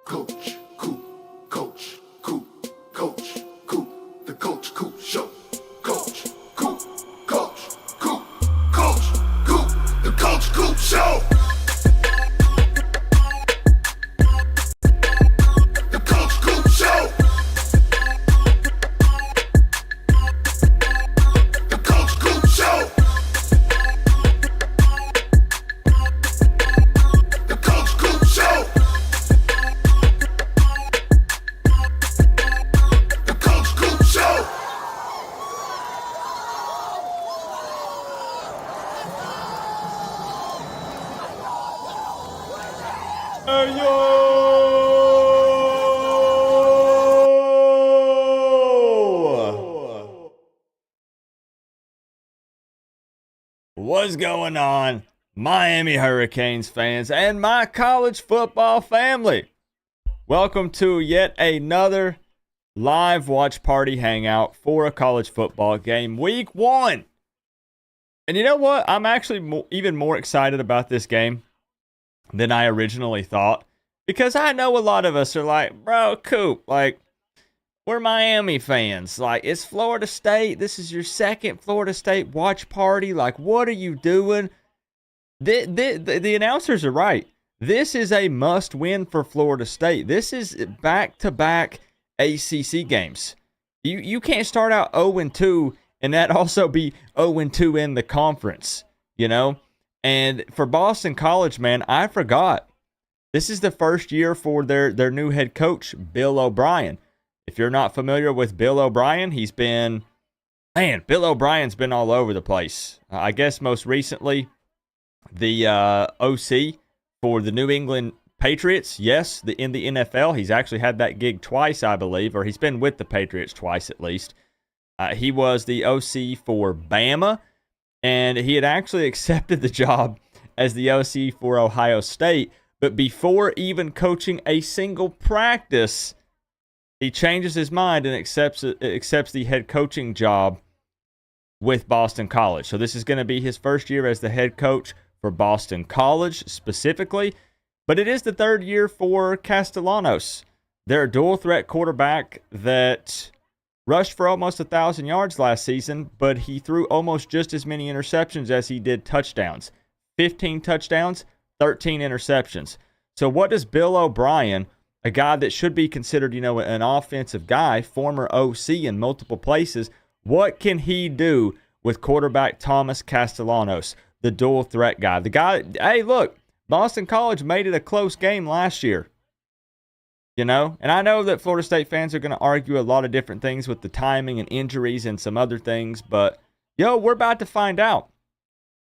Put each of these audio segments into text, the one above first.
Coach Coop, Coach Coop, Coach Coop, the Coach Coop Show. Coach Coop, Coach Coop, Coach Coop, the Coach Coop Show. The Coach Coop Show. The Coach Coop Show. The Coach Coop Show. The Coach Coop Show. Hey, yo! What's going on, Miami Hurricanes fans and my college football family? Welcome to yet another live watch party hangout for a college football game, week one. And you know what? I'm actually even more excited about this game than I originally thought, because I know a lot of us are like, bro, Coop, like, we're Miami fans. Like, it's Florida State. This is your second Florida State watch party. Like, what are you doing? The announcers are right. This is a must-win for Florida State. This is back-to-back ACC games. You can't start out 0-2 and that also be 0-2 in the conference, you know? And for Boston College, man, I forgot. This is the first year for their new head coach, Bill O'Brien. If you're not familiar with Bill O'Brien, Bill O'Brien's been all over the place. I guess most recently, the OC for the New England Patriots. Yes, in the NFL. He's actually had that gig twice, I believe, or he's been with the Patriots twice at least. He was the OC for Bama, and he had actually accepted the job as the OC for Ohio State. But before even coaching a single practice, he changes his mind and accepts the head coaching job with Boston College. So this is going to be his first year as the head coach for Boston College specifically. But it is the third year for Castellanos, their dual-threat quarterback that rushed for almost 1,000 yards last season, but he threw almost just as many interceptions as he did touchdowns. 15 touchdowns, 13 interceptions. So what does Bill O'Brien, a guy that should be considered, an offensive guy, former OC in multiple places, what can he do with quarterback Thomas Castellanos, the dual threat guy? The guy, hey, look, Boston College made it a close game last year. And I know that Florida State fans are going to argue a lot of different things with the timing and injuries and some other things, but, we're about to find out.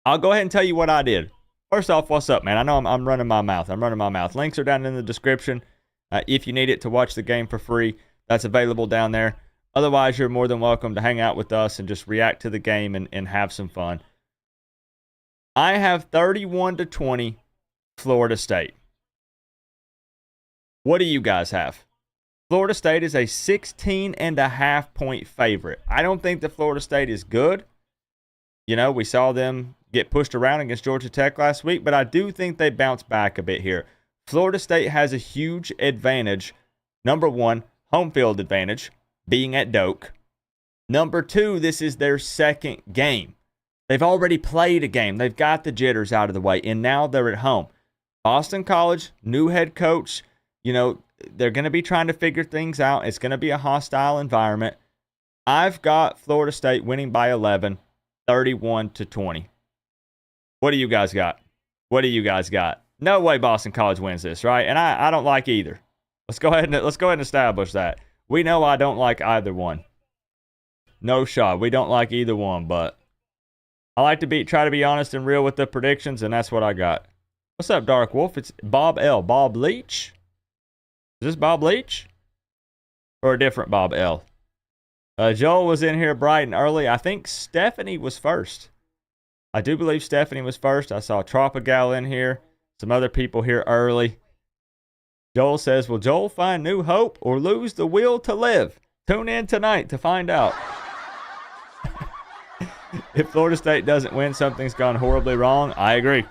I'll go ahead and tell you what I did. First off, what's up, man? I know I'm running my mouth. Links are down in the description. If you need it to watch the game for free, that's available down there. Otherwise, you're more than welcome to hang out with us and just react to the game and have some fun. I have 31-20 Florida State. What do you guys have? Florida State is a 16.5-point favorite. I don't think that Florida State is good. We saw them get pushed around against Georgia Tech last week, but I do think they bounce back a bit here. Florida State has a huge advantage. Number one, home field advantage, being at Doak. Number two, this is their second game. They've already played a game. They've got the jitters out of the way, and now they're at home. Boston College, new head coach. They're going to be trying to figure things out. It's going to be a hostile environment. I've got Florida State winning by 11, 31-20. What do you guys got? No way Boston College wins this, right? And I don't like either. Let's go ahead and establish that. We know I don't like either one. No shot. We don't like either one, but I like to try to be honest and real with the predictions, and that's what I got. What's up, Dark Wolf? It's Bob L. Bob Leach? Is this Bob Leach? Or a different Bob L? Joel was in here bright and early. I think Stephanie was first. I do believe Stephanie was first. I saw Tropagal in here. Some other people here early. Joel says, will Joel find new hope or lose the will to live? Tune in tonight to find out. If Florida State doesn't win, something's gone horribly wrong. I agree.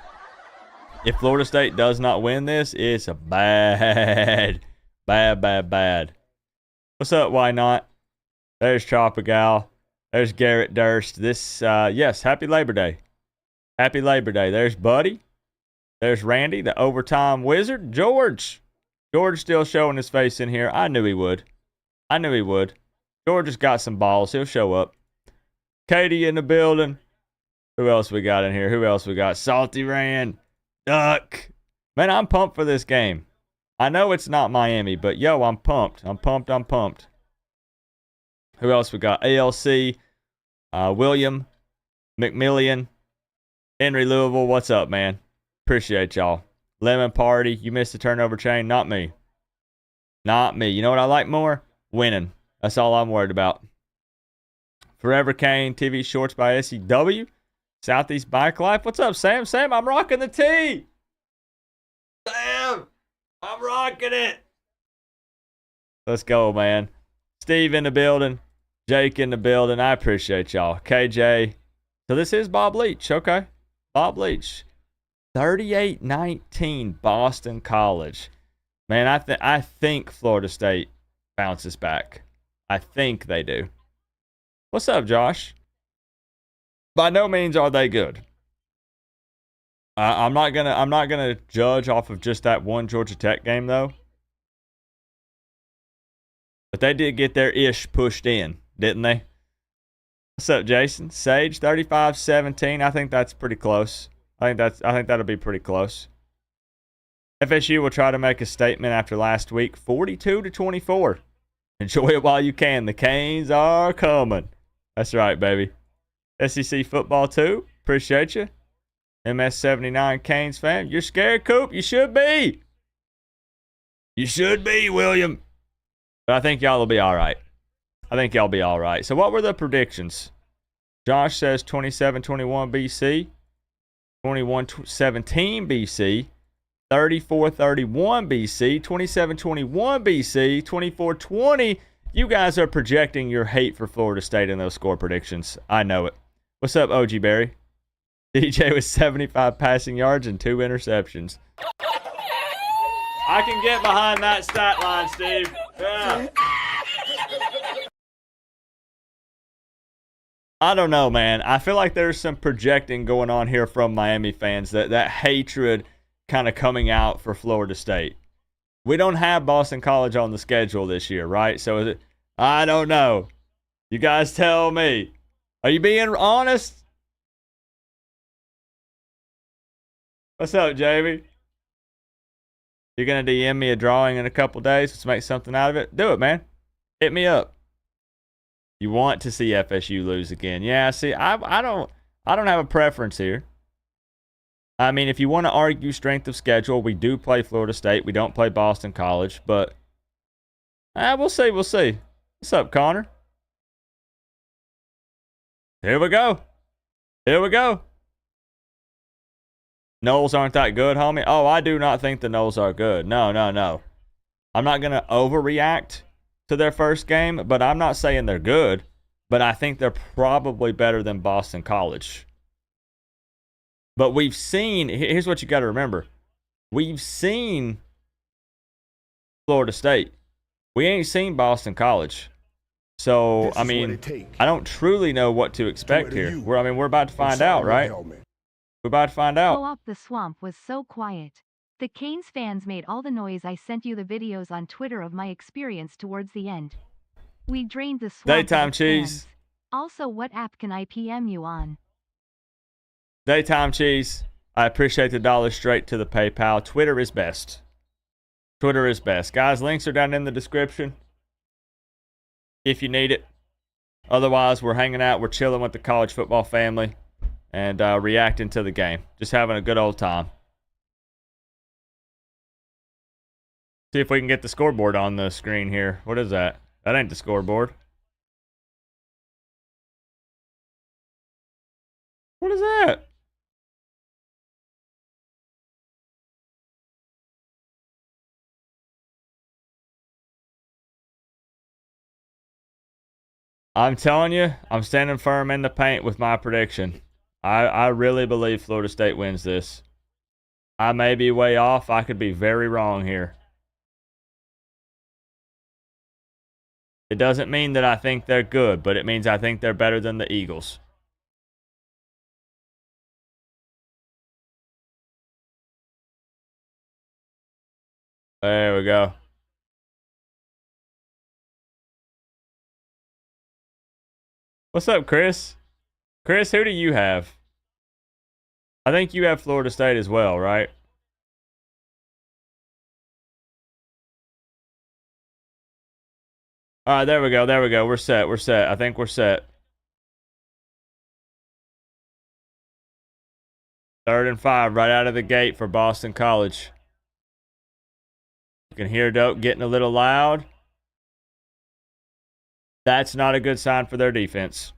If Florida State does not win this, it's a bad Bad, bad, bad. What's up, why not? There's Tropical. There's Garrett Durst. This, yes, happy Labor Day. Happy Labor Day. There's Buddy. There's Randy, the overtime wizard. George. George still showing his face in here. I knew he would. I knew he would. George has got some balls. He'll show up. Katie in the building. Who else we got in here? Who else we got? Salty Rand. Duck. Man, I'm pumped for this game. I know it's not Miami, but yo, I'm pumped. I'm pumped. Who else we got? ALC. William. McMillian. Henry Louisville. What's up, man? Appreciate y'all. Lemon Party. You missed the turnover chain. Not me. Not me. You know what I like more? Winning. That's all I'm worried about. Forever Kane. TV Shorts by SEW. Southeast Bike Life. What's up, Sam? Sam, I'm rocking the tee. Sam, I'm rocking it. Let's go, man. Steve in the building. Jake in the building. I appreciate y'all. KJ. So this is Bob Leach. Okay. Bob Leach. 38-19 Boston College. Man, I think Florida State bounces back. I think they do. What's up, Josh? By no means are they good. I'm not gonna judge off of just that one Georgia Tech game though. But they did get their ish pushed in, didn't they? What's up, Jason? Sage 35-17. I think that's pretty close. I think that'll be pretty close. FSU will try to make a statement after last week. 42-24. Enjoy it while you can. The Canes are coming. That's right, baby. SEC football too. Appreciate you. MS79 Canes fan. You're scared, Coop? You should be. You should be, William. But I think y'all will be all right. I think y'all be all right. So what were the predictions? Josh says 27-21 BC. 21-17 BC. 34-31 BC. 27-21 BC. 24-20. You guys are projecting your hate for Florida State in those score predictions. I know it. What's up, OG Barry? DJ with 75 passing yards and 2 interceptions. I can get behind that stat line, Steve. Yeah. I don't know, man. I feel like there's some projecting going on here from Miami fans, that hatred kind of coming out for Florida State. We don't have Boston College on the schedule this year, right? So is it, I don't know. You guys tell me. Are you being honest? What's up, Jamie? You're going to DM me a drawing in a couple days. Let's make something out of it. Do it, man. Hit me up. You want to see FSU lose again. Yeah, see, I don't have a preference here. I mean, if you want to argue strength of schedule, we do play Florida State. We don't play Boston College, but we'll see. We'll see. What's up, Connor? Here we go. Here we go. Noles aren't that good, homie. Oh, I do not think the Noles are good. No. I'm not going to overreact to their first game, but I'm not saying they're good. But I think they're probably better than Boston College. But we've seen, here's what you got to remember. We've seen Florida State. We ain't seen Boston College. So, I mean, I don't truly know what to expect here. We're about to find out, right? We're about to find out. Go up the swamp was so quiet. The Canes fans made all the noise. I sent you the videos on Twitter of my experience towards the end. We drained the swamp. Daytime cheese. Fans. Also, what app can I PM you on? Daytime cheese. I appreciate the $1 straight to the PayPal. Twitter is best. Twitter is best. Guys, links are down in the description if you need it. Otherwise, we're hanging out. We're chilling with the college football family and reacting to the game. Just having a good old time. See if we can get the scoreboard on the screen here. What is that? That ain't the scoreboard. What is that? I'm telling you, I'm standing firm in the paint with my prediction. I really believe Florida State wins this. I may be way off. I could be very wrong here. It doesn't mean that I think they're good, but it means I think they're better than the Eagles. There we go. What's up, Chris? Chris, who do you have? I think you have Florida State as well, right? All right, there we go. There we go. We're set. We're set. I think we're set. 3rd and 5 right out of the gate for Boston College. You can hear Doak getting a little loud. That's not a good sign for their defense.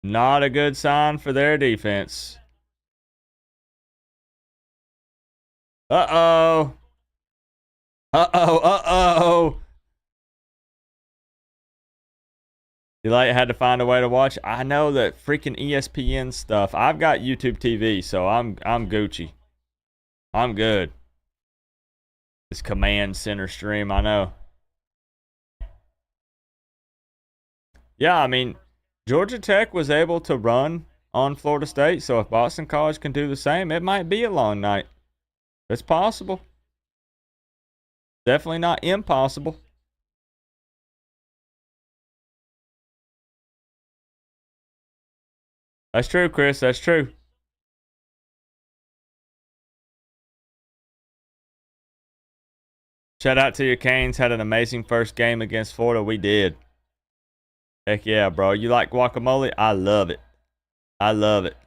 Not a good sign for their defense. Uh-oh. Uh-oh. Uh-oh. You like had to find a way to watch. I know that freaking ESPN stuff. I've got YouTube TV, so I'm Gucci. I'm good. This command center stream, I know. Yeah, I mean, Georgia Tech was able to run on Florida State, so if Boston College can do the same, it might be a long night. It's possible. Definitely not impossible. That's true, Chris. That's true. Shout out to your Canes. Had an amazing first game against Florida. We did. Heck yeah, bro. You like guacamole? I love it. I love it.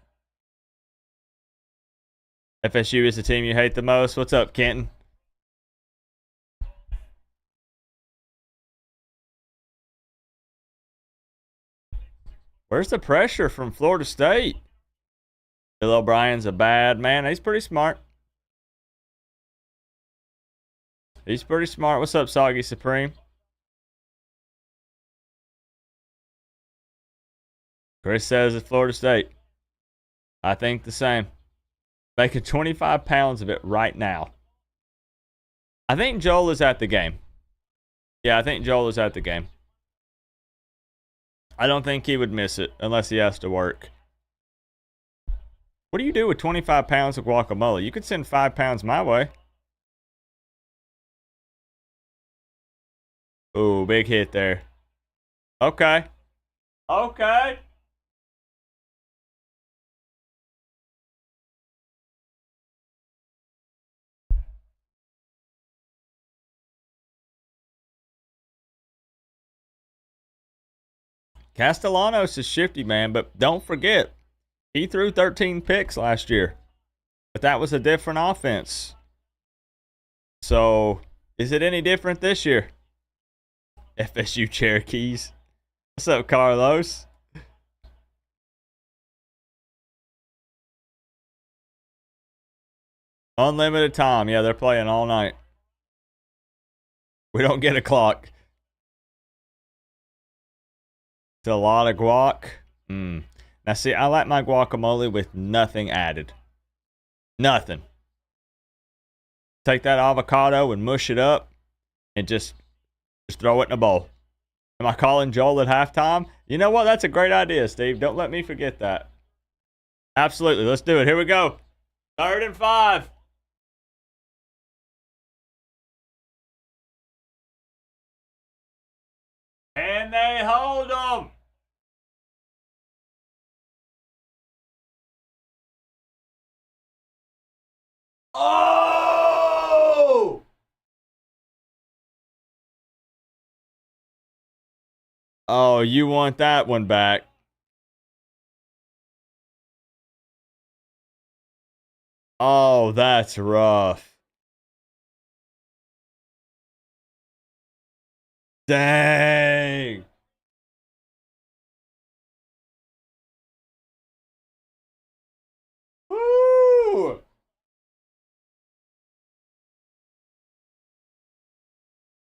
FSU is the team you hate the most. What's up, Kenton? Where's the pressure from Florida State? Bill O'Brien's a bad man. He's pretty smart. He's pretty smart. What's up, Soggy Supreme? Chris says it's Florida State. I think the same. Making 25 pounds of it right now. I think Joel is at the game. Yeah, I think Joel is at the game. I don't think he would miss it unless he has to work. What do you do with 25 pounds of guacamole? You could send 5 pounds my way. Ooh, big hit there. Okay. Okay. Castellanos is shifty, man, but don't forget, he threw 13 picks last year. But that was a different offense. So, is it any different this year? FSU Cherokees. What's up, Carlos? Unlimited time. Yeah, they're playing all night. We don't get a clock. It's a lot of guac. Now, see, I like my guacamole with nothing added. Nothing. Take that avocado and mush it up and just throw it in a bowl. Am I calling Joel at halftime? You know what? That's a great idea, Steve. Don't let me forget that. Absolutely. Let's do it. Here we go. 3rd and 5. And they hold them. Oh! Oh, you want that one back. Oh, that's rough. Dang. Woo!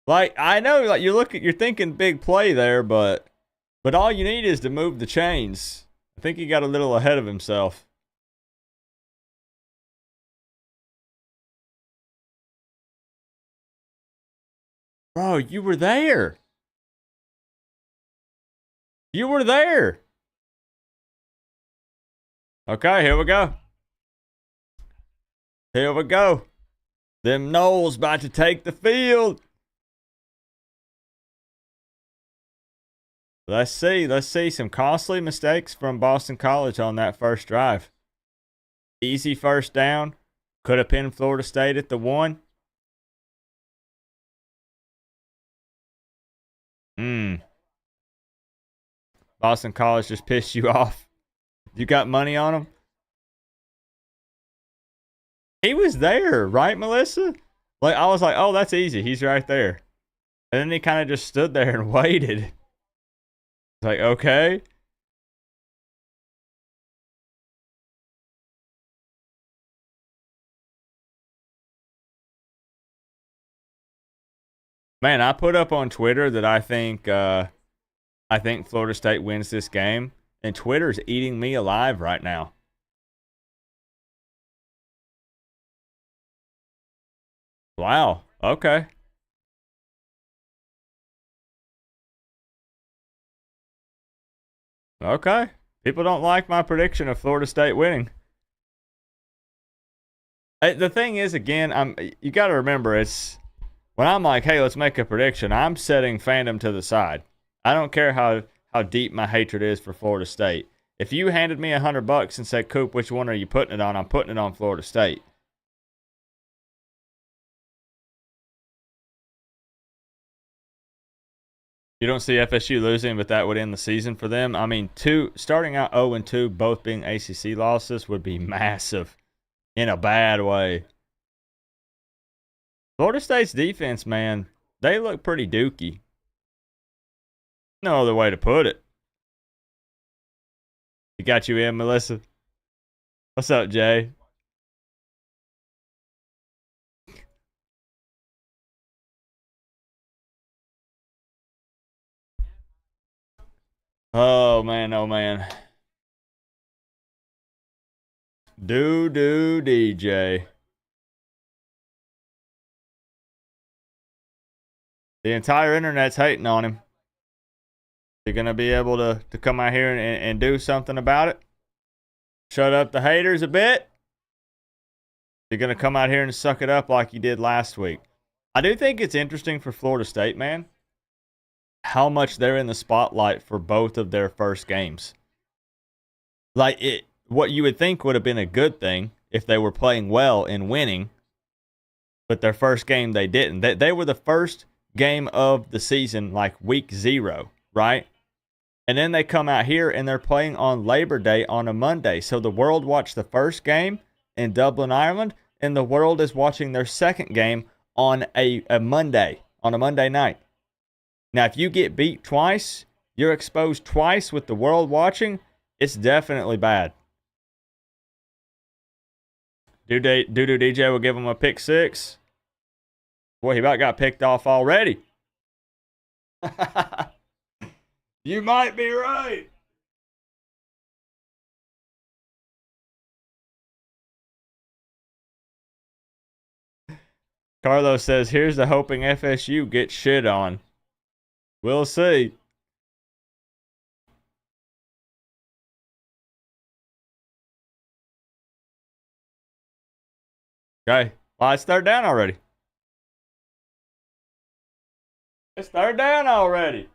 Like, I know, like you're thinking big play there, but all you need is to move the chains. I think he got a little ahead of himself. Bro, you were there. You were there. Okay, here we go. Here we go. Them Knowles about to take the field. Let's see. Let's see some costly mistakes from Boston College on that first drive. Easy first down. Could have pinned Florida State at the 1. Boston College just pissed you off. You got money on him? He was there, right, Melissa? Like, I was like, oh, that's easy. He's right there. And then he kind of just stood there and waited. It's like, okay. Man, I put up on Twitter that I think Florida State wins this game, and Twitter's eating me alive right now. Wow. Okay. Okay. People don't like my prediction of Florida State winning. The thing is, again, you got to remember, it's when I'm like, hey, let's make a prediction, I'm setting fandom to the side. I don't care how deep my hatred is for Florida State. If you handed me $100 and said, Coop, which one are you putting it on? I'm putting it on Florida State. You don't see FSU losing, but that would end the season for them. I mean, starting out 0-2, both being ACC losses, would be massive in a bad way. Florida State's defense, man, they look pretty dookie. No other way to put it. You got you in, Melissa? What's up, Jay? Oh, man, oh, man. DJ. The entire internet's hating on him. You're going to be able to come out here and do something about it? Shut up the haters a bit? You're going to come out here and suck it up like you did last week. I do think it's interesting for Florida State, man, how much they're in the spotlight for both of their first games. Like, what you would think would have been a good thing if they were playing well and winning, but their first game they didn't. They were the first game of the season, like week 0, right? And then they come out here and they're playing on Labor Day on a Monday. So the world watched the first game in Dublin, Ireland, and the world is watching their second game on a Monday night. Now, if you get beat twice, you're exposed twice with the world watching, it's definitely bad. Doo-doo DJ will give him a pick 6. Boy, he about got picked off already. You might be right. Carlos says, here's the hoping FSU gets shit on. We'll see. Okay. Well, it's third down already. It's third down already.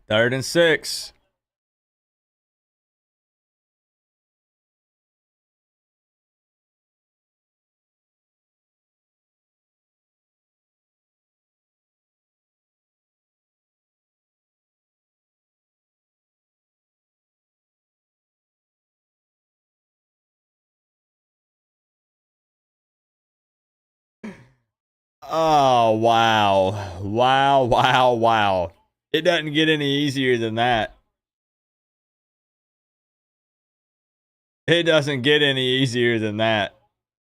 Third and 6. Oh, wow. Wow. It doesn't get any easier than that. It doesn't get any easier than that.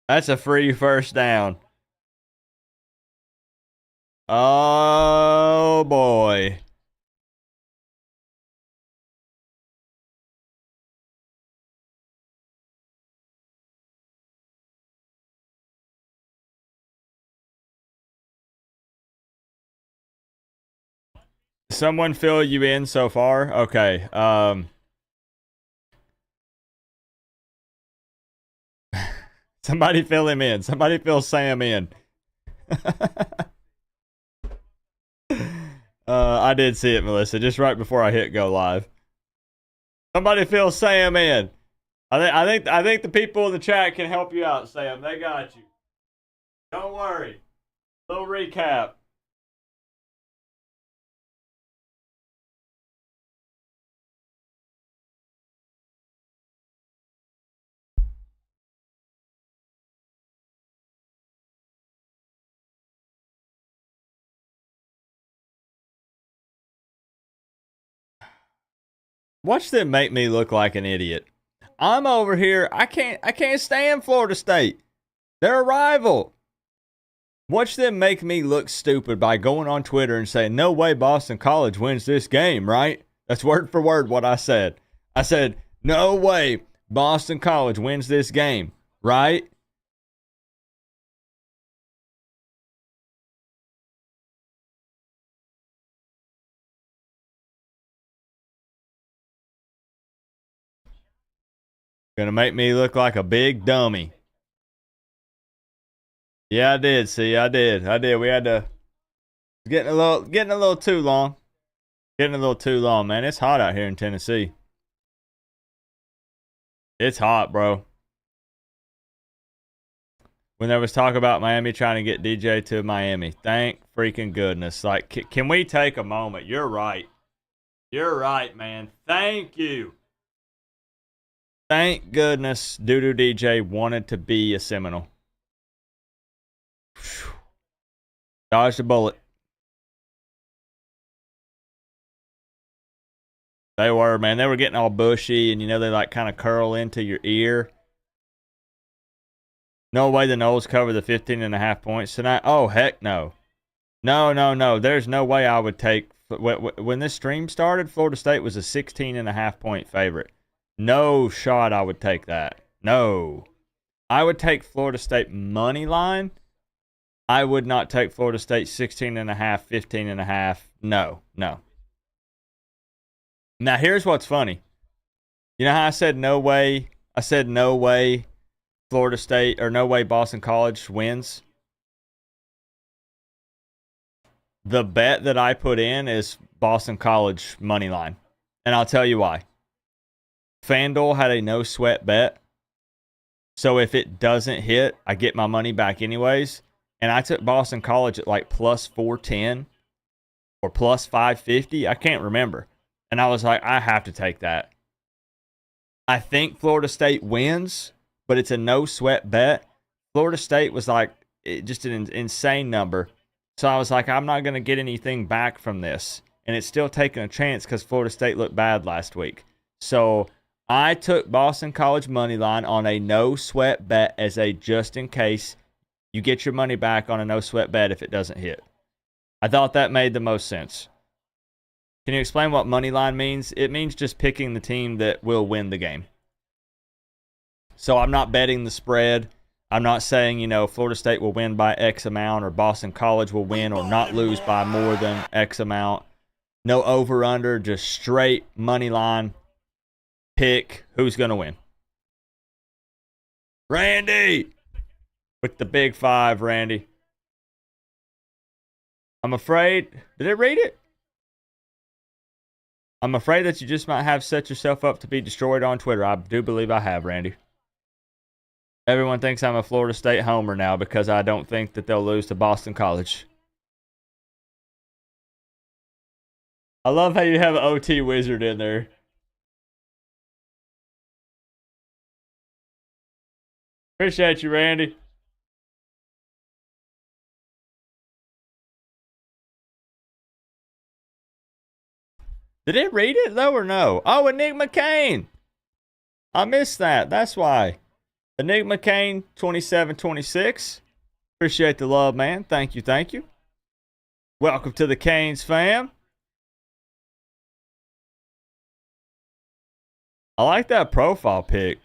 That's a free first down. Oh, boy. someone fill you in so far? Okay. Somebody fill him in. Somebody fill Sam in. I did see it, Melissa, just right before I hit go live. Somebody fill Sam in. I think the people in the chat can help you out, Sam. They got you. Don't worry. Little recap. Watch them make me look like an idiot. I'm over here. I can't stand Florida State. They're a rival. Watch them make me look stupid by going on Twitter and saying, no way Boston College wins this game, right? That's word for word what I said. I said, no way Boston College wins this game, right? Gonna make me look like a big dummy. Yeah, I did. See, I did. We had to getting a little too long. Getting a little too long, man. It's hot out here in Tennessee. It's hot, bro. When there was talk about Miami trying to get DJ to Miami, thank freaking goodness. Like, can we take a moment? You're right. You're right, man. Thank you. Thank goodness Doodoo DJ wanted to be a Seminole. Whew. Dodged a bullet. They were, man. They were getting all bushy, and, you know, they, like, kind of curl into your ear. No way the Noles cover the 15.5 points tonight. Oh, heck no. No. There's no way I would take... When this stream started, Florida State was a 16.5 point favorite. No shot I would take that. No. I would take Florida State money line. I would not take Florida State 16.5, 15.5. No. Now, here's what's funny. You know how I said no way? I said no way Florida State, or no way Boston College wins? The bet that I put in is Boston College money line. And I'll tell you why. FanDuel had a no sweat bet. So if it doesn't hit, I get my money back anyways. And I took Boston College at like plus 410 or plus 550. I can't remember. And I was like, I have to take that. I think Florida State wins, but it's a no sweat bet. Florida State was like just an insane number. So I was like, I'm not going to get anything back from this. And it's still taking a chance because Florida State looked bad last week. So I took Boston College money line on a no sweat bet as a just in case. You get your money back on a no sweat bet if it doesn't hit. I thought that made the most sense. Can you explain what money line means? It means just picking the team that will win the game. So I'm not betting the spread. I'm not saying, you know, Florida State will win by X amount or Boston College will win or not lose by more than X amount. No over-under, just straight money line. Pick who's going to win. Randy! With the big 5, Randy. I'm afraid... Did it read it? I'm afraid that you just might have set yourself up to be destroyed on Twitter. I do believe I have, Randy. Everyone thinks I'm a Florida State homer now because I don't think that they'll lose to Boston College. I love how you have an OT wizard in there. Appreciate you, Randy. Did it read it, though, or no? Oh, Enigma Kane. I missed that. That's why. Enigma Kane, 2726. Appreciate the love, man. Thank you. Welcome to the Canes fam. I like that profile pic.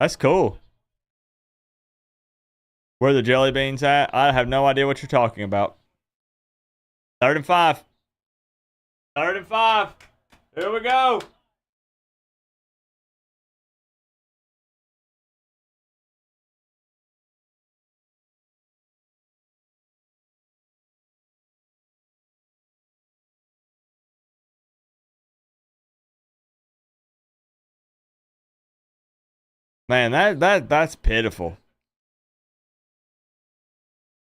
That's cool. Where are the jelly beans at? I have no idea what you're talking about. 3rd and 5. Third and 5. Here we go. Man, that's pitiful.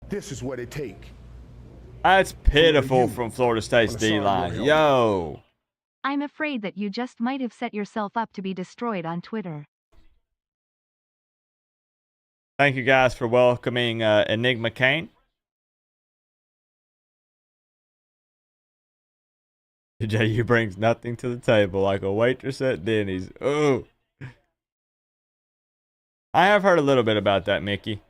This is what it take. That's pitiful from Florida State's On a sorry D-line. little Yo. I'm afraid that you just might have set yourself up to be destroyed on Twitter. Thank you guys for welcoming Enigma Kane. JU brings nothing to the table like a waitress at Denny's. Ooh. I have heard a little bit about that, Mickey.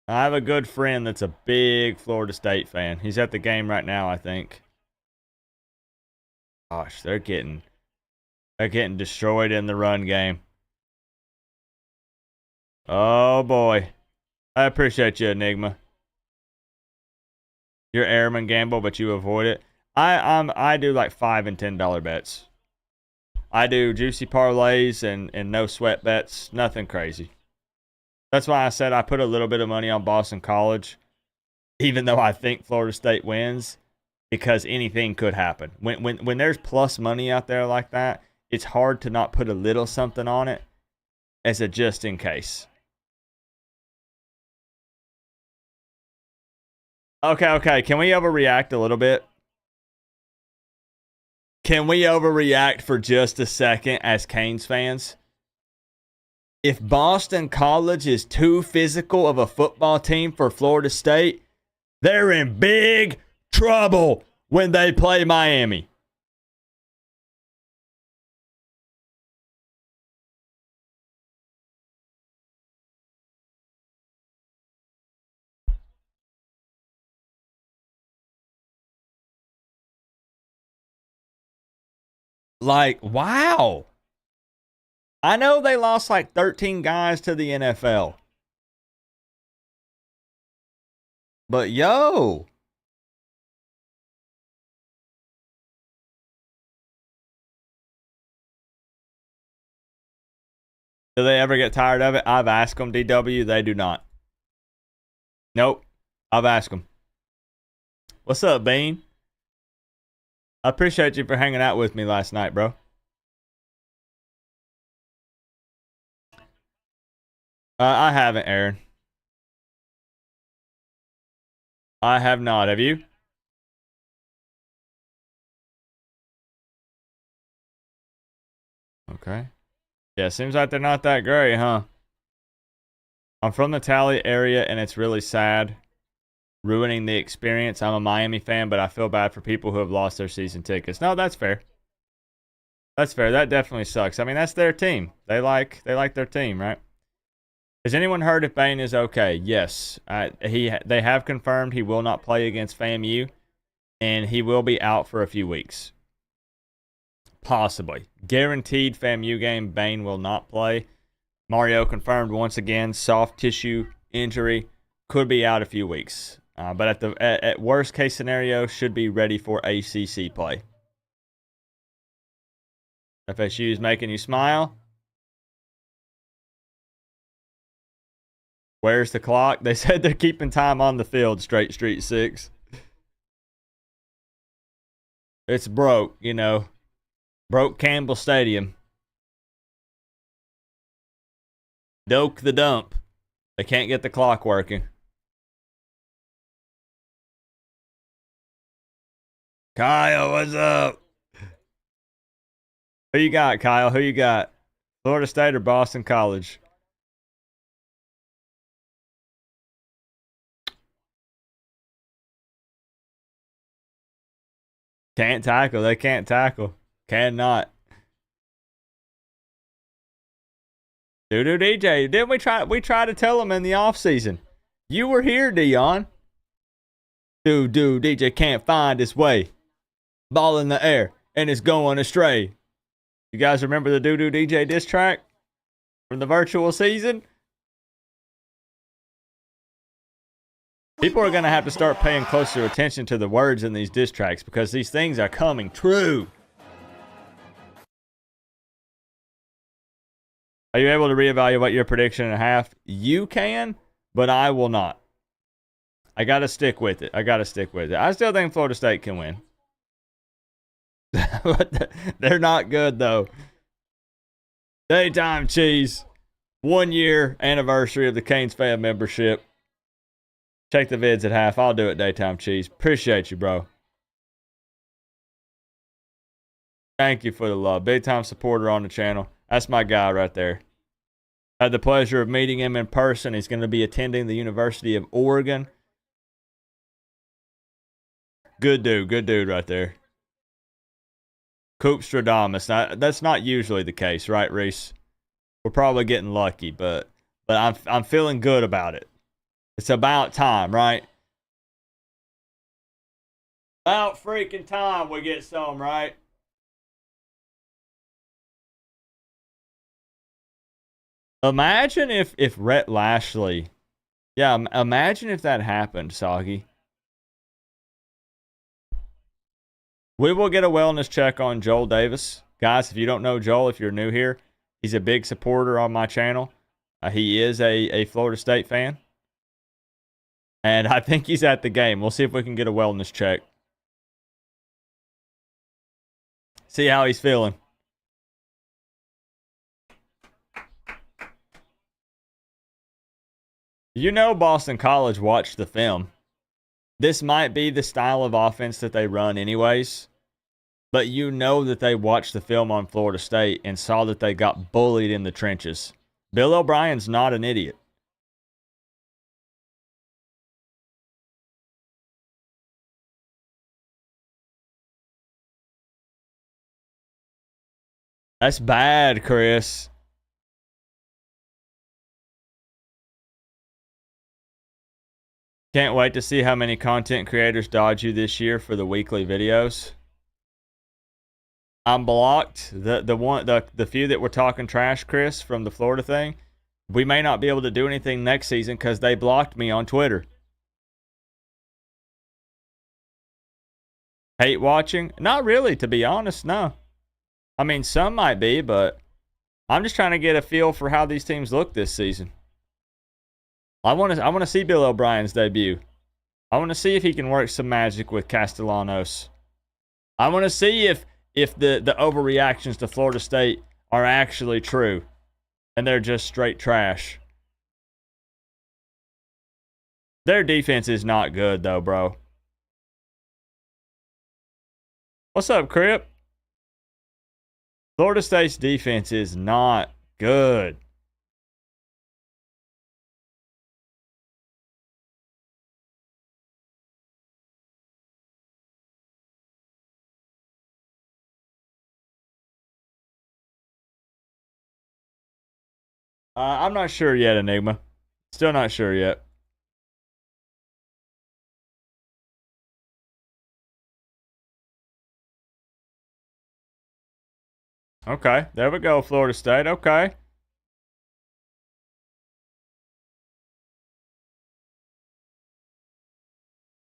I have a good friend that's a big Florida State fan. He's at the game right now, I think. Gosh, they're getting destroyed in the run game. Oh boy. I appreciate you, Enigma. You're airman gamble, but you avoid it. I do like $5 and $10 bets. I do juicy parlays and no sweat bets. Nothing crazy. That's why I said I put a little bit of money on Boston College, even though I think Florida State wins, because anything could happen. When there's plus money out there like that, it's hard to not put a little something on it as a just in case. Okay. Can we overreact a little bit? Can we overreact for just a second as Canes fans? If Boston College is too physical of a football team for Florida State, they're in big trouble when they play Miami. Like, wow. I know they lost like 13 guys to the NFL. But yo. Do they ever get tired of it? I've asked them, DW. They do not. Nope. I've asked them. What's up, Bean? I appreciate you for hanging out with me last night, bro. I haven't, Aaron. I have not. Have you? Okay. Yeah, seems like they're not that great, huh? I'm from the Tally area, and it's really sad. Ruining the experience. I'm a Miami fan, but I feel bad for people who have lost their season tickets. No, that's fair. That's fair. That definitely sucks. I mean, that's their team. They like their team, right? Has anyone heard if Bain is okay? Yes. They have confirmed he will not play against FAMU, and he will be out for a few weeks. Possibly. Guaranteed FAMU game, Bain will not play. Mario confirmed once again, soft tissue injury, could be out a few weeks. But at worst case scenario, should be ready for ACC play. FSU is making you smile. Where's the clock? They said they're keeping time on the field, Straight Street 6. It's broke, you know. Broke Campbell Stadium. Doke the dump. They can't get the clock working. Kyle, what's up? Who you got, Kyle? Who you got? Florida State or Boston College? Can't tackle. They can't tackle. Cannot. Doo-doo DJ. Didn't we try to tell him in the offseason? You were here, Dion. Doo-doo DJ can't find his way. Ball in the air, and it's going astray. You guys remember the Doo-doo DJ diss track from the virtual season? People are going to have to start paying closer attention to the words in these diss tracks because these things are coming true. Are you able to reevaluate your prediction in a half? You can, but I will not. I got to stick with it. I still think Florida State can win. But they're not good, though. Daytime Cheese. 1 year anniversary of the Canes fan membership. Check the vids at half. I'll do it, Daytime Cheese. Appreciate you, bro. Thank you for the love. Big time supporter on the channel. That's my guy right there. Had the pleasure of meeting him in person. He's going to be attending the University of Oregon. Good dude right there. Coop Stradamus. Now, that's not usually the case, right, Reese? We're probably getting lucky, but I'm feeling good about it. It's about time, right? About freaking time we get some, right? Imagine if Rhett Lashley, yeah, imagine if that happened, Soggy. We will get a wellness check on Joel Davis. Guys, if you don't know Joel, if you're new here, he's a big supporter on my channel. He is a Florida State fan. And I think he's at the game. We'll see if we can get a wellness check. See how he's feeling. You know Boston College watched the film. This might be the style of offense that they run anyways. But you know that they watched the film on Florida State and saw that they got bullied in the trenches. Bill O'Brien's not an idiot. That's bad, Chris. Can't wait to see how many content creators dodge you this year for the weekly videos. I'm blocked. The few that were talking trash, Chris, from the Florida thing, we may not be able to do anything next season because they blocked me on Twitter. Hate watching? Not really, to be honest, no. I mean, some might be, but I'm just trying to get a feel for how these teams look this season. I want to see Bill O'Brien's debut. I want to see if he can work some magic with Castellanos. I want to see if the overreactions to Florida State are actually true and they're just straight trash. Their defense is not good, though, bro. What's up, Crip? Florida State's defense is not good. I'm not sure yet, Enigma. Still not sure yet. Okay, there we go, Florida State. Okay.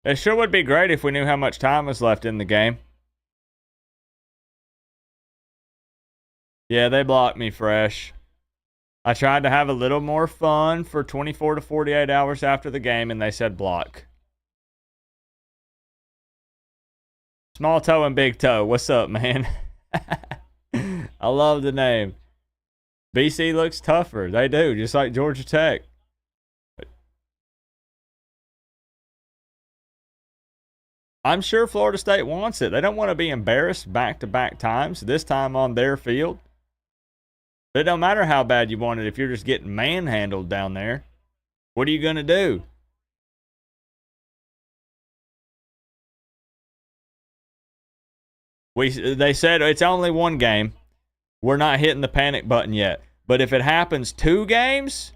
It sure would be great if we knew how much time was left in the game. Yeah, they blocked me fresh. I tried to have a little more fun for 24 to 48 hours after the game, and they said block. Small toe and big toe. What's up, man? I love the name. BC looks tougher. They do, just like Georgia Tech. I'm sure Florida State wants it. They don't want to be embarrassed back-to-back times, this time on their field. But it don't matter how bad you want it if you're just getting manhandled down there. What are you going to do? They said it's only one game. We're not hitting the panic button yet. But if it happens 2 games,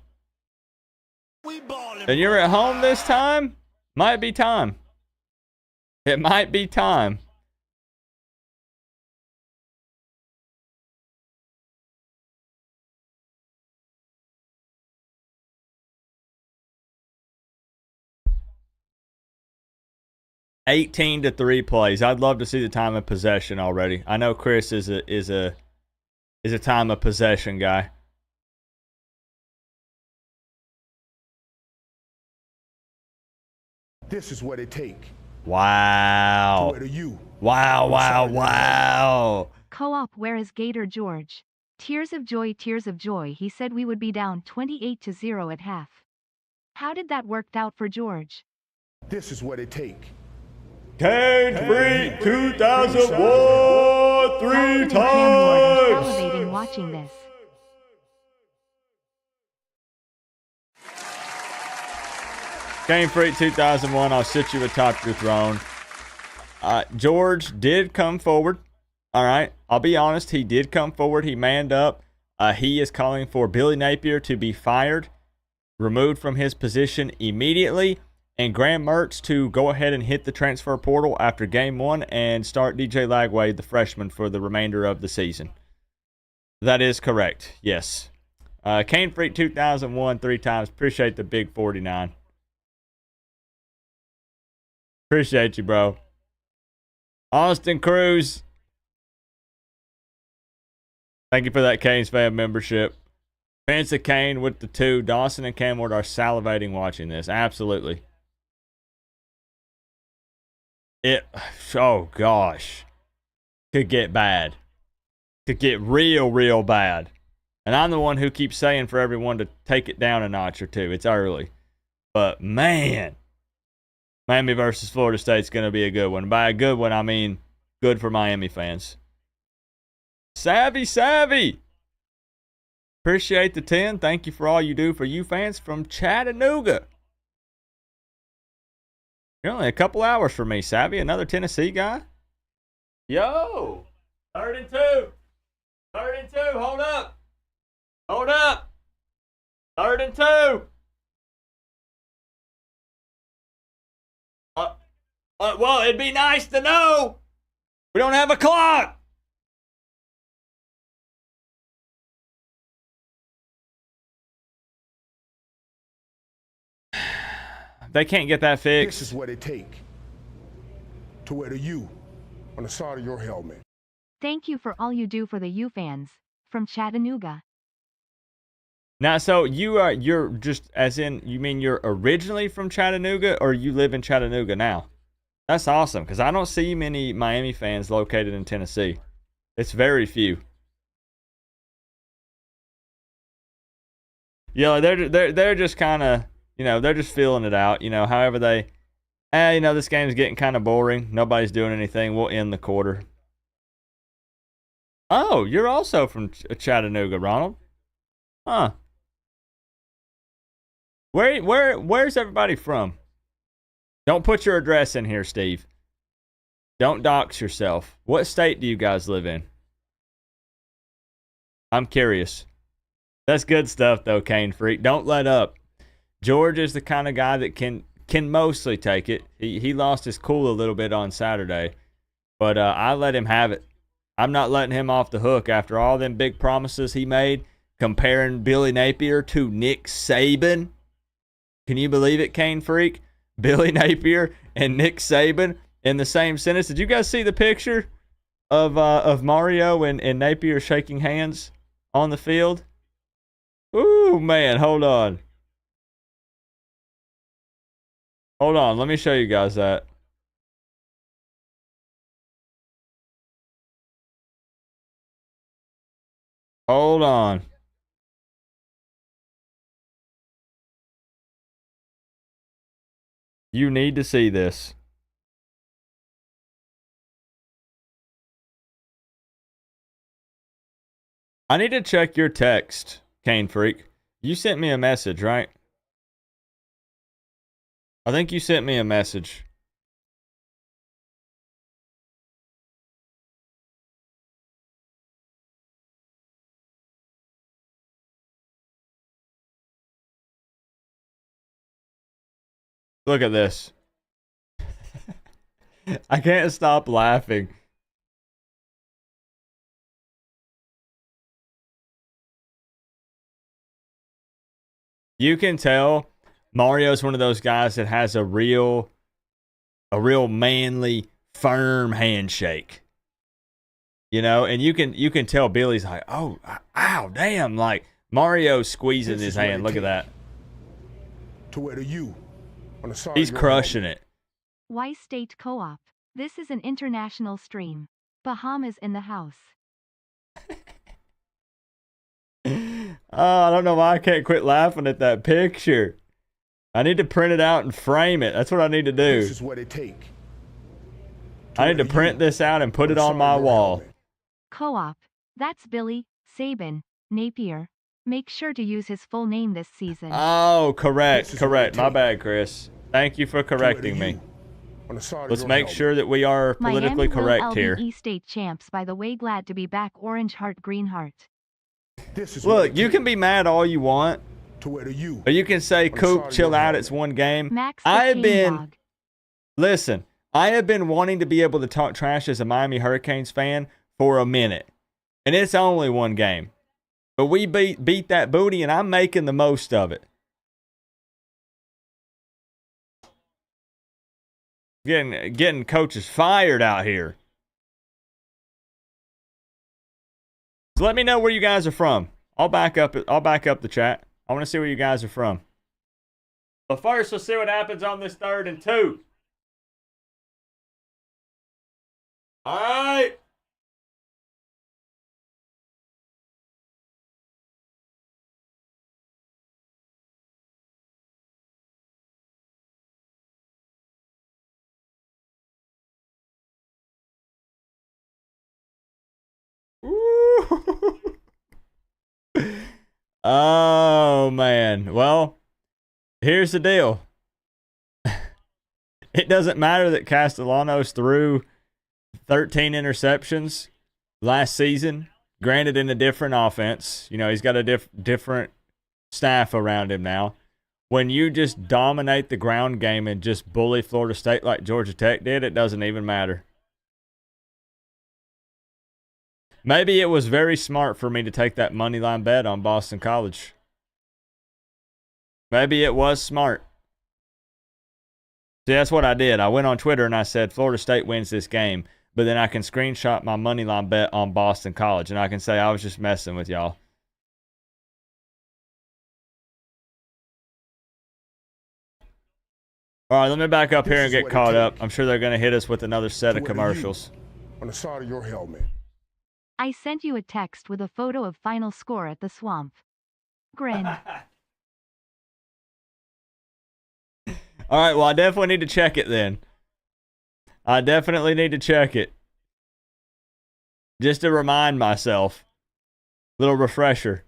and you're at home this time, might be time. It might be time. 18-3 plays. I'd love to see the time of possession already. I know Chris is a time of possession guy. This is what it take. Wow. To you. Wow. Co-op, where is Gator George? Tears of joy, tears of joy. He said we would be down 28-0 at half. How did that work out for George? This is what it take. Cane Freak 2001 Calvin 3 and Cam Ward are times. salivating watching this. Cane Freak 2001, I'll sit you atop your throne. George did come forward. All right. I'll be honest. He did come forward. He manned up. He is calling for Billy Napier to be fired, removed from his position immediately, and Graham Mertz to go ahead and hit the transfer portal after game 1 and start DJ Lagway, the freshman, for the remainder of the season. That is correct. Yes. Cane Freak 2001 3 times. Appreciate the big 49. Appreciate you, bro. Austin Cruz. Thank you for that Canes fan membership. Fans of Kane with the 2. Dawson and Camward are salivating watching this. Absolutely. Oh gosh. Could get bad. Could get real bad. And I'm the one who keeps saying for everyone to take it down a notch or two. It's early. But man, Miami versus Florida State's going to be a good one. By a good one, I mean good for Miami fans. Savvy. Appreciate the 10. Thank you for all you do for you fans from Chattanooga. You're only a couple hours from me, Savvy. Another Tennessee guy. Yo. 3rd and 2. 3rd and 2. Hold up. 3rd and 2. Well, it'd be nice to know. We don't have a clock. They can't get that fixed. This is what it take to wear the U on the side of your helmet. Thank you for all you do for the U fans. From Chattanooga. Now, so you're just, as in, you mean you're originally from Chattanooga, or you live in Chattanooga now? That's awesome, because I don't see many Miami fans located in Tennessee. It's very few. Yeah, they're just kind of, they're just feeling it out. However they, this game's getting kind of boring. Nobody's doing anything. We'll end the quarter. Oh, you're also from Chattanooga, Ronald. Huh. Where's everybody from? Don't put your address in here, Steve. Don't dox yourself. What state do you guys live in? I'm curious. That's good stuff, though, Cane Freak. Don't let up. George is the kind of guy that can mostly take it. He lost his cool a little bit on Saturday, but I let him have it. I'm not letting him off the hook after all them big promises he made, comparing Billy Napier to Nick Saban. Can you believe it, Cane Freak? Billy Napier and Nick Saban in the same sentence. Did you guys see the picture of Mario and Napier shaking hands on the field? Ooh, man, hold on. Let me show you guys that. Hold on. You need to see this. I need to check your text, Cane Freak. You sent me a message, right? I think you sent me a message. Look at this. I can't stop laughing. You can tell Mario's one of those guys that has a real a real manly, firm handshake. You know, and you can tell Billy's like, oh, ow, damn, like Mario's squeezing his hand. Look at that. To where to you on the side He's of your crushing helmet. it. Y State Co-op. This is an international stream. Bahamas in the house. Oh, I don't know why I can't quit laughing at that picture. I need to print it out and frame it. That's what I need to do. This is what it take. I need to print this out and put it on my wall. Co-op. That's Billy, Saban, Napier. Make sure to use his full name this season. Oh, correct. My bad, Chris. Thank you for correcting me. Let's make sure that we are politically correct here. LBE State champs, by the way, glad to be back. Orange heart, green heart. Look, you can be mad all you want, to where to you. or you can say, Coop, chill out, it's one game. Max the I have King been, Dog. listen, I have been wanting to be able to talk trash as a Miami Hurricanes fan for a minute. And it's only one game. But we beat that booty, and I'm making the most of it. Getting coaches fired out here. So let me know where you guys are from. I'll back up the chat. I want to see where you guys are from. But first, let's see what happens on this 3rd and 2. All right. Oh, man. Well, here's the deal. It doesn't matter that Castellanos threw 13 interceptions last season, granted in a different offense. You know, he's got a different staff around him now. When you just dominate the ground game and just bully Florida State like Georgia Tech did, it doesn't even matter. Maybe it was very smart for me to take that money line bet on Boston College. Maybe it was smart. See, that's what I did. I went on Twitter and I said, Florida State wins this game, but then I can screenshot my money line bet on Boston College, and I can say I was just messing with y'all. All right, let me back up here and get caught up. I'm sure they're going to hit us with another set of commercials. On the side of your helmet. I sent you a text with a photo of final score at the swamp. Grin. All right, well, I definitely need to check it then. I definitely need to check it. Just to remind myself. Little refresher.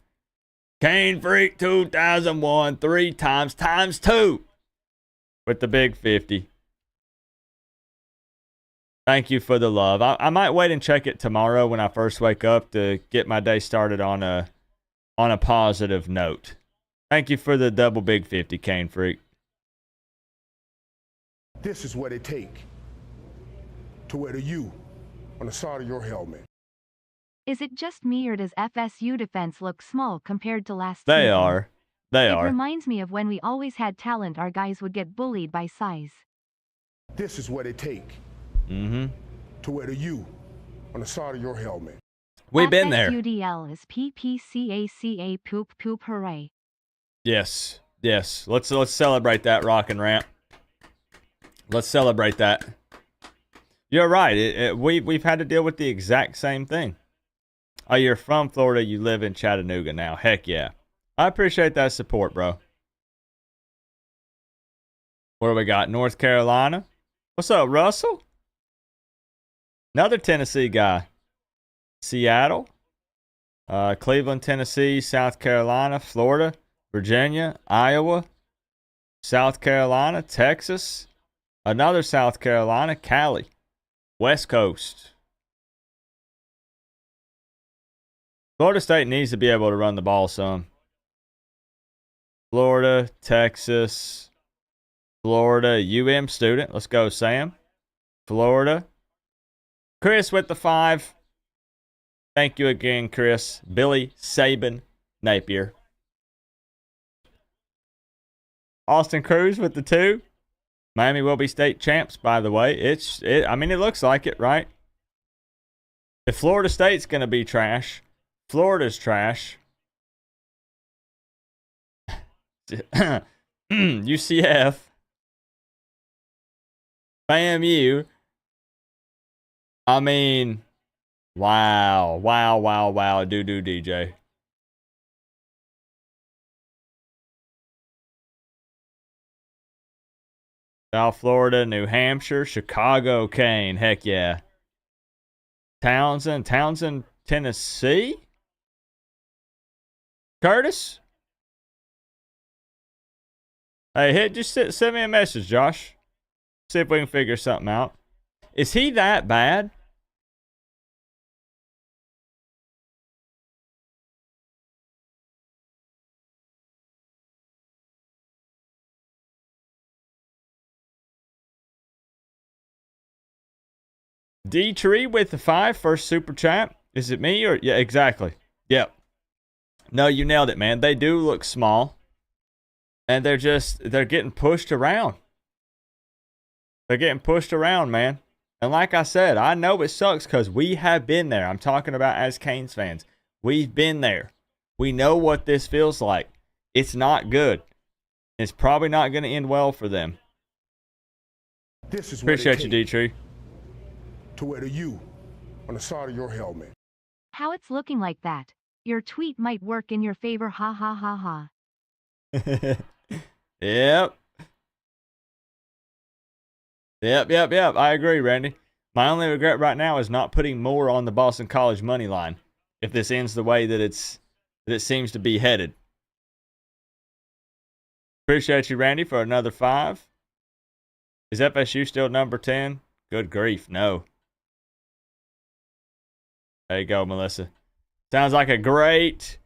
Cane Freak 2001, 3 times, times 2. With the big 50. Thank you for the love. I might wait and check it tomorrow when I first wake up to get my day started on a positive note. Thank you for the double big 50, Cane Freak. This is what it take. To where to you on the side of your helmet. Is it just me or does FSU defense look small compared to last season? They are. They It are. reminds me of when we always had talent, our guys would get bullied by size. This is what it take. Mm-hmm. To where to you on the side of your helmet. We've been there. FSUDL is PPCACA poop poop hooray. Yes. Yes. Let's celebrate that rockin' ramp. Let's celebrate that. You're right. We've had to deal with the exact same thing. Oh, you're from Florida. You live in Chattanooga now. Heck yeah. I appreciate that support, bro. What do we got? North Carolina. What's up, Russell? Another Tennessee guy. Seattle. Cleveland, Tennessee, South Carolina, Florida, Virginia, Iowa, South Carolina, Texas. Another South Carolina, Cali. West Coast. Florida State needs to be able to run the ball some. Florida, Texas, Florida, student. Let's go, Sam. Florida. Chris with the 5. Thank you again, Chris. Billy, Saban, Napier. Austin Cruz with the 2. Miami will be state champs, by the way. I mean, it looks like it, right? If Florida State's going to be trash, Florida's trash. UCF, FAMU. I mean, wow. Do DJ. South Florida, New Hampshire, Chicago, Kane. Heck yeah. Townsend, Tennessee. Curtis. Hey, just send me a message, Josh. See if we can figure something out. Is he that bad? D Tree with the 5, first super chat. Is it me or yeah, exactly. Yep. No, you nailed it, man. They do look small. And they're getting pushed around. They're getting pushed around, man. And like I said, I know it sucks because we have been there. I'm talking about as Canes fans. We've been there. We know what this feels like. It's not good. It's probably not going to end well for them. This is Appreciate you, D-Tree. To wear the U on the side of your helmet. How it's looking like that. Your tweet might work in your favor, ha ha ha ha. Yep. I agree, Randy. My only regret right now is not putting more on the Boston College money line. If this ends the way that it seems to be headed. Appreciate you, Randy, for another 5. Is FSU still number 10? Good grief, no. There you go, Melissa. Sounds like a great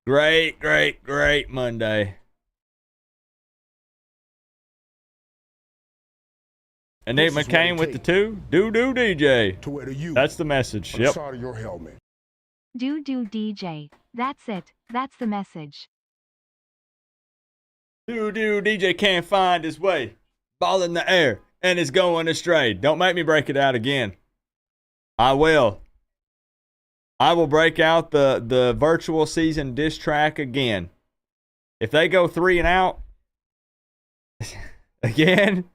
Monday. And Nate McCain with the 2. Do DJ. To wear the U. That's the message. On the Yep. side of your helmet. Do DJ. That's it. That's the message. Do DJ can't find his way. Ball in the air and it's going astray. Don't make me break it out again. I will. I will break out the virtual season diss track again. If they go 3 and out again.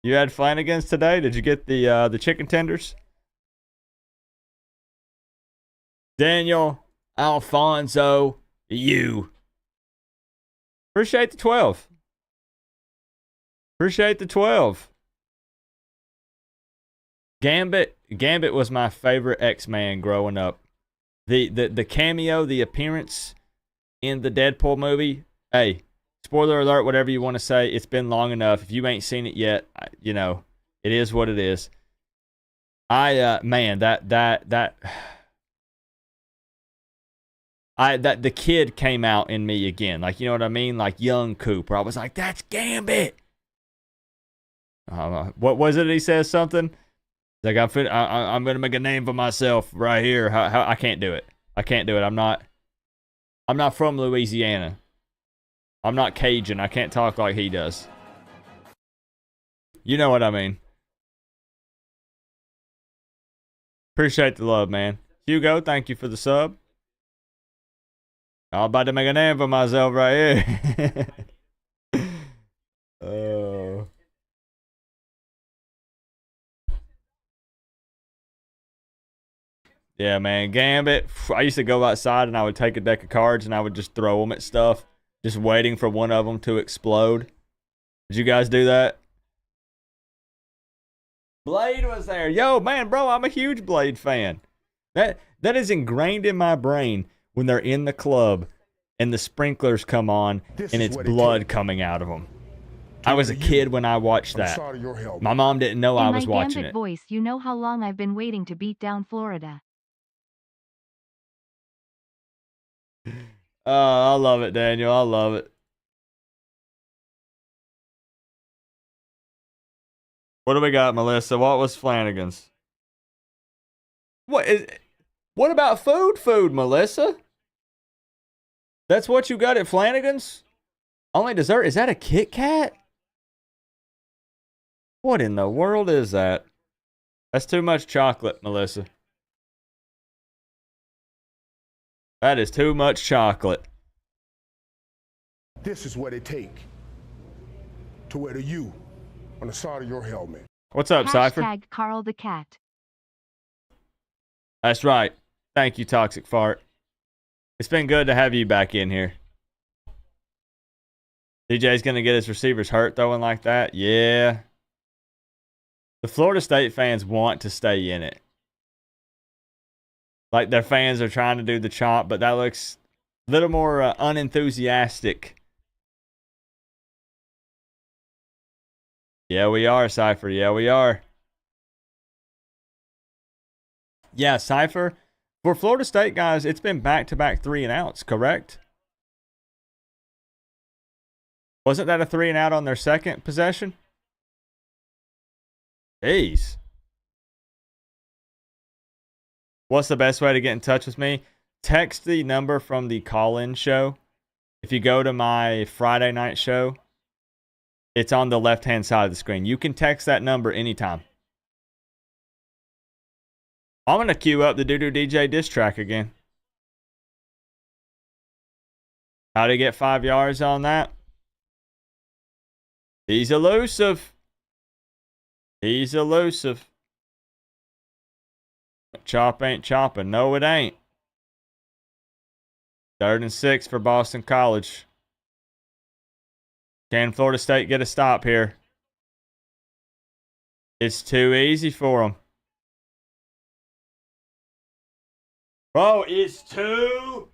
You had Flanagan's today? Did you get the chicken tenders? Daniel, Alfonso, you. Appreciate the 12. Appreciate the 12. Gambit was my favorite X-Man growing up. The cameo, the appearance in the Deadpool movie. Hey, spoiler alert, whatever you want to say. It's been long enough. If you ain't seen it yet, you know, it is what it is. Man, the kid came out in me again. Like, you know what I mean? Like young Cooper. I was like, that's Gambit. What was it? He says something. Like I'm gonna make a name for myself right here. How I can't do it. I can't do it. I'm not from Louisiana. I'm not Cajun. I can't talk like he does. You know what I mean. Appreciate the love, man. Hugo, thank you for the sub. I'm about to make a name for myself right here. Oh. Yeah, man. Gambit. I used to go outside and I would take a deck of cards and I would just throw them at stuff, just waiting for one of them to explode. Did you guys do that? Blade was there. Yo, man, bro, I'm a huge Blade fan. That is ingrained in my brain when they're in the club and the sprinklers come on and it's blood coming out of them. I was a kid when I watched that. My mom didn't know I was watching it. In my Gambit voice, you know how long I've been waiting to beat down Florida. I love it, Daniel. I love it. What do we got, Melissa? What was Flanagan's? What about food, Melissa? That's what you got at Flanagan's? Only dessert? Is that a Kit Kat? What in the world is that? That's too much chocolate, Melissa. That is too much chocolate. This is what it take to wear the U on the side of your helmet. What's up, Cypher? Hashtag Carl the Cat. That's right. Thank you, Toxic Fart. It's been good to have you back in here. DJ's going to get his receivers hurt throwing like that? Yeah. The Florida State fans want to stay in it. Like their fans are trying to do the chomp, but that looks a little more unenthusiastic. Yeah, we are, Cypher. Yeah, we are. Yeah, Cypher. For Florida State guys, it's been back-to-back 3-and-outs, correct? Wasn't that a 3-and-out on their second possession? Jeez. What's the best way to get in touch with me? Text the number from the call-in show. If you go to my Friday night show, it's on the left-hand side of the screen. You can text that number anytime. I'm going to queue up the Doo-Doo DJ diss track again. How to get 5 yards on that? He's elusive. He's elusive. Chop ain't chopping. No, it ain't. 3rd and 6 for Boston College. Can Florida State get a stop here? It's too easy for them. Bro, it's too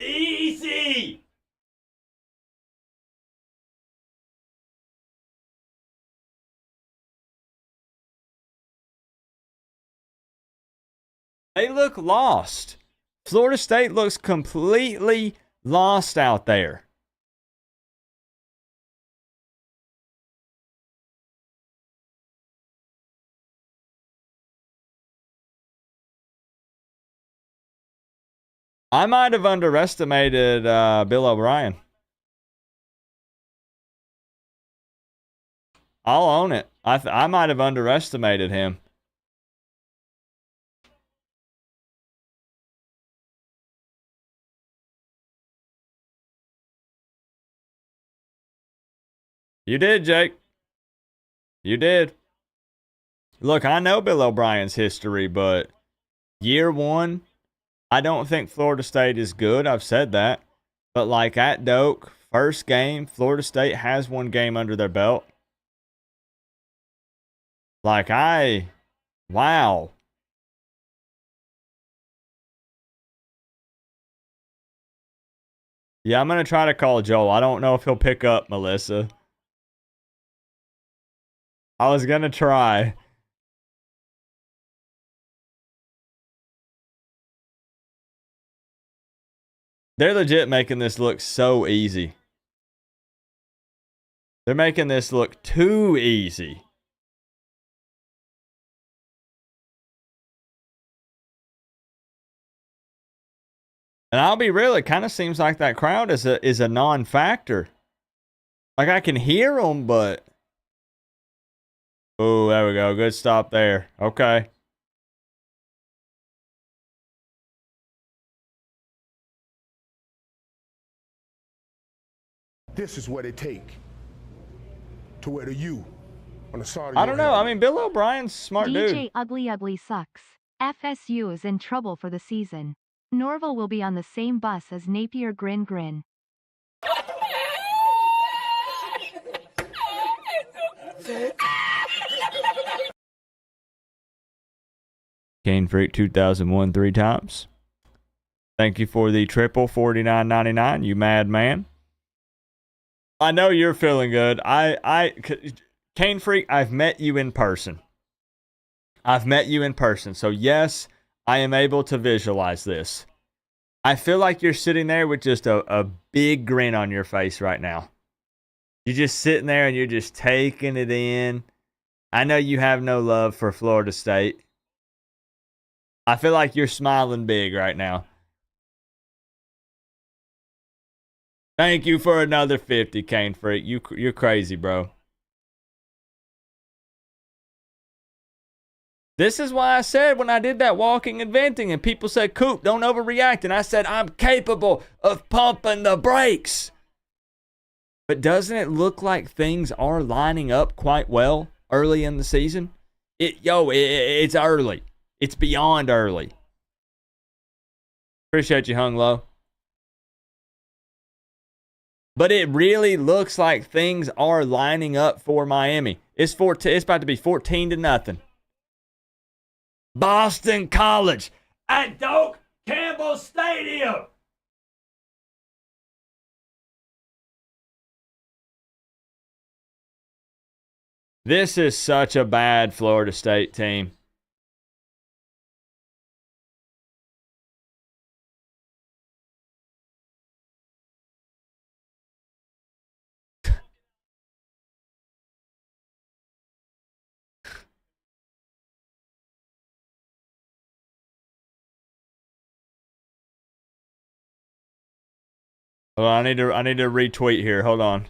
easy. They look lost. Florida State looks completely lost out there. I might have underestimated Bill O'Brien. I'll own it. I might have underestimated him. You did, Jake. You did. Look, I know Bill O'Brien's history, but year one, I don't think Florida State is good. I've said that. But like at Doak, first game, Florida State has one game under their belt. Wow. Yeah, I'm going to try to call Joel. I don't know if he'll pick up, Melissa. I was going to try. They're legit making this look so easy. They're making this look too easy. And I'll be real, it kind of seems like that crowd is a non-factor. Like I can hear them, but... Oh, there we go. Good stop there. Okay. This is what it take to wear the U on the side of I don't know. I mean, Bill O'Brien's a smart DJ dude. Ugly Ugly sucks. FSU is in trouble for the season. Norville will be on the same bus as Napier. Grin grin. Cane Freak 2001 3 times. Thank you for the triple $49.99, you mad man. I know you're feeling good. Cane Freak, I've met you in person. So yes, I am able to visualize this. I feel like you're sitting there with just a big grin on your face right now. You're just sitting there and you're just taking it in. I know you have no love for Florida State. I feel like you're smiling big right now. Thank you for another 50, Kane Freak. You're crazy, bro. This is why I said when I did that walking and venting and people said, Coop, don't overreact. And I said, I'm capable of pumping the brakes. But doesn't it look like things are lining up quite well early in the season? It's early. It's beyond early. Appreciate you, Hung Low. But it really looks like things are lining up for Miami. It's about to be 14-0. Boston College at Doak Campbell Stadium. This is such a bad Florida State team. Well, I need to retweet here. Hold on.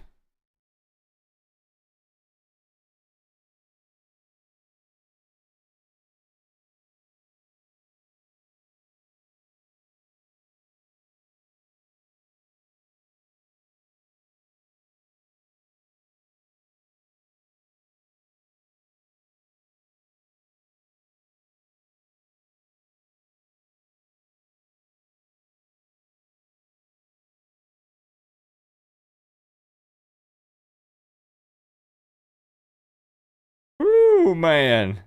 Woo, man.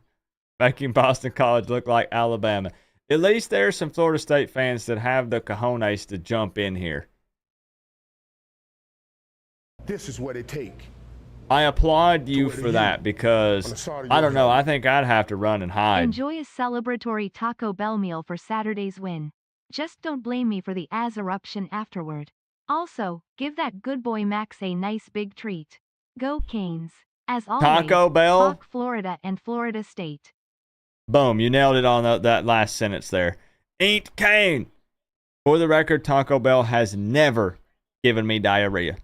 Making Boston College look like Alabama. At least there's some Florida State fans that have the cojones to jump in here. This is what it takes. I applaud you for that because, I don't know, I think I'd have to run and hide. Enjoy a celebratory Taco Bell meal for Saturday's win. Just don't blame me for the ass eruption afterward. Also, give that good boy Max a nice big treat. Go Canes. As always, Taco Bell? talk Florida and Florida State. Boom, you nailed it on that last sentence there. Ain't Kane. For the record, Taco Bell has never given me diarrhea.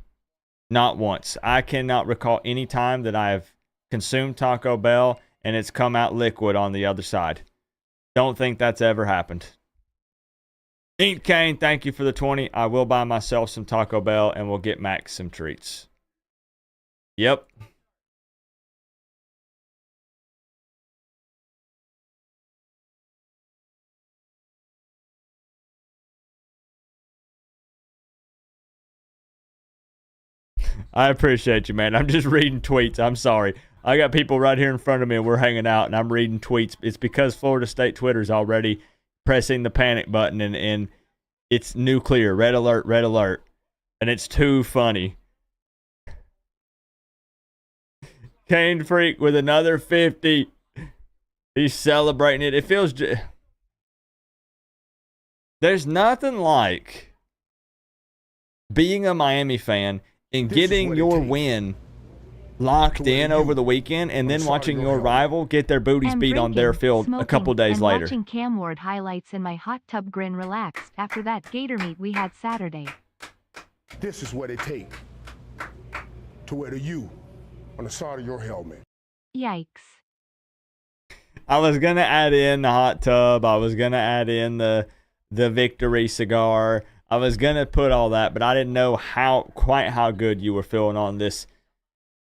Not once. I cannot recall any time that I have consumed Taco Bell and it's come out liquid on the other side. Don't think that's ever happened. Ain't Kane, thank you for the 20. I will buy myself some Taco Bell and we'll get Max some treats. Yep. I appreciate you, man. I'm just reading tweets. I'm sorry. I got people right here in front of me and we're hanging out and I'm reading tweets. It's because Florida State Twitter's already pressing the panic button and it's nuclear. Red alert, red alert. And it's too funny. Kane Freak with another 50. He's celebrating it. It feels... There's nothing like being a Miami fan and getting your win locked in over the weekend and then watching your rival get their booties beat on their field a couple days later. Watching Cam Ward highlights in my hot tub grin relaxed after that gator meet we had Saturday. This is what it takes to wear the U on the side of your helmet. Yikes. I was going to add in the hot tub. I was going to add in the victory cigar. I was going to put all that, but I didn't know quite how good you were feeling on this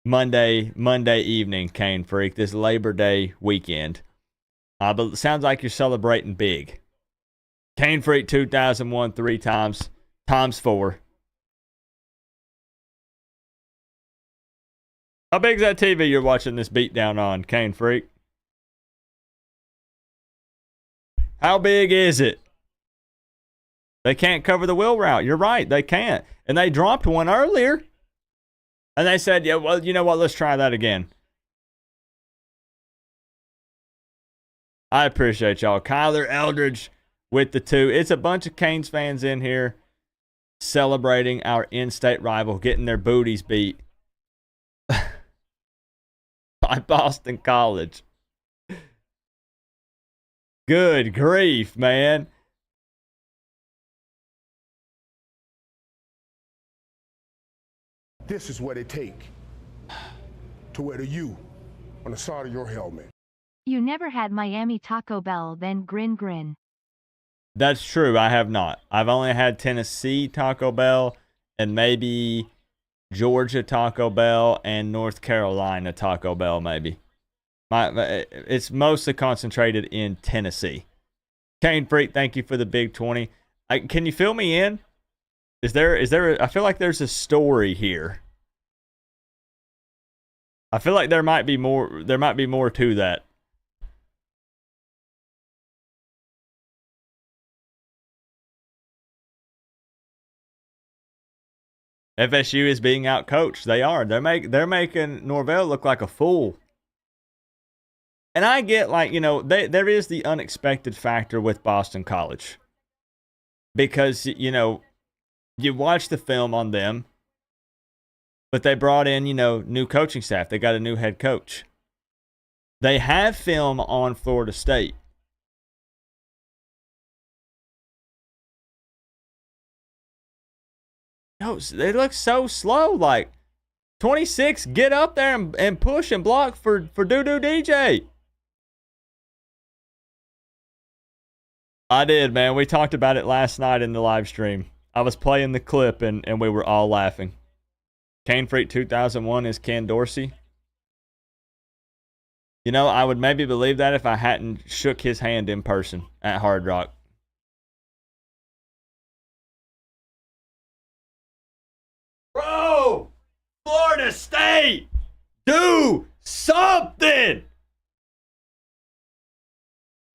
Monday evening, Kane Freak, this Labor Day weekend. But it sounds like you're celebrating big. Kane Freak 2001 3 times 4. How big is that TV you're watching this beatdown on, Kane Freak? How big is it? They can't cover the wheel route. You're right. They can't. And they dropped one earlier. And they said, yeah, well, you know what? Let's try that again. I appreciate y'all. Kyler Eldridge with the 2. It's a bunch of Canes fans in here celebrating our in-state rival getting their booties beat by Boston College. Good grief, man. This is what it take to wear the U on the side of your helmet. You never had Miami Taco Bell, then grin grin. That's true. I have not. I've only had Tennessee Taco Bell and maybe Georgia Taco Bell and North Carolina Taco Bell, maybe. It's mostly concentrated in Tennessee. Kane Freak, thank you for the big 20. Can you fill me in? Is there I feel like there's a story here. I feel like there might be more to that. FSU is being outcoached. They are. They're making Norvell look like a fool. And I get, like, you know, there is the unexpected factor with Boston College. Because, you know, you watch the film on them, but they brought in, you know, new coaching staff. They got a new head coach. They have film on Florida State. No, they look so slow. Like, 26, get up there and push and block for Doo-Doo DJ. I did, man. We talked about it last night in the live stream. I was playing the clip, and we were all laughing. Kane Freak 2001 is Ken Dorsey. You know, I would maybe believe that if I hadn't shook his hand in person at Hard Rock. Bro! Florida State! Do something!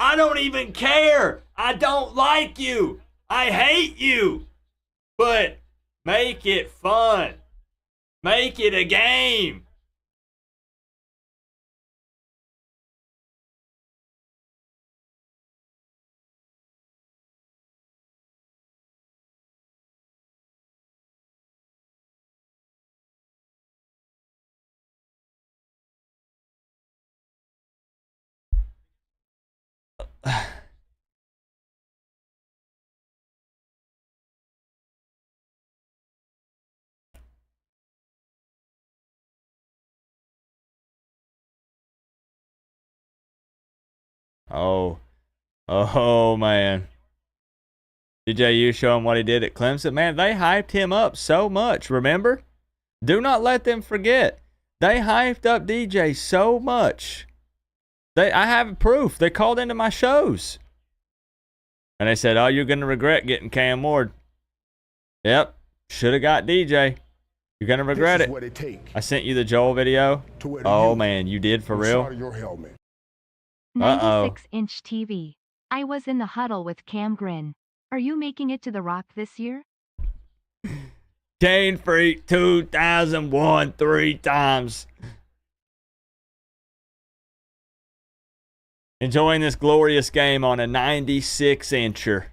I don't even care. I don't like you. I hate you. But make it fun. Make it a game. Oh, man. DJU show him what he did at Clemson. Man, they hyped him up so much, remember? Do not let them forget. They hyped up DJ so much. I have proof. They called into my shows. And they said, oh, you're going to regret getting Cam Ward. Yep. Should have got DJ. You're going to regret it. What it take I sent you the Joel video. Oh, man. You did for real? Your helmet. 96-inch TV. I was in the huddle with Cam Grin. Are you making it to the Rock this year? Kane Freak 2001 3 times. Enjoying this glorious game on a 96-incher.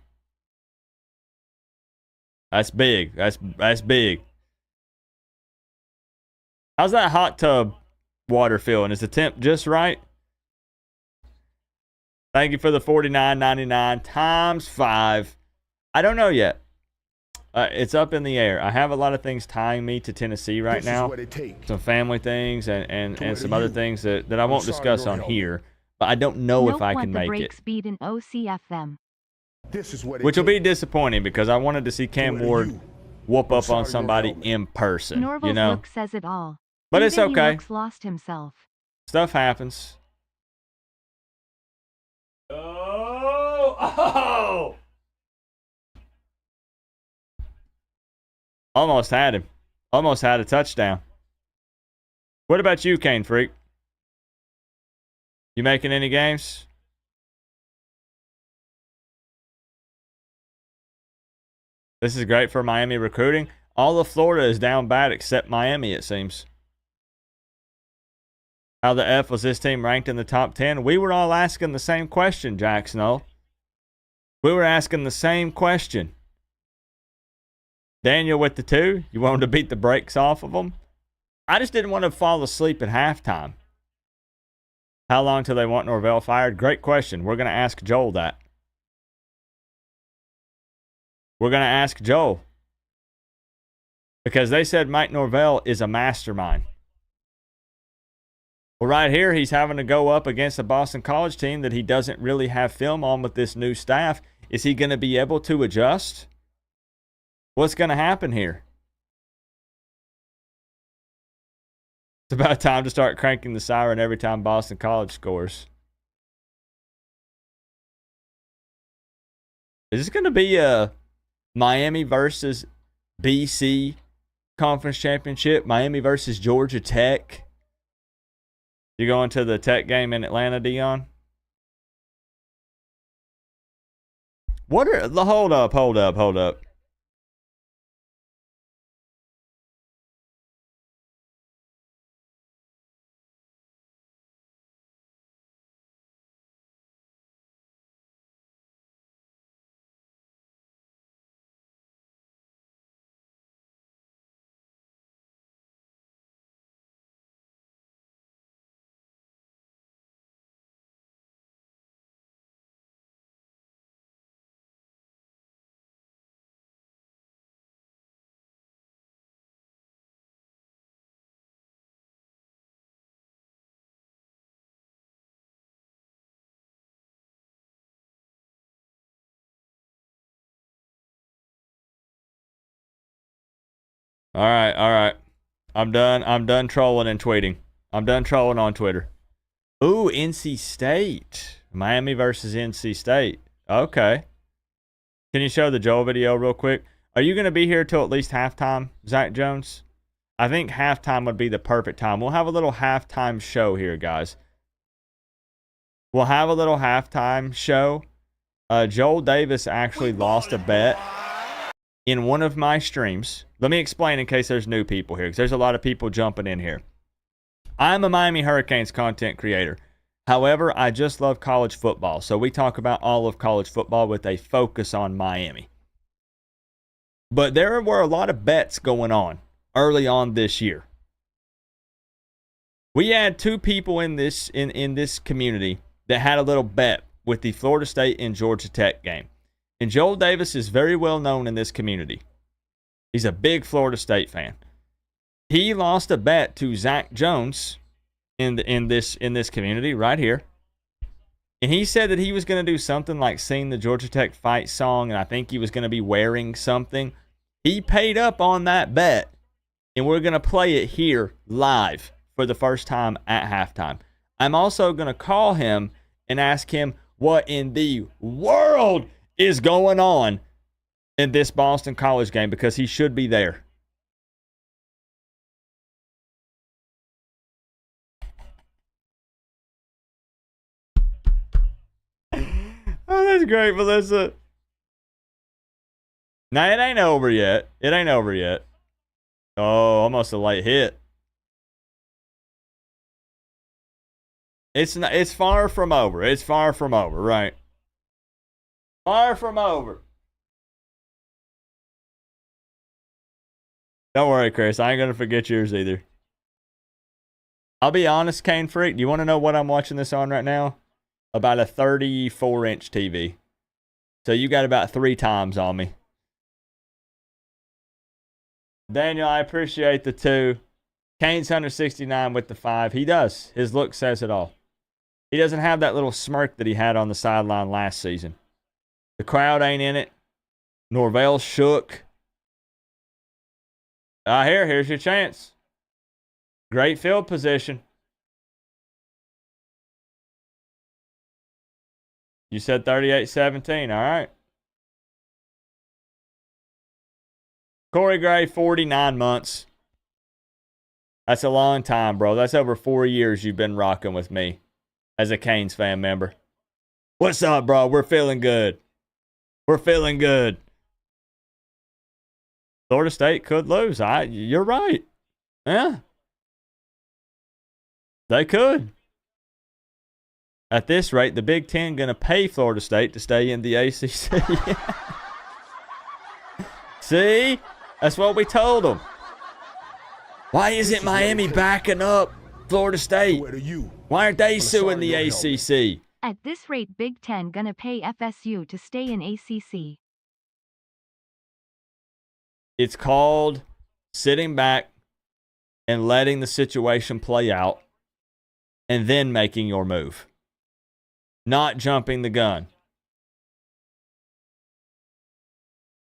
That's big. That's big. How's that hot tub water feeling? Is the temp just right? Thank you for the $49.99 times 5. I don't know yet. It's up in the air. I have a lot of things tying me to Tennessee right now. Some family things and some other things that I won't discuss on here. But I don't know if I can make it. Speed and OCF them. Which will be disappointing because I wanted to see Cam Ward whoop up on somebody in person. Norval's you know? look says it all. But Even it's okay. He looks lost himself. Stuff happens. Oh! Almost had him. Almost had a touchdown. What about you, Kane Freak? You making any games? This is great for Miami recruiting. All of Florida is down bad except Miami, it seems. How the F was this team ranked in the top 10? We were all asking the same question, Jack Snow. We were asking the same question. Daniel with the 2. You wanted to beat the brakes off of them? I just didn't want to fall asleep at halftime. How long till they want Norvell fired? Great question. We're going to ask Joel that. We're going to ask Joel. because they said Mike Norvell is a mastermind. Well, right here, he's having to go up against a Boston College team that he doesn't really have film on with this new staff. Is he going to be able to adjust? What's going to happen here? It's about time to start cranking the siren every time Boston College scores. Is this going to be a Miami versus BC conference championship? Miami versus Georgia Tech? You going to the Tech game in Atlanta, Dion? What are the hold up. All right. I'm done trolling and tweeting. I'm done trolling on Twitter. Ooh, NC State. Miami versus NC State. Okay. Can you show the Joel video real quick? Are you going to be here till at least halftime, Zach Jones? I think halftime would be the perfect time. We'll have a little halftime show here, guys. We'll have a little halftime show. Joel Davis actually lost a bet in one of my streams. Let me explain in case there's new people here, because there's a lot of people jumping in here. I'm a Miami Hurricanes content creator. However, I just love college football, so we talk about all of college football with a focus on Miami. But there were a lot of bets going on early on this year. We had two people in this community that had a little bet with the Florida State and Georgia Tech game. And Joel Davis is very well known in this community. He's a big Florida State fan. He lost a bet to Zach Jones in this community right here. And he said that he was going to do something like sing the Georgia Tech fight song, and I think he was going to be wearing something. He paid up on that bet, and we're going to play it here live for the first time at halftime. I'm also going to call him and ask him what in the world is going on in this Boston College game, because he should be there. Oh, that's great, Melissa. Now, it ain't over yet. It ain't over yet. Oh, almost a late hit. It's far from over. It's far from over, right? Far from over. Don't worry, Chris. I ain't going to forget yours either. I'll be honest, Kane Freak. Do you want to know what I'm watching this on right now? About a 34-inch TV. So you got about 3 times on me. Daniel, I appreciate the 2. Kane's 169 with the 5. He does. His look says it all. He doesn't have that little smirk that he had on the sideline last season. The crowd ain't in it. Norvell shook. Here's your chance. Great field position. You said 38-17. All right. Corey Gray, 49 months. That's a long time, bro. That's over 4 years you've been rocking with me as a Canes fan member. What's up, bro? We're feeling good. We're feeling good. Florida State could lose. You're right. Yeah. They could. At this rate, the Big Ten going to pay Florida State to stay in the ACC. See? That's what we told them. Why isn't Miami backing up Florida State? Why aren't they suing the ACC? At this rate, Big Ten gonna pay FSU to stay in ACC. It's called sitting back and letting the situation play out and then making your move, not jumping the gun.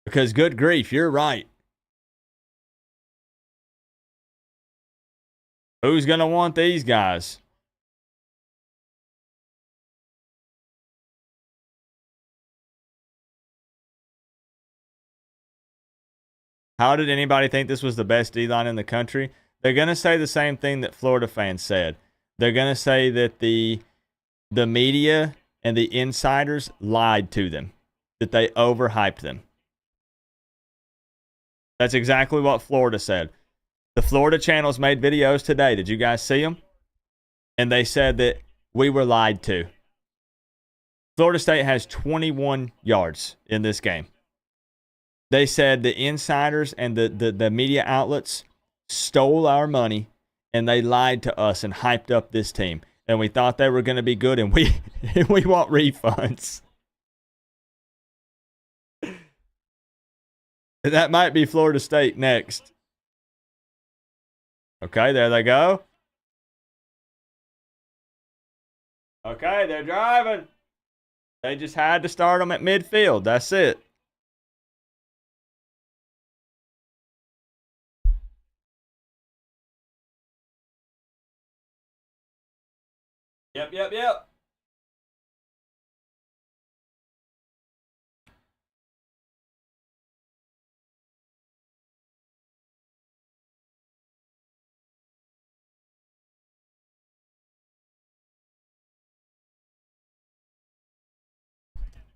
Because good grief, you're right. Who's going to want these guys? How did anybody think this was the best D-line in the country? They're going to say the same thing that Florida fans said. They're going to say that the media and the insiders lied to them, that they overhyped them. That's exactly what Florida said. The Florida channels made videos today. Did you guys see them? And they said that we were lied to. Florida State has 21 yards in this game. They said the insiders and the media outlets stole our money and they lied to us and hyped up this team. And we thought they were going to be good and we want refunds. That might be Florida State next. Okay, there they go. Okay, they're driving. They just had to start them at midfield. That's it. Yep.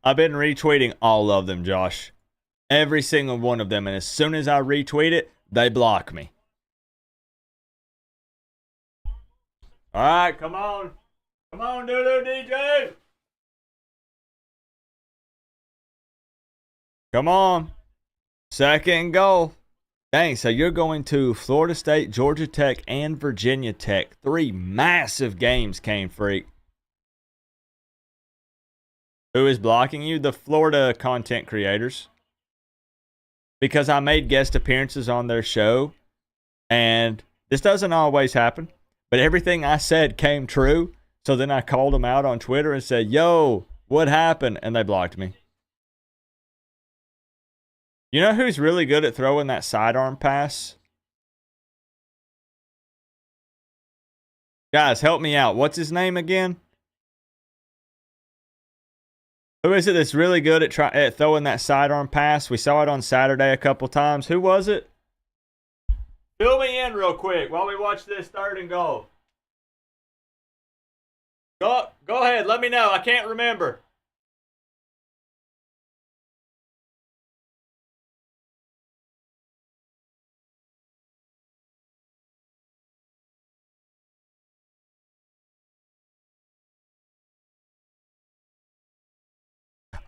I've been retweeting all of them, Josh. Every single one of them. And as soon as I retweet it, they block me. All right, come on. Come on, Doo-Doo DJ. Come on. Second goal. Dang, so you're going to Florida State, Georgia Tech, and Virginia Tech. 3 massive games, Kane Freak. Who is blocking you? The Florida content creators. Because I made guest appearances on their show. And this doesn't always happen. But everything I said came true. So then I called them out on Twitter and said, yo, what happened? And they blocked me. You know who's really good at throwing that sidearm pass? Guys, help me out. What's his name again? Who is it that's really good at throwing that sidearm pass? We saw it on Saturday a couple times. Who was it? Fill me in real quick while we watch this 3rd and goal. Go ahead. Let me know. I can't remember.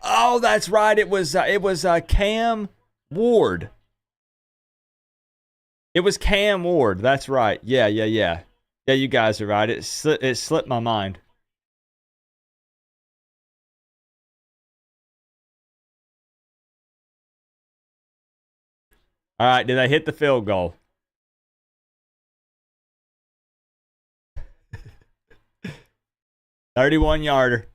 Oh, that's right. It was Cam Ward. It was Cam Ward. That's right. Yeah. Yeah, you guys are right. It slipped my mind. All right, did they hit the field goal? $31-yarder.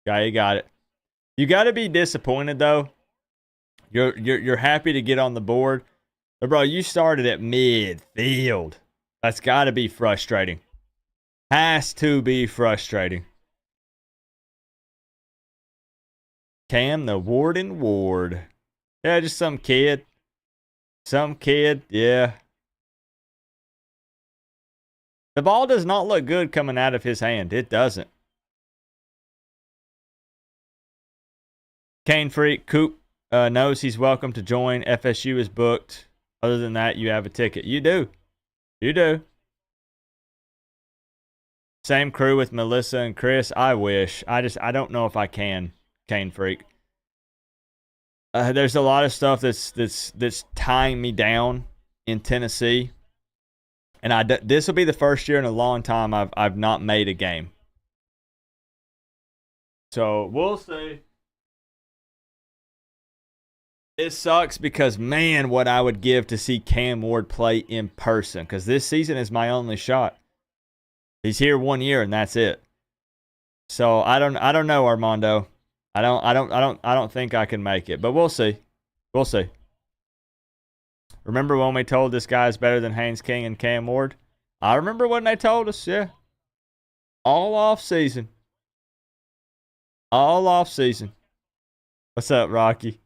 Okay, you got it. You got to be disappointed though. You're happy to get on the board, but bro, you started at midfield. That's got to be frustrating. Has to be frustrating. Cam the Warden Ward. Yeah, just some kid. Some kid, yeah. The ball does not look good coming out of his hand. It doesn't. Kane Freak, Coop knows he's welcome to join. FSU is booked. Other than that, you have a ticket. You do. You do. Same crew with Melissa and Chris. I wish. I don't know if I can. Kane Freak. There's a lot of stuff that's tying me down in Tennessee, and this will be the first year in a long time I've not made a game. So we'll see. It sucks because, man, what I would give to see Cam Ward play in person, because this season is my only shot. He's here 1 year and that's it. So I don't know, Armando. I don't think I can make it, but we'll see. We'll see. Remember when we told this guy's better than Haynes King and Cam Ward? I remember when they told us, yeah. All off season. All off season. What's up, Rocky?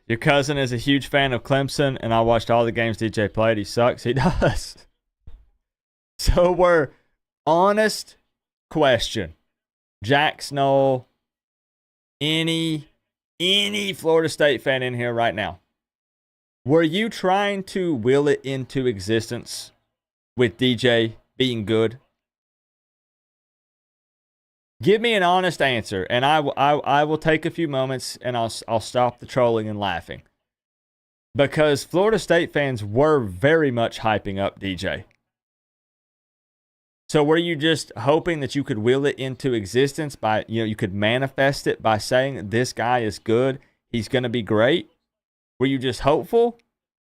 Your cousin is a huge fan of Clemson, and I watched all the games DJ played. He sucks. He does. So we're honest question. Jack Snow, any Florida State fan in here right now, were you trying to will it into existence with DJ being good? Give me an honest answer, and I will take a few moments, and I'll stop the trolling and laughing. Because Florida State fans were very much hyping up DJ. So were you just hoping that you could will it into existence by, you could manifest it by saying this guy is good, he's going to be great? Were you just hopeful?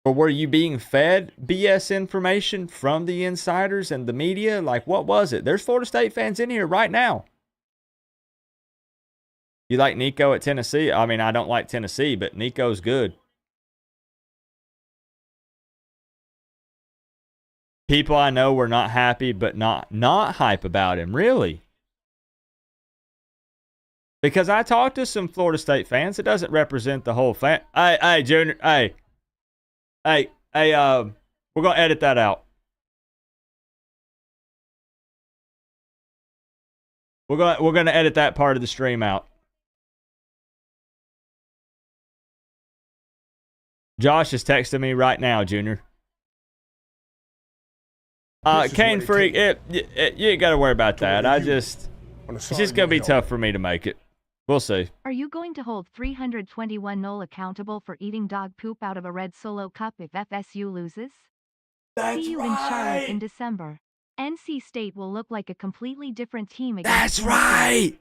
Or were you being fed BS information from the insiders and the media? Like, what was it? There's Florida State fans in here right now. You like Nico at Tennessee? I mean, I don't like Tennessee, but Nico's good. People I know were not happy, but not hype about him, really. Because I talked to some Florida State fans. It doesn't represent the whole fan. Hey, Junior, hey, we're going to edit that out. We're going to edit that part of the stream out. Josh is texting me right now, Junior. Kane Freak, you ain't got to worry about that. It's just going to be tough for me to make it. We'll see. Are you going to hold 321 Knoll accountable for eating dog poop out of a red Solo cup if FSU loses? See you in Charlotte in December. NC State will look like a completely different team against That's right!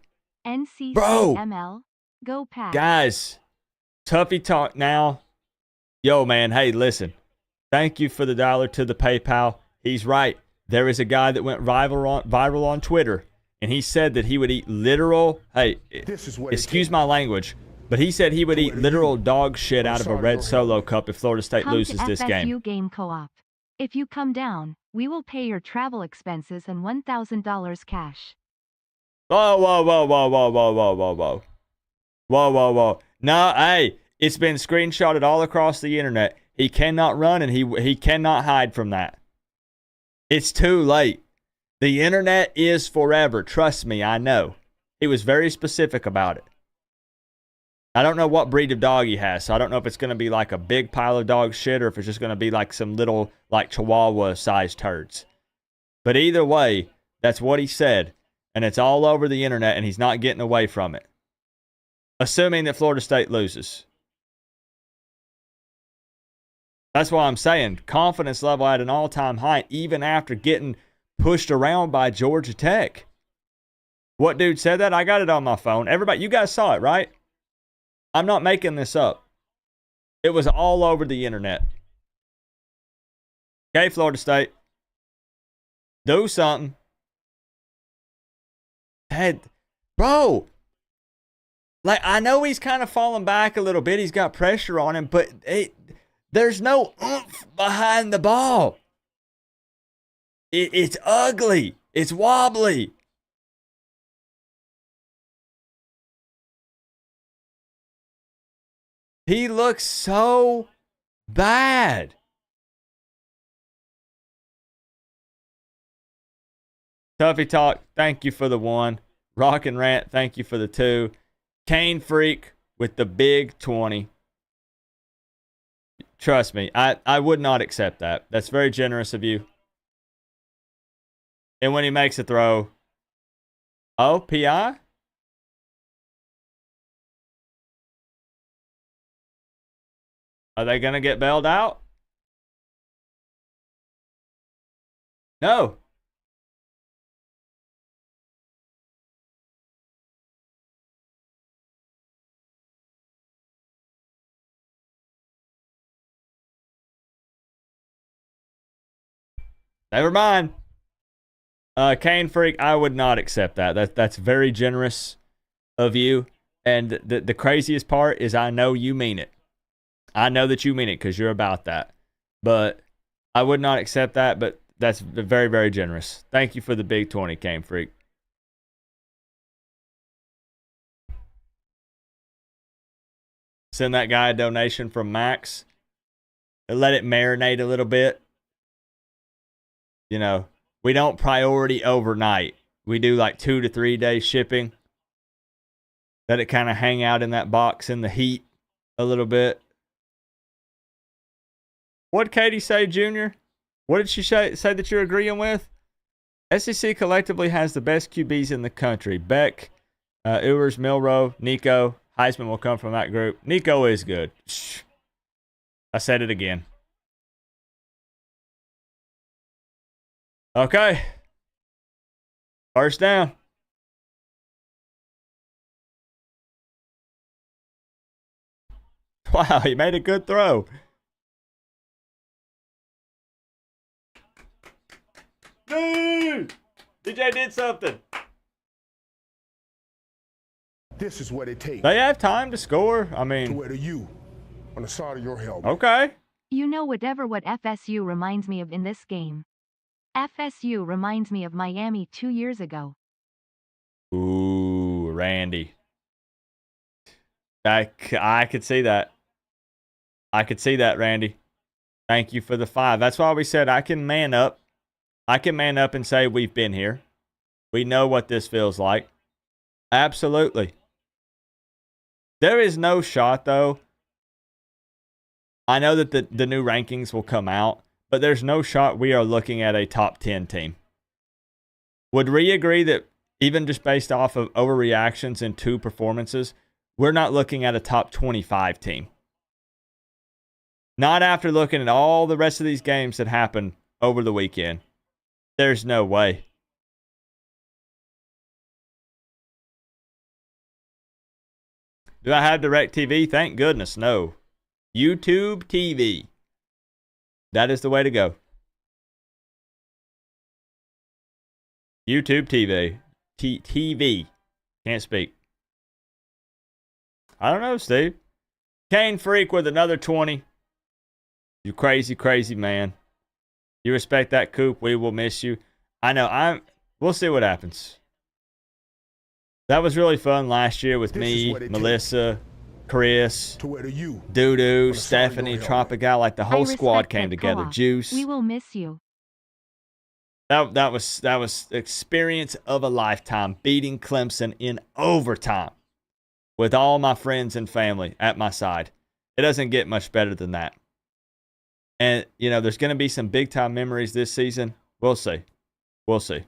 NC Bro. State ML. Go Pack. Guys, Tuffy talk now. Yo, man, hey, listen. Thank you for the $1 to the PayPal. He's right. There is a guy that went viral on Twitter, and he said that he would eat literal, excuse my language, but he said he would eat literal dog shit out of a red Solo cup if Florida State loses this game. FSU game co-op. If you come down, we will pay your travel expenses and $1,000 cash. Whoa. No, hey, it's been screenshotted all across the internet. He cannot run, and he cannot hide from that. It's too late. The internet is forever. Trust me, I know. He was very specific about it. I don't know what breed of dog he has, so I don't know if it's going to be like a big pile of dog shit or if it's just going to be like some little, like Chihuahua-sized turds. But either way, that's what he said, and it's all over the internet, and he's not getting away from it. Assuming that Florida State loses. That's why I'm saying confidence level at an all-time high, even after getting pushed around by Georgia Tech. What dude said that? I got it on my phone. Everybody, you guys saw it, right? I'm not making this up. It was all over the internet. Okay, Florida State. Do something. Hey, bro. Like, I know he's kind of falling back a little bit. He's got pressure on him, but there's no oomph behind the ball. It's ugly. It's wobbly. He looks so bad. Tuffy Talk, thank you for the 1. Rock and Rant, thank you for the 2. Kane Freak with the big 20. Trust me, I would not accept that. That's very generous of you. And when he makes a throw, oh, PI? Are they going to get bailed out? No. Never mind. Kane Freak, I would not accept that. That's very generous of you. And the craziest part is I know you mean it. I know that you mean it because you're about that. But I would not accept that, but that's very, very generous. Thank you for the big 20, Kane Freak. Send that guy a donation from Max. Let it marinate a little bit. You know, we don't priority overnight. We do like 2 to 3 day shipping. Let it kind of hang out in that box in the heat a little bit. What'd Katie say, Junior? What did she say that you're agreeing with? SEC collectively has the best QBs in the country. Beck, Ewers, Milrow, Nico. Heisman will come from that group. Nico is good. Shh. I said it again. Okay. First down. Wow, he made a good throw. Dude! DJ did something. This is what it takes They have time to score. I to mean, wear the U on the side of your helmet. okay. You know what FSU reminds me of in this game. FSU reminds me of Miami 2 years ago. Ooh, Randy. I could see that. I could see that, Randy. Thank you for the 5. That's why we said I can man up. I can man up and say we've been here. We know what this feels like. Absolutely. There is no shot, though. I know that the new rankings will come out, but there's no shot we are looking at a top 10 team. Would Ree agree that even just based off of overreactions in 2 performances, we're not looking at a top 25 team? Not after looking at all the rest of these games that happened over the weekend. There's no way. Do I have DirecTV? Thank goodness, no. YouTube TV. That is the way to go. YouTube TV. TV. Can't speak. I don't know, Steve. Kane Freak with another 20. You crazy, crazy man. You respect that, Coop. We will miss you. I know. We'll see what happens. That was really fun last year with me, Melissa, Chris, Doo-Doo, Stephanie, Tropical. Like the whole squad came together. Juice. We will miss you. That was experience of a lifetime. Beating Clemson in overtime with all my friends and family at my side. It doesn't get much better than that. And, you know, there's going to be some big-time memories this season. We'll see. We'll see.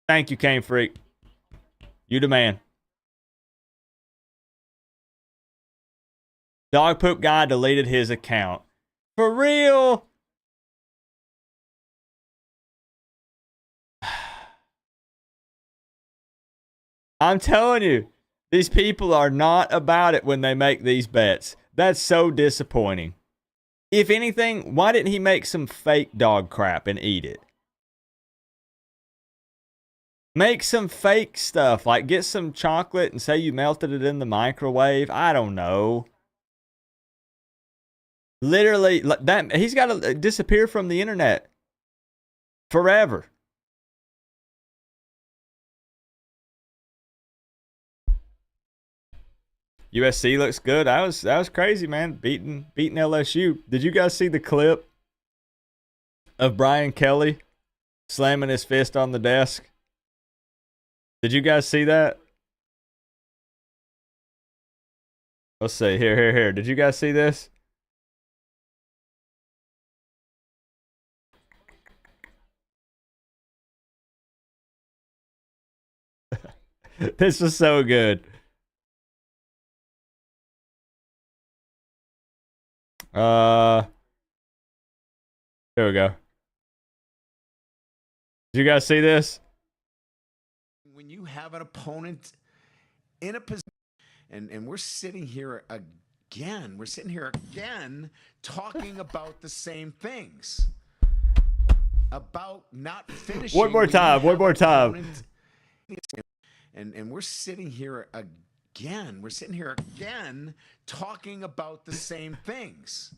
Thank you, Kane Freak. You the man. Dog Poop Guy deleted his account. For real? I'm telling you, these people are not about it when they make these bets. That's so disappointing. If anything, why didn't he make some fake dog crap and eat it? Make some fake stuff, like get some chocolate and say you melted it in the microwave. I don't know. Literally, that he's got to disappear from the internet forever. USC looks good. That was crazy, man. Beating LSU. Did you guys see the clip of Brian Kelly slamming his fist on the desk? Did you guys see that? Let's see. Here. Did you guys see this? This was so good. Here we go. Did you guys see this? When you have an opponent in a position, and we're sitting here again, talking about the same things. About not finishing. One more time. And we're sitting here again, talking about the same things.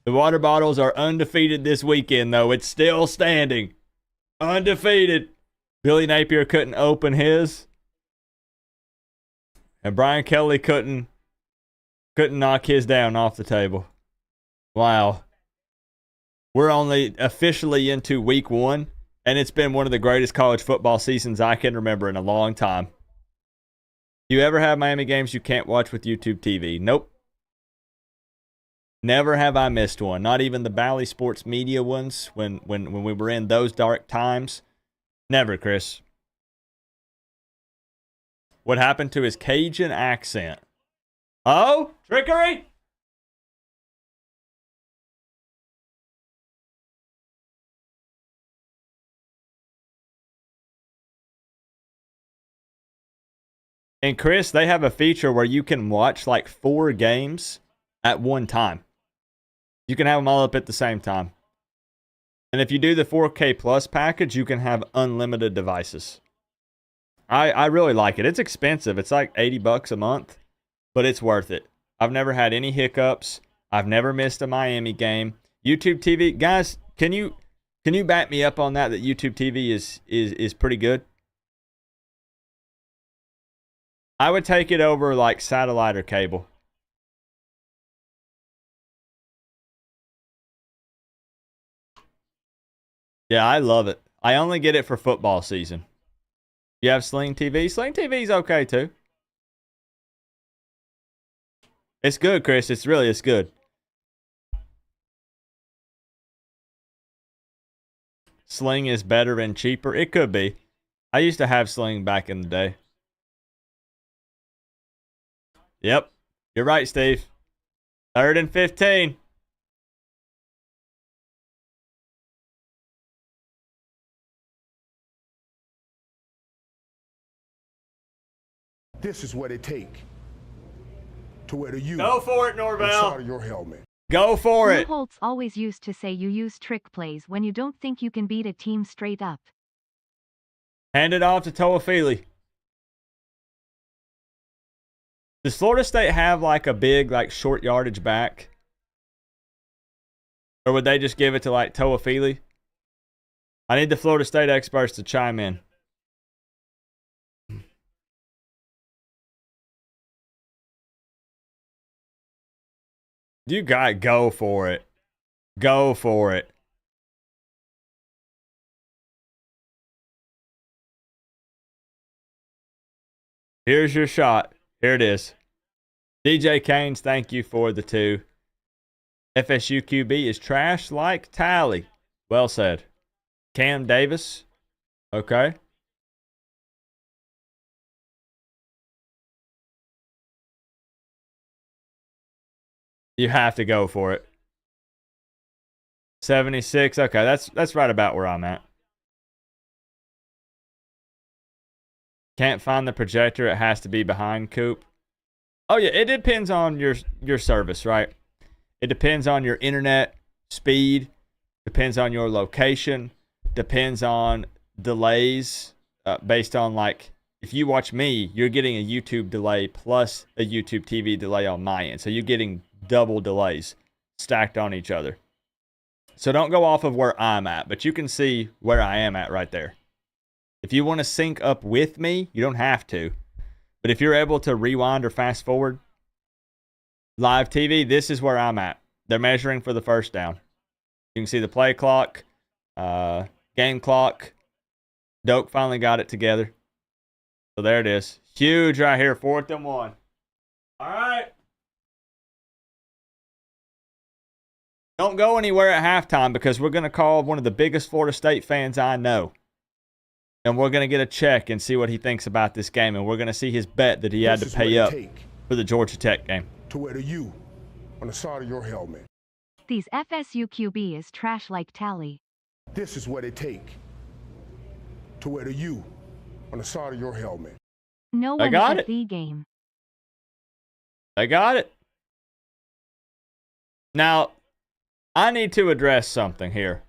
The water bottles are undefeated this weekend, though. It's still standing. Undefeated. Billy Napier couldn't open his. And Brian Kelly couldn't knock his down off the table. Wow. We're only officially into week 1, and it's been one of the greatest college football seasons I can remember in a long time. Do you ever have Miami games you can't watch with YouTube TV? Nope. Never have I missed one. Not even the Bally Sports Media ones when we were in those dark times. Never, Chris. What happened to his Cajun accent? Oh, trickery? And Chris, they have a feature where you can watch like 4 games at one time. You can have them all up at the same time. And if you do the 4K Plus package, you can have unlimited devices. I really like it. It's expensive. It's like $80 a month, but it's worth it. I've never had any hiccups. I've never missed a Miami game. YouTube TV, guys, can you back me up on that YouTube TV is pretty good? I would take it over like satellite or cable. Yeah, I love it. I only get it for football season. You have Sling TV? Sling TV's okay too. It's good, Chris. It's good. Sling is better and cheaper. It could be. I used to have Sling back in the day. Yep. You're right, Steve. 3rd and 15. This is what it take to wear the U. Go for it, Norvell. Inside of your helmet. Go for it. Holtz always used to say you use trick plays when you don't think you can beat a team straight up. Hand it off to Toafili. Does Florida State have like a big, like short yardage back? Or would they just give it to like Toafili? I need the Florida State experts to chime in. You got go for it. Go for it. Here's your shot. Here it is. DJ Canes, thank you for the 2. FSU QB is trash like Tally. Well said. Cam Davis. Okay. You have to go for it. 76. Okay, that's right about where I'm at. Can't find the projector. It has to be behind Coop. Oh yeah, it depends on your service, right? It depends on your internet speed. Depends on your location. Depends on delays based on like if you watch me, you're getting a YouTube delay plus a YouTube TV delay on my end. So you're getting double delays stacked on each other. So don't go off of where I'm at, but you can see where I am at right there. If you want to sync up with me, you don't have to. But if you're able to rewind or fast forward, live TV, this is where I'm at. They're measuring for the first down. You can see the play clock, game clock. Doak finally got it together. So there it is. Huge right here, 4th and 1. All right. Don't go anywhere at halftime because we're going to call one of the biggest Florida State fans I know. And we're going to get a check and see what he thinks about this game. And we're going to see his bet that he had to pay up for the Georgia Tech game. To wear the U on the side of your helmet. These FSU QB is trash like Tally. This is what it take to wear the U on the side of your helmet. No I one got is it. at the game. I got it. Now, I need to address something here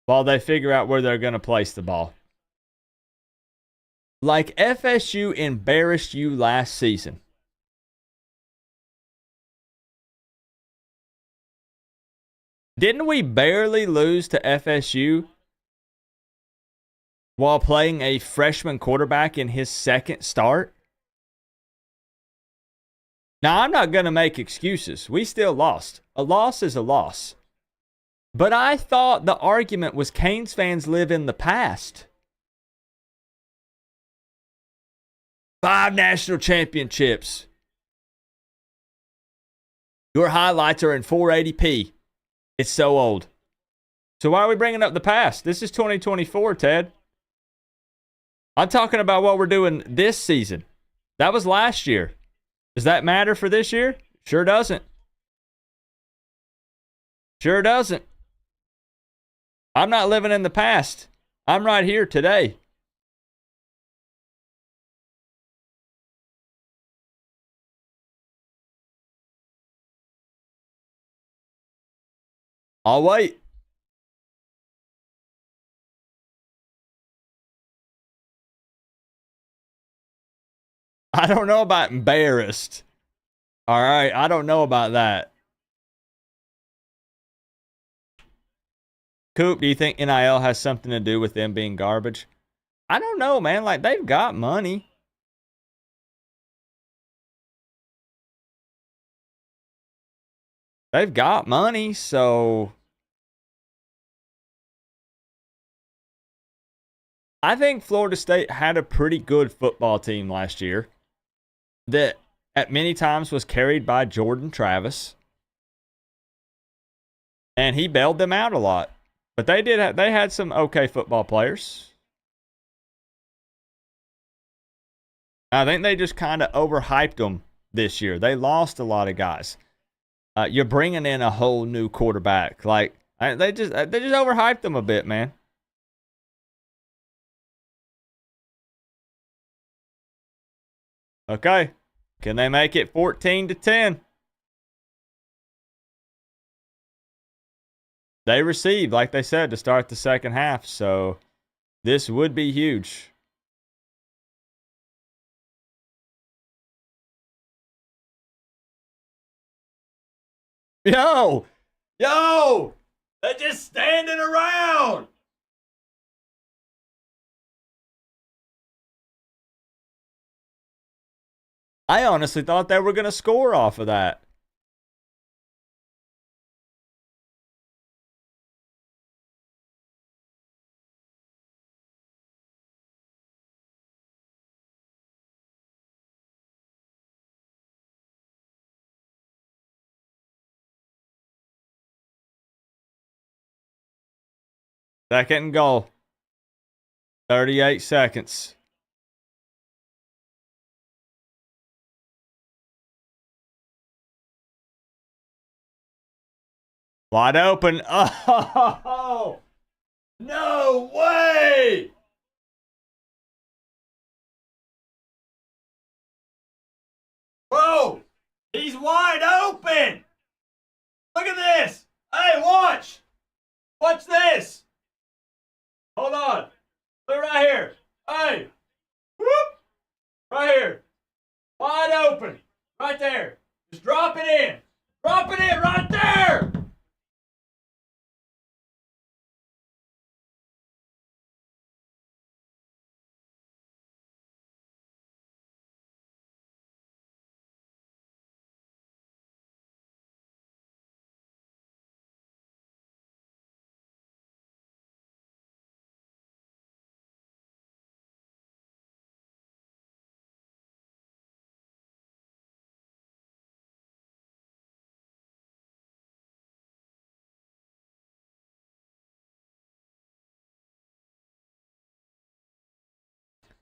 while they figure out where they're going to place the ball. Like FSU embarrassed you last season. Didn't we barely lose to FSU while playing a freshman quarterback in his second start? Now, I'm not going to make excuses. We still lost. A loss is a loss. But I thought the argument was Canes fans live in the past. 5 national championships. Your highlights are in 480p. It's so old. So why are we bringing up the past? This is 2024, Ted. I'm talking about what we're doing this season. That was last year. Does that matter for this year? Sure doesn't. Sure doesn't. I'm not living in the past. I'm right here today. I'll wait. I don't know about embarrassed. All right, I don't know about that. Coop, do you think NIL has something to do with them being garbage? I don't know, man. Like, they've got money. They've got money, so I think Florida State had a pretty good football team last year that at many times was carried by Jordan Travis. And he bailed them out a lot. But they had some okay football players. I think they just kind of overhyped them this year. They lost a lot of guys. You're bringing in a whole new quarterback. Like they just overhyped them a bit, man. Okay, can they make it 14-10? They received, like they said, to start the second half. So this would be huge. Yo! They're just standing around. I honestly thought they were going to score off of that. Second and goal. 38 seconds. Wide open. Oh, no way. Bro, he's wide open. Look at this. Hey, watch. Watch this. Hold on. Look right here. Hey. Whoop. Right here. Wide open. Right there. Just drop it in. Drop it in right there.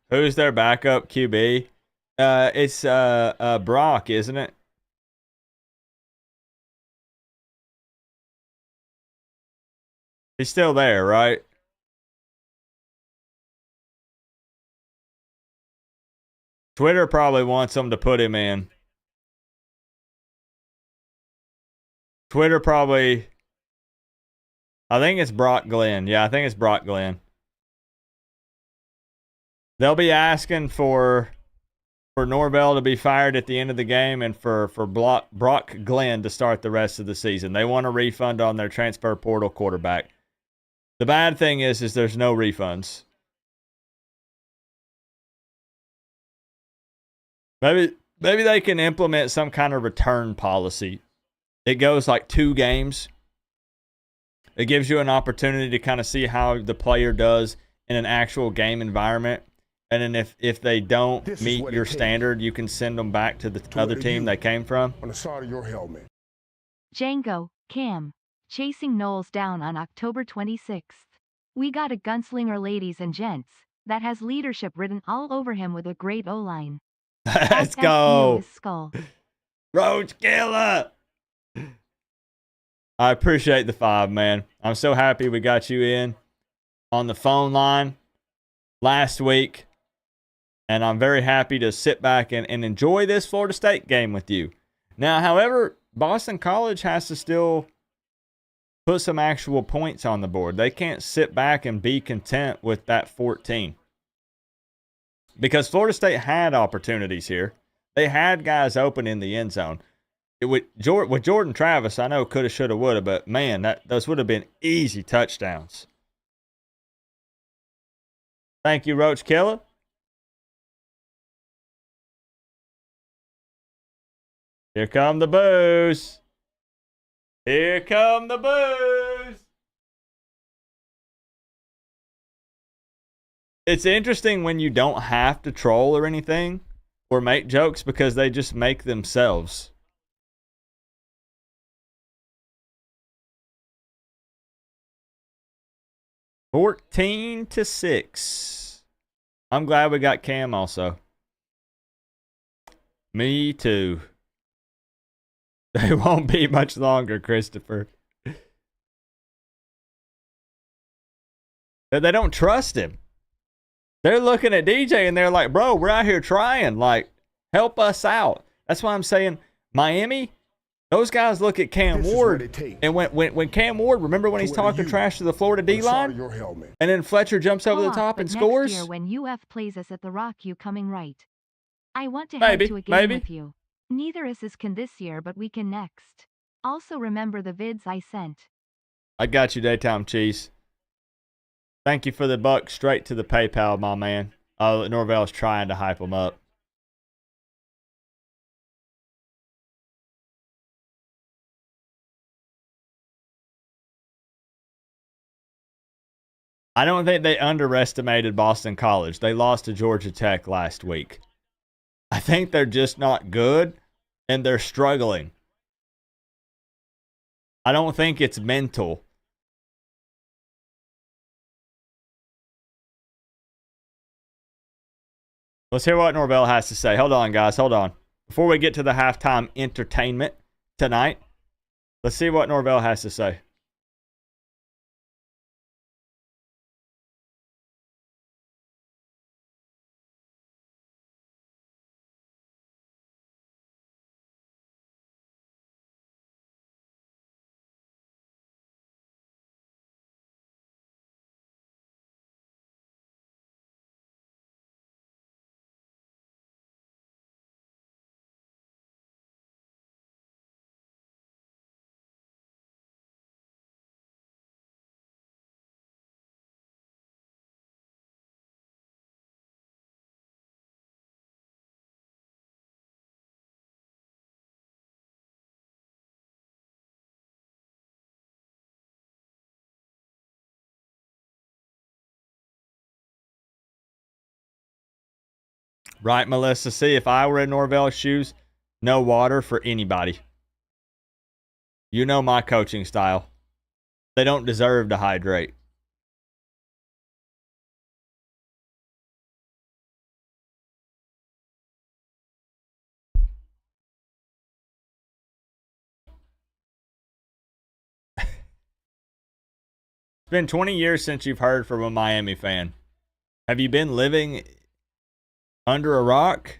Who's their backup QB? It's Brock, isn't it? He's still there, right? Twitter probably wants them to put him in. Twitter probably... I think it's Brock Glenn. Yeah, I think it's Brock Glenn. They'll be asking for Norvell to be fired at the end of the game and for Brock Glenn to start the rest of the season. They want a refund on their transfer portal quarterback. The bad thing is there's no refunds. Maybe they can implement some kind of return policy. It goes like 2 games. It gives you an opportunity to kind of see how the player does in an actual game environment. And then if they don't meet your standard, you can send them back to the other team they came from. On the side of your helmet. Django, Cam. Chasing Knowles down on October 26th. We got a gunslinger, ladies and gents, that has leadership written all over him with a great O-line. Let's go. Skull. Roach Killer. I appreciate the 5, man. I'm so happy we got you in on the phone line last week. And I'm very happy to sit back and enjoy this Florida State game with you. Now, however, Boston College has to still put some actual points on the board. They can't sit back and be content with that 14. Because Florida State had opportunities here. They had guys open in the end zone. With Jordan Travis, I know coulda, shoulda, woulda, but man, those would have been easy touchdowns. Thank you, Roach Killer. Here come the boos. Here come the boos. It's interesting when you don't have to troll or anything or make jokes because they just make themselves. (14-6). I'm glad we got Cam also. Me too. They won't be much longer, Christopher. They don't trust him. They're looking at DJ and they're like, bro, we're out here trying. Like, help us out. That's why I'm saying Miami, those guys look at Cam Ward. And when Cam Ward, remember when he's talking trash to the Florida D-line? And then Fletcher jumps over the top and scores? Next year when UF plays us at the Rock, you coming right. I want to head to a game with you. Neither us can this year, but we can next. Also remember the vids I sent. I got you, Daytime Cheese. Thank you for the buck straight to the PayPal, my man. Norvell's trying to hype him up. I don't think they underestimated Boston College. They lost to Georgia Tech last week. I think they're just not good, and they're struggling. I don't think it's mental. Let's hear what Norvell has to say. Hold on, guys. Hold on. Before we get to the halftime entertainment tonight, let's see what Norvell has to say. Right, Melissa? See, if I were in Norvell's shoes, no water for anybody. You know my coaching style. They don't deserve to hydrate. been 20 years since you've heard from a Miami fan. Have you been living under a rock?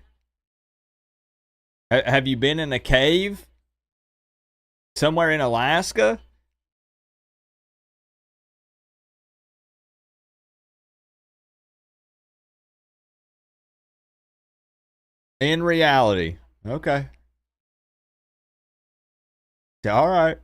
Have you been in a cave? Somewhere in Alaska? In reality. Okay. All right.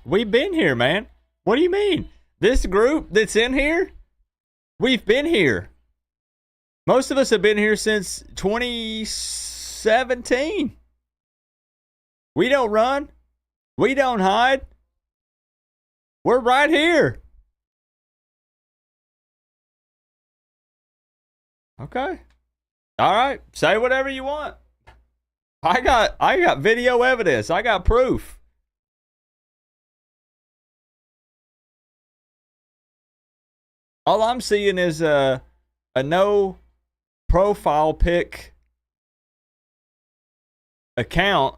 We've been here, man. What do you mean? This group that's in here, we've been here. Most of us have been here since 2017. We don't run. We don't hide. We're right here. Okay. All right. Say whatever you want. I got video evidence. I got proof. All I'm seeing is a no profile pic account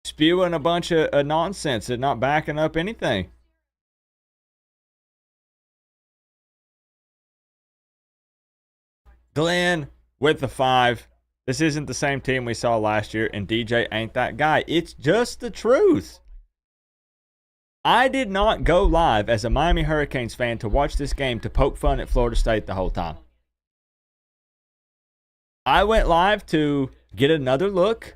spewing a bunch of nonsense and not backing up anything. Glenn with the 5. This isn't the same team we saw last year, and DJ ain't that guy. It's just the truth. I did not go live as a Miami Hurricanes fan to watch this game to poke fun at Florida State the whole time. I went live to get another look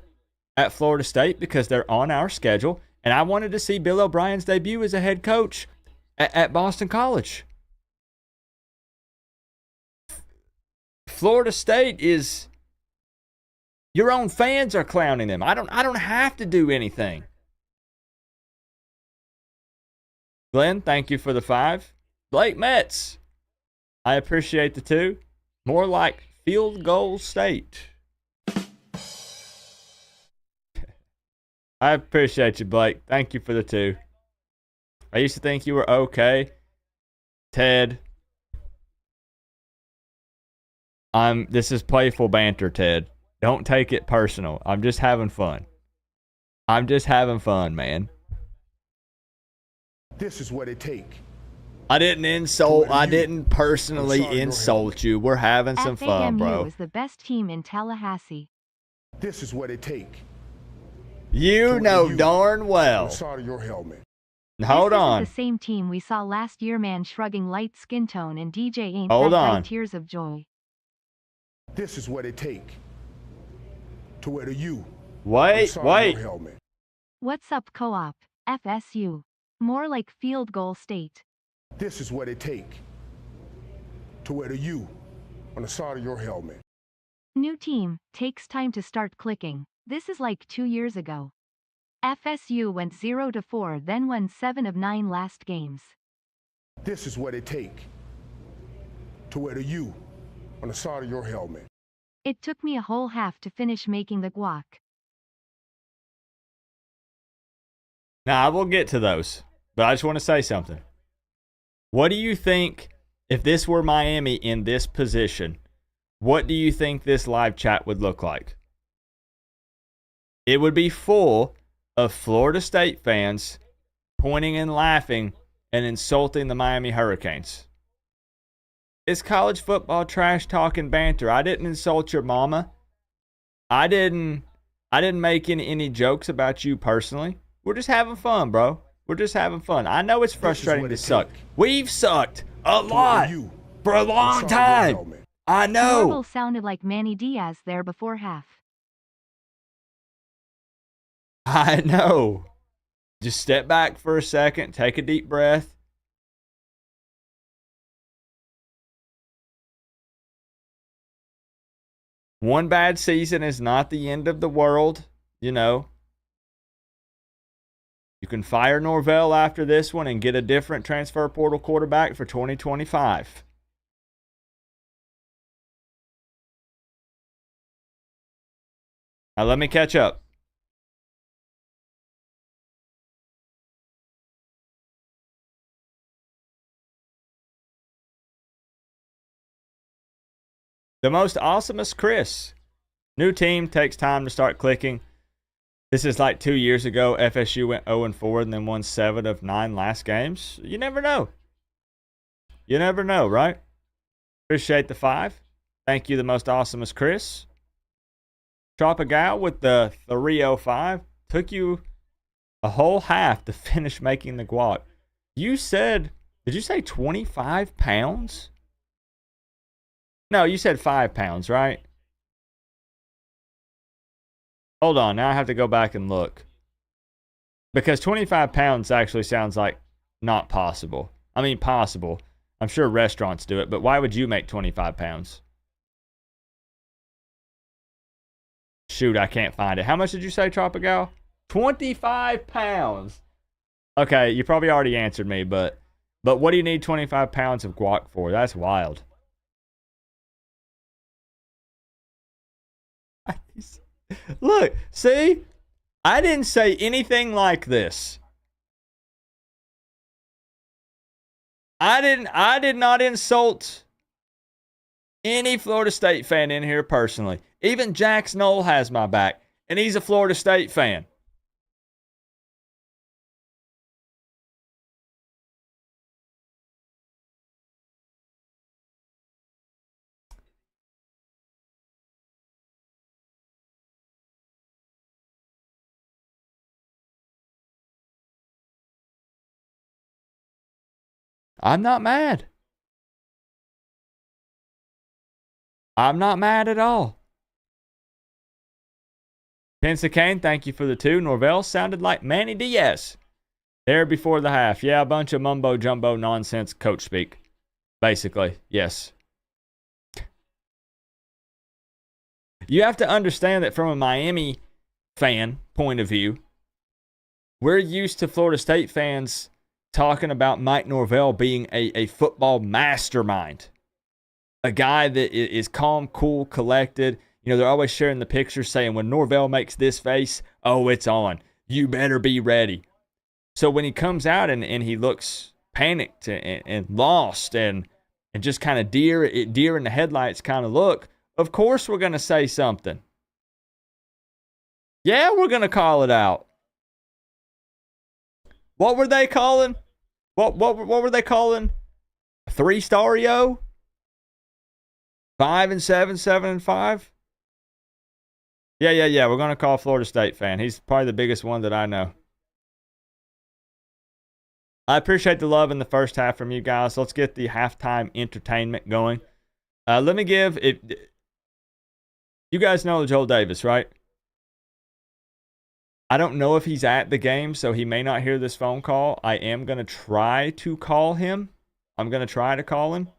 at Florida State because they're on our schedule, and I wanted to see Bill O'Brien's debut as a head coach at Boston College. Florida State is, your own fans are clowning them. I don't have to do anything. Glenn, thank you for the 5. Blake Metz, I appreciate the 2. More like field goal state. I appreciate you, Blake. Thank you for the 2. I used to think you were okay. Ted. This is playful banter, Ted. Don't take it personal. I'm just having fun. I'm just having fun, man. This is what it take. I didn't insult. I didn't personally insult you. We're having some fun, bro. FAMU is the best team in Tallahassee. This is what it take. You know darn well. Side of your helmet. Hold on. This is the same team we saw last year, man shrugging light skin tone and DJ ain't Hold that on. guy tears of joy. This is what it take to wear the U. Wait. Helmet. What's up, co-op? FSU. More like field goal state. This is what it take to wear the U on the side of your helmet. New team, takes time to start clicking. This is like 2 years ago. FSU went 0-4, then won 7 of 9 last games. This is what it take to wear the U on the side of your helmet. It took me a whole half to finish making the guac. Now, I will get to those, but I just want to say something. What do you think, if this were Miami in this position, what do you think this live chat would look like? It would be full of Florida State fans pointing and laughing and insulting the Miami Hurricanes. It's college football trash talking banter. I didn't insult your mama. I didn't make any jokes about you personally. We're just having fun, bro. We're just having fun. I know it's frustrating to suck. We've sucked a lot for a long time. I know. Marvel sounded like Manny Diaz there before half. I know. Just step back for a second. Take a deep breath. One bad season is not the end of the world, you know. You can fire Norvell after this one and get a different transfer portal quarterback for 2025. Now let me catch up. The most awesomest Chris. New team takes time to start clicking. This is like 2 years ago. FSU went 0-4 and then won 7 of 9 last games. You never know. You never know, right? Appreciate the 5. Thank you, the most awesomest Chris. Drop a gal with the 305. Took you a whole half to finish making the guac. You said, did you say 25 pounds? No, you said 5 pounds, right? Hold on, now I have to go back and look. Because 25 pounds actually sounds like not possible. I mean, possible. I'm sure restaurants do it, but why would you make 25 pounds? Shoot, I can't find it. How much did you say, Tropical? 25 pounds. Okay, you probably already answered me, but what do you need 25 pounds of guac for? That's wild. Look, see? I didn't say anything like this. I did not insult any Florida State fan in here personally. Even Jack Knoll has my back, and he's a Florida State fan. I'm not mad. I'm not mad at all. Pensacane, thank you for the 2. Norvell sounded like Manny Diaz there before the half. Yeah, a bunch of mumbo jumbo nonsense coach speak. Basically, yes. You have to understand that from a Miami fan point of view, we're used to Florida State fans talking about Mike Norvell being a football mastermind. A guy that is calm, cool, collected. You know, they're always sharing the pictures saying when Norvell makes this face, oh, it's on. You better be ready. So when he comes out and he looks panicked and lost and just kind of deer in the headlights kind of look, of course we're going to say something. Yeah, we're going to call it out. What were they calling? What were they calling? 3-star-yo? 5-7, 7-5? Yeah. We're going to call Florida State fan. He's probably the biggest one that I know. I appreciate the love in the first half from you guys. Let's get the halftime entertainment going. Let me give it. You guys know Joel Davis, right? I don't know if he's at the game, so he may not hear this phone call. I am going to try to call him. I'm going to try to call him.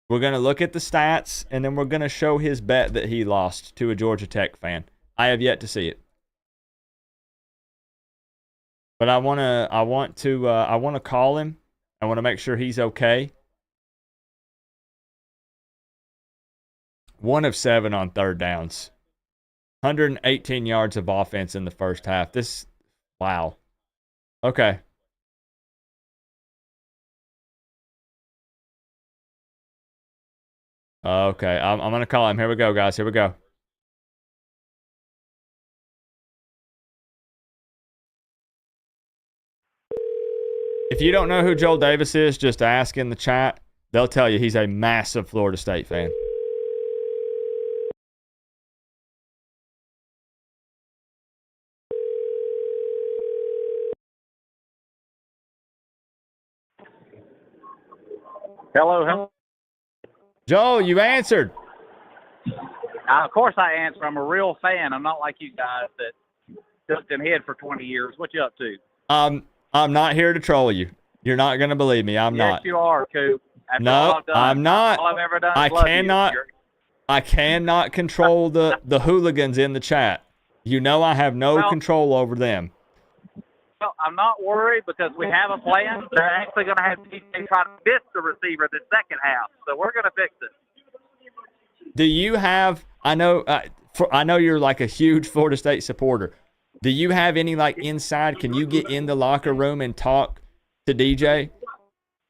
We're going to look at the stats, and then we're going to show his bet that he lost to a Georgia Tech fan. I have yet to see it. But I want to call him. I want to make sure he's okay. 1 of 7 on third downs. 118 yards of offense in the first half. Wow. Okay. Okay, I'm going to call him. Here we go, guys. Here we go. If you don't know who Joel Davis is, just ask in the chat. They'll tell you he's a massive Florida State fan. Hello. Joel, you answered. Of course I answer. I'm a real fan. I'm not like you guys that ducked and hid for 20 years. What you up to? I'm not here to troll you. You're not going to believe me. I'm not. Yes, you are, Coop. After No, all I've done, I'm not. All I've ever done I is love cannot. you. I cannot control the hooligans in the chat. You know I have no control over them. Well, I'm not worried because we have a plan. They're actually going to have DJ try to miss the receiver the second half, so we're going to fix it. Do you have? I know you're like a huge Florida State supporter. Do you have any like inside? Can you get in the locker room and talk to DJ?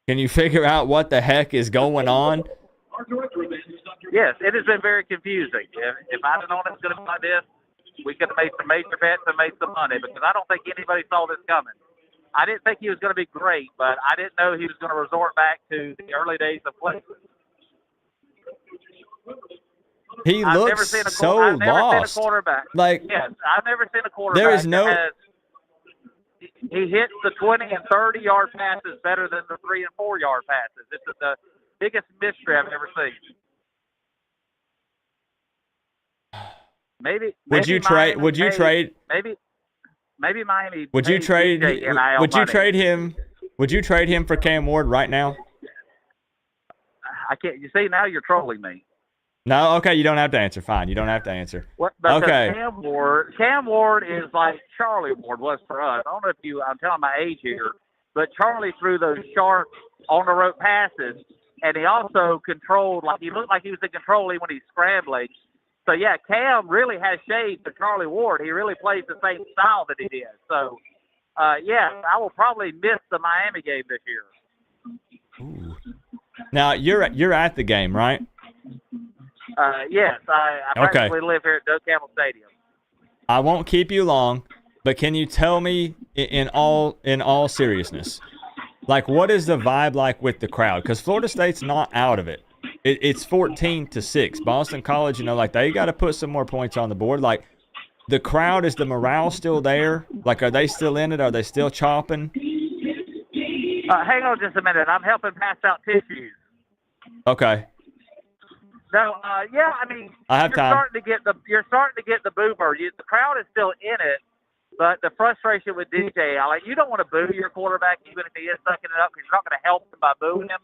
Can you figure out what the heck is going on? Yes, it has been very confusing. If I'd have known it was going to be like this, we could have made some major bets and made some money because I don't think anybody saw this coming. I didn't think he was going to be great, but I didn't know he was going to resort back to the early days of Cleveland. He looks so I've never seen a lost. quarterback. Like, Yes, I've never seen a quarterback there is no. He hits the 20 and 30-yard passes better than the 3 and 4-yard passes. This is the biggest mystery I've ever seen. Maybe Would Miami. Would you trade? Would you trade him? Would you trade him for Cam Ward right now? I can't. You see, now you're trolling me. No, okay, you don't have to answer. Fine, you don't have to answer. What? Okay. Cam Ward is like Charlie Ward was for us. I don't know if I'm telling my age here, but Charlie threw those sharp on the rope passes, and he also controlled. Like he looked like he was in control when he's scrambling. So yeah, Cam really has shades to Charlie Ward. He really plays the same style that he did. So yeah, I will probably miss the Miami game this year. Ooh. Now you're at the game, right? Yes, I practically live here at Doug Campbell Stadium. I won't keep you long, but can you tell me in all seriousness, like what is the vibe like with the crowd? Because Florida State's not out of it. It's 14-6. Boston College, like they got to put some more points on the board. Like the crowd, is the morale still there? Like are they still in it? Are they still chopping? Hang on just a minute. I'm helping pass out tissues. Okay. No, yeah, I mean, I have time. You're starting to get the boomer. The crowd is still in it, but the frustration with DJ, you don't want to boo your quarterback even if he is sucking it up because you're not going to help him by booing him.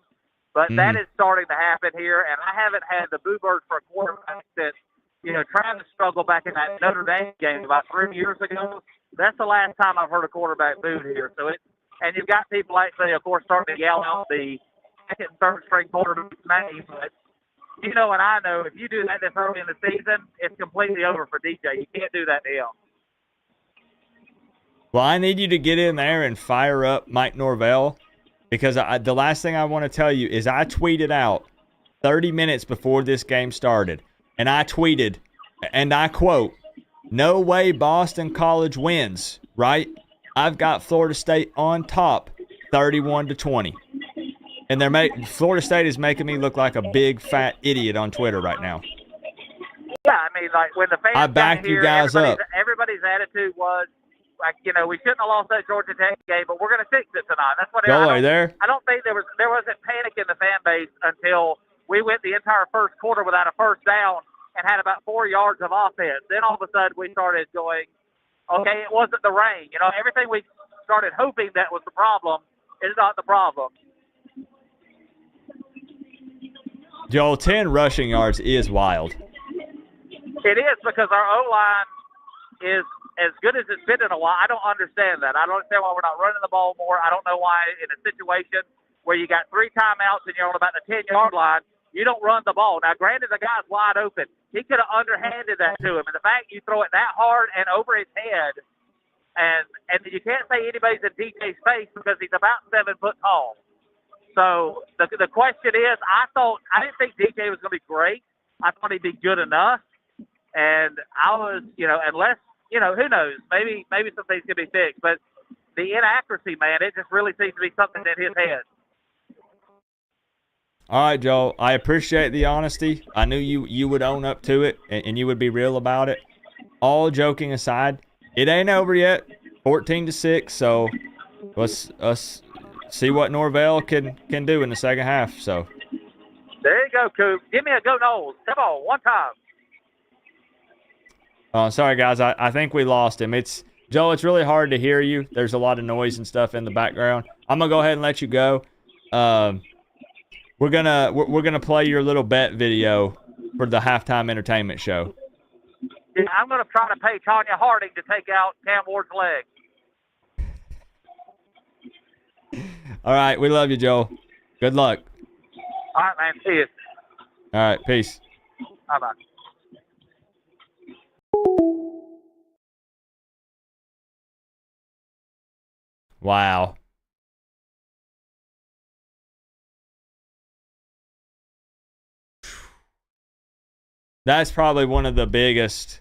But that is starting to happen here, and I haven't had the boo birds for a quarterback since, Travis struggled back in that Notre Dame game about 3 years ago. That's the last time I've heard a quarterback booed here. And you've got people actually, of course, starting to yell out the second and third string quarterback's name, but and I know if you do that this early in the season, it's completely over for DJ. You can't do that to him. Well, I need you to get in there and fire up Mike Norvell because the last thing I want to tell you is I tweeted out 30 minutes before this game started, and I tweeted, and I quote, "No way Boston College wins, right? I've got Florida State on top, 31-20." And Florida State is making me look like a big fat idiot on Twitter right now. Yeah, I mean, like when the fans I backed you guys up. Everybody's attitude was like, we shouldn't have lost that Georgia Tech game, but we're going to fix it tonight. That's what. Joel, are you there? I don't think there wasn't panic in the fan base until we went the entire first quarter without a first down and had about 4 yards of offense. Then all of a sudden we started going, okay, it wasn't the rain. Everything we started hoping that was the problem is not the problem. Joel, 10 rushing yards is wild. It is because our O-line is as good as it's been in a while. I don't understand that. I don't understand why we're not running the ball more. I don't know why in a situation where you got 3 timeouts and you're on about the 10-yard line, you don't run the ball. Now, granted, the guy's wide open. He could have underhanded that to him. And the fact you throw it that hard and over his head, and you can't say anybody's in DJ's face because he's about 7 foot tall. So the question is, I didn't think DJ was going to be great. I thought he'd be good enough. And I was, unless, who knows, maybe some things could be fixed. But the inaccuracy, man, it just really seems to be something in his head. All right, Joel, I appreciate the honesty. I knew you would own up to it and you would be real about it. All joking aside, it ain't over yet. 14-6, so let's see what Norvell can do in the second half. So there you go, Coop. Give me a go Noles. Come on, one time. Sorry, guys. I think we lost him. Joel, it's really hard to hear you. There's a lot of noise and stuff in the background. I'm going to go ahead and let you go. We're gonna play your little bet video for the halftime entertainment show. Yeah, I'm going to try to pay Tanya Harding to take out Cam Ward's leg. All right, we love you, Joel. Good luck. All right, man. See you. All right, peace. Bye-bye. Wow. That's probably one of the biggest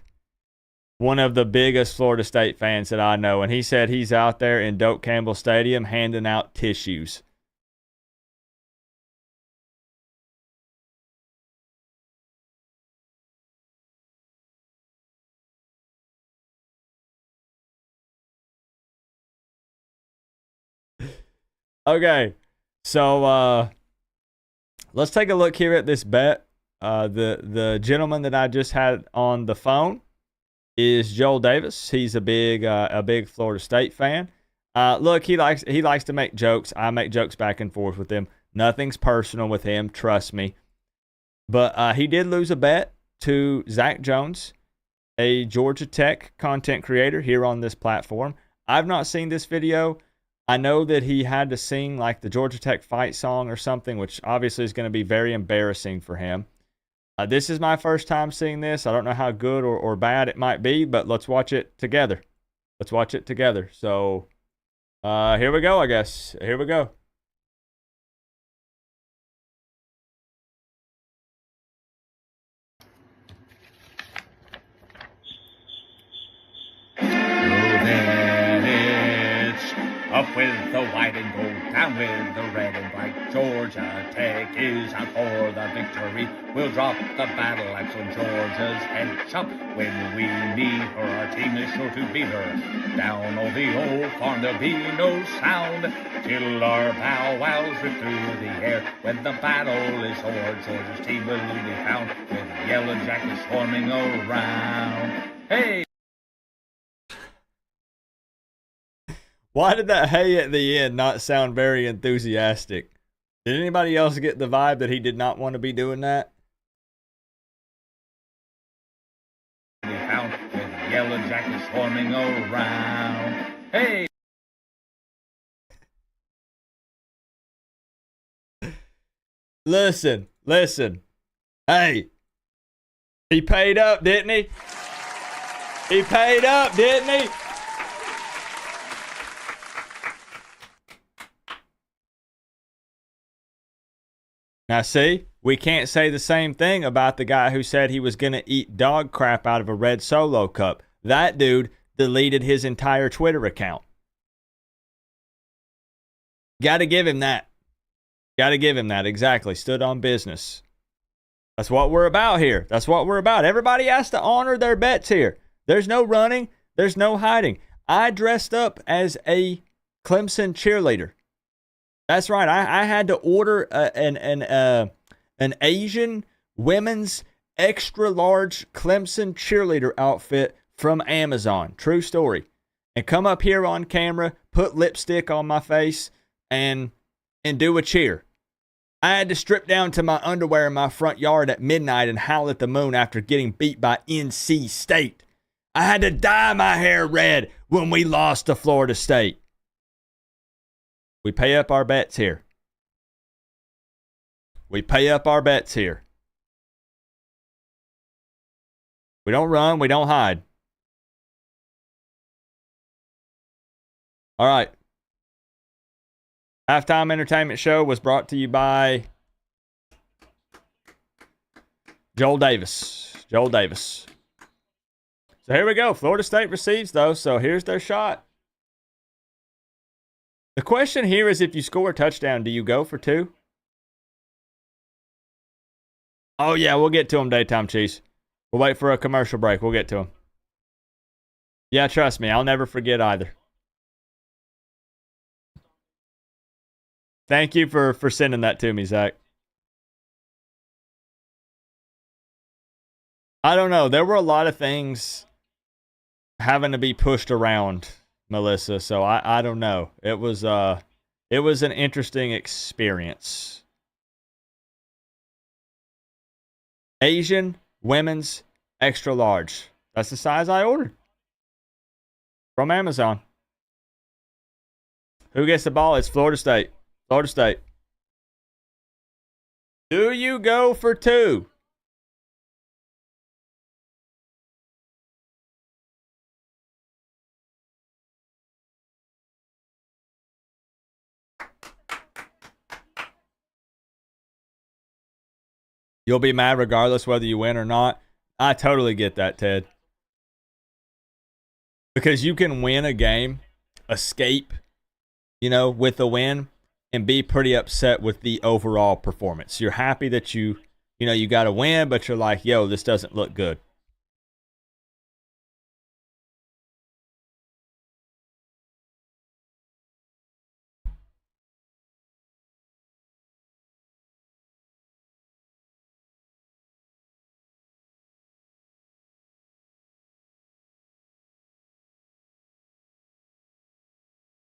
Florida State fans that I know. And he said he's out there in Doak Campbell Stadium handing out tissues. Okay, so let's take a look here at this bet. The gentleman that I just had on the phone is Joel Davis. He's a big Florida State fan. Look, he likes to make jokes. I make jokes back and forth with him. Nothing's personal with him, trust me. But he did lose a bet to Zach Jones, a Georgia Tech content creator here on this platform. I've not seen this video. I know that he had to sing like the Georgia Tech fight song or something, which obviously is going to be very embarrassing for him. This is my first time seeing this. I don't know how good or bad it might be, but let's watch it together. Let's watch it together. So here we go, I guess. Here we go. Up with the white and gold, down with the red and white. Georgia Tech is out for the victory. We'll drop the battle axe on Georgia's head shop. When we meet her, our team is sure to beat her. Down on the old farm there'll be no sound till our bow wows rip through the air. When the battle is o'er, Georgia's team will be found with yellow jackets swarming around. Hey! Why did that hey at the end not sound very enthusiastic? Did anybody else get the vibe that he did not want to be doing that? Found with yellow jackets swarming around. Hey! Listen. Hey, he paid up, didn't he? He paid up, didn't he? Now, see, we can't say the same thing about the guy who said he was going to eat dog crap out of a red Solo cup. That dude deleted his entire Twitter account. Got to give him that. Exactly. Stood on business. That's what we're about here. Everybody has to honor their bets here. There's no running. There's no hiding. I dressed up as a Clemson cheerleader. That's right. I had to order an Asian women's extra large Clemson cheerleader outfit from Amazon. True story. And come up here on camera, put lipstick on my face, and do a cheer. I had to strip down to my underwear in my front yard at midnight and howl at the moon after getting beat by NC State. I had to dye my hair red when we lost to Florida State. We pay up our bets here. We don't run. We don't hide. All right. Halftime Entertainment Show was brought to you by Joel Davis. So here we go. Florida State receives, though, so here's their shot. The question here is, if you score a touchdown, do you go for two? Oh, yeah, we'll get to them, Daytime Chiefs. We'll wait for a commercial break. We'll get to them. Yeah, trust me, I'll never forget either. Thank you for sending that to me, Zach. I don't know. There were a lot of things having to be pushed around, Melissa, so I don't know. It was an interesting experience. Asian women's extra large. That's the size I ordered from Amazon. Who gets the ball? It's Florida State. Do you go for two? You'll be mad regardless whether you win or not. I totally get that, Ted. Because you can win a game, escape, with a win, and be pretty upset with the overall performance. You're happy that you got a win, but you're like, yo, this doesn't look good.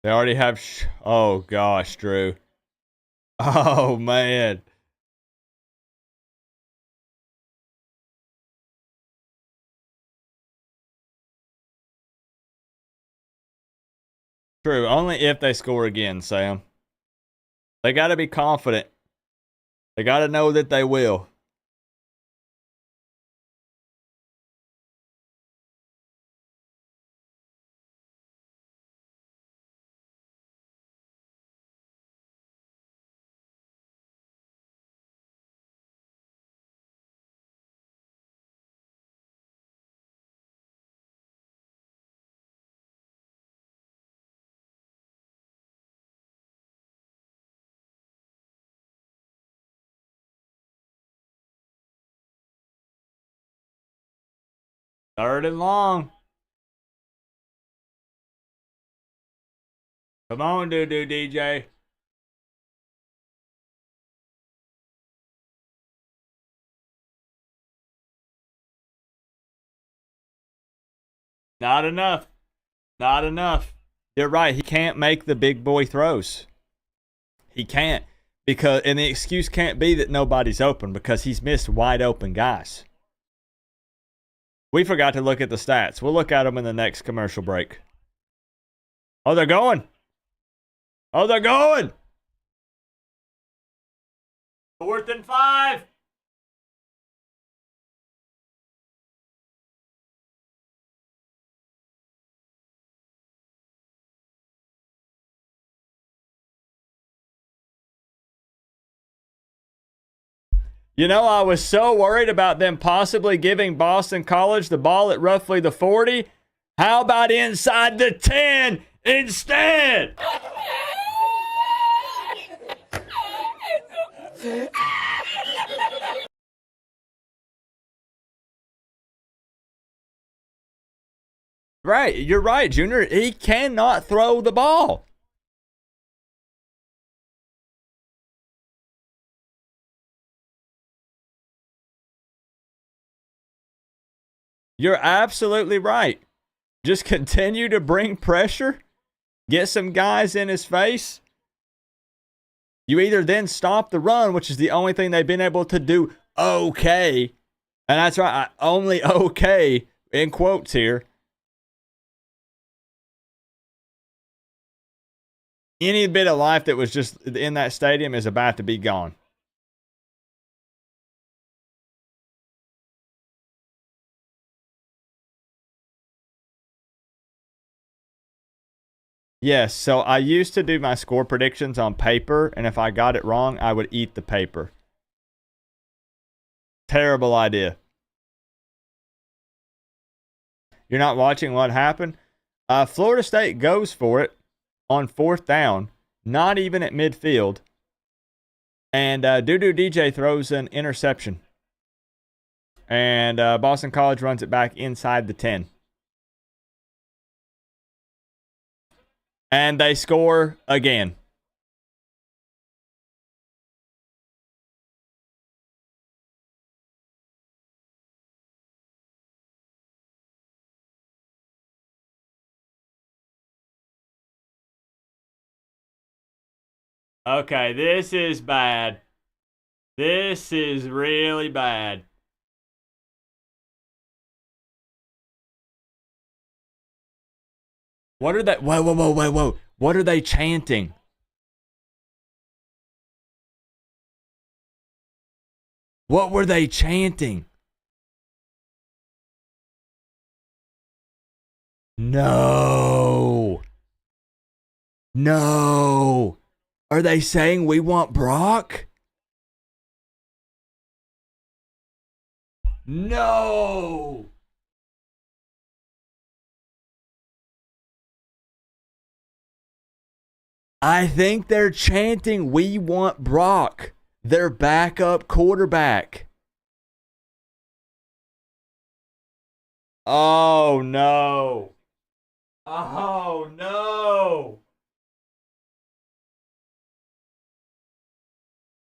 They already have... oh, gosh, Drew. Oh, man. True. Only if they score again, Sam. They got to be confident. They got to know that they will. Third and long. Come on, DJ. Not enough. Not enough. You're right. He can't make the big boy throws. He can't. And the excuse can't be that nobody's open because he's missed wide open guys. We forgot to look at the stats. We'll look at them in the next commercial break. Oh, they're going. Oh, they're going. 4th and 5. I was so worried about them possibly giving Boston College the ball at roughly the 40. How about inside the 10 instead? Right, you're right, Junior. He cannot throw the ball. You're absolutely right. Just continue to bring pressure. Get some guys in his face. You either then stop the run, which is the only thing they've been able to do okay. And that's right, only okay, in quotes here. Any bit of life that was just in that stadium is about to be gone. Yes, so I used to do my score predictions on paper, and if I got it wrong, I would eat the paper. Terrible idea. You're not watching what happened? Florida State goes for it on 4th down, not even at midfield. And DJ throws an interception. And Boston College runs it back inside the 10. And they score again. Okay, this is bad. This is really bad. What are they? Whoa. What are they chanting? What were they chanting? No. Are they saying we want Brock? No. I think they're chanting, "We want Brock," their backup quarterback. Oh, no. Oh, no.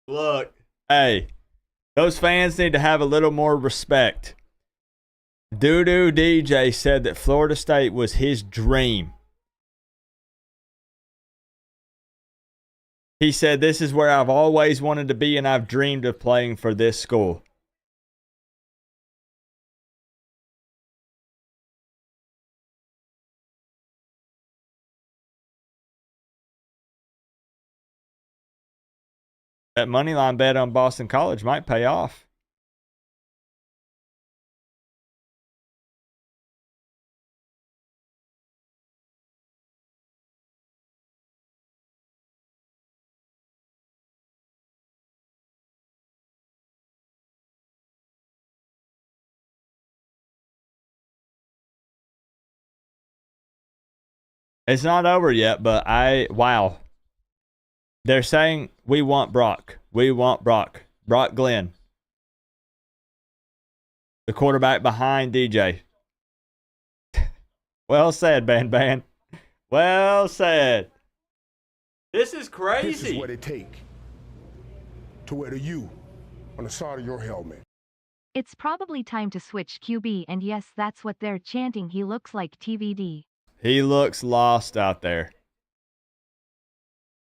Look, hey, those fans need to have a little more respect. Doo-doo DJ said that Florida State was his dream. He said, "This is where I've always wanted to be, and I've dreamed of playing for this school." That money line bet on Boston College might pay off. It's not over yet, but wow. They're saying, "We want Brock. We want Brock." Brock Glenn, the quarterback behind DJ. Well said, Ban. Well said. This is crazy. This is what it take to wear the U on the side of your helmet. It's probably time to switch QB, and yes, that's what they're chanting. He looks like TVD. He looks lost out there.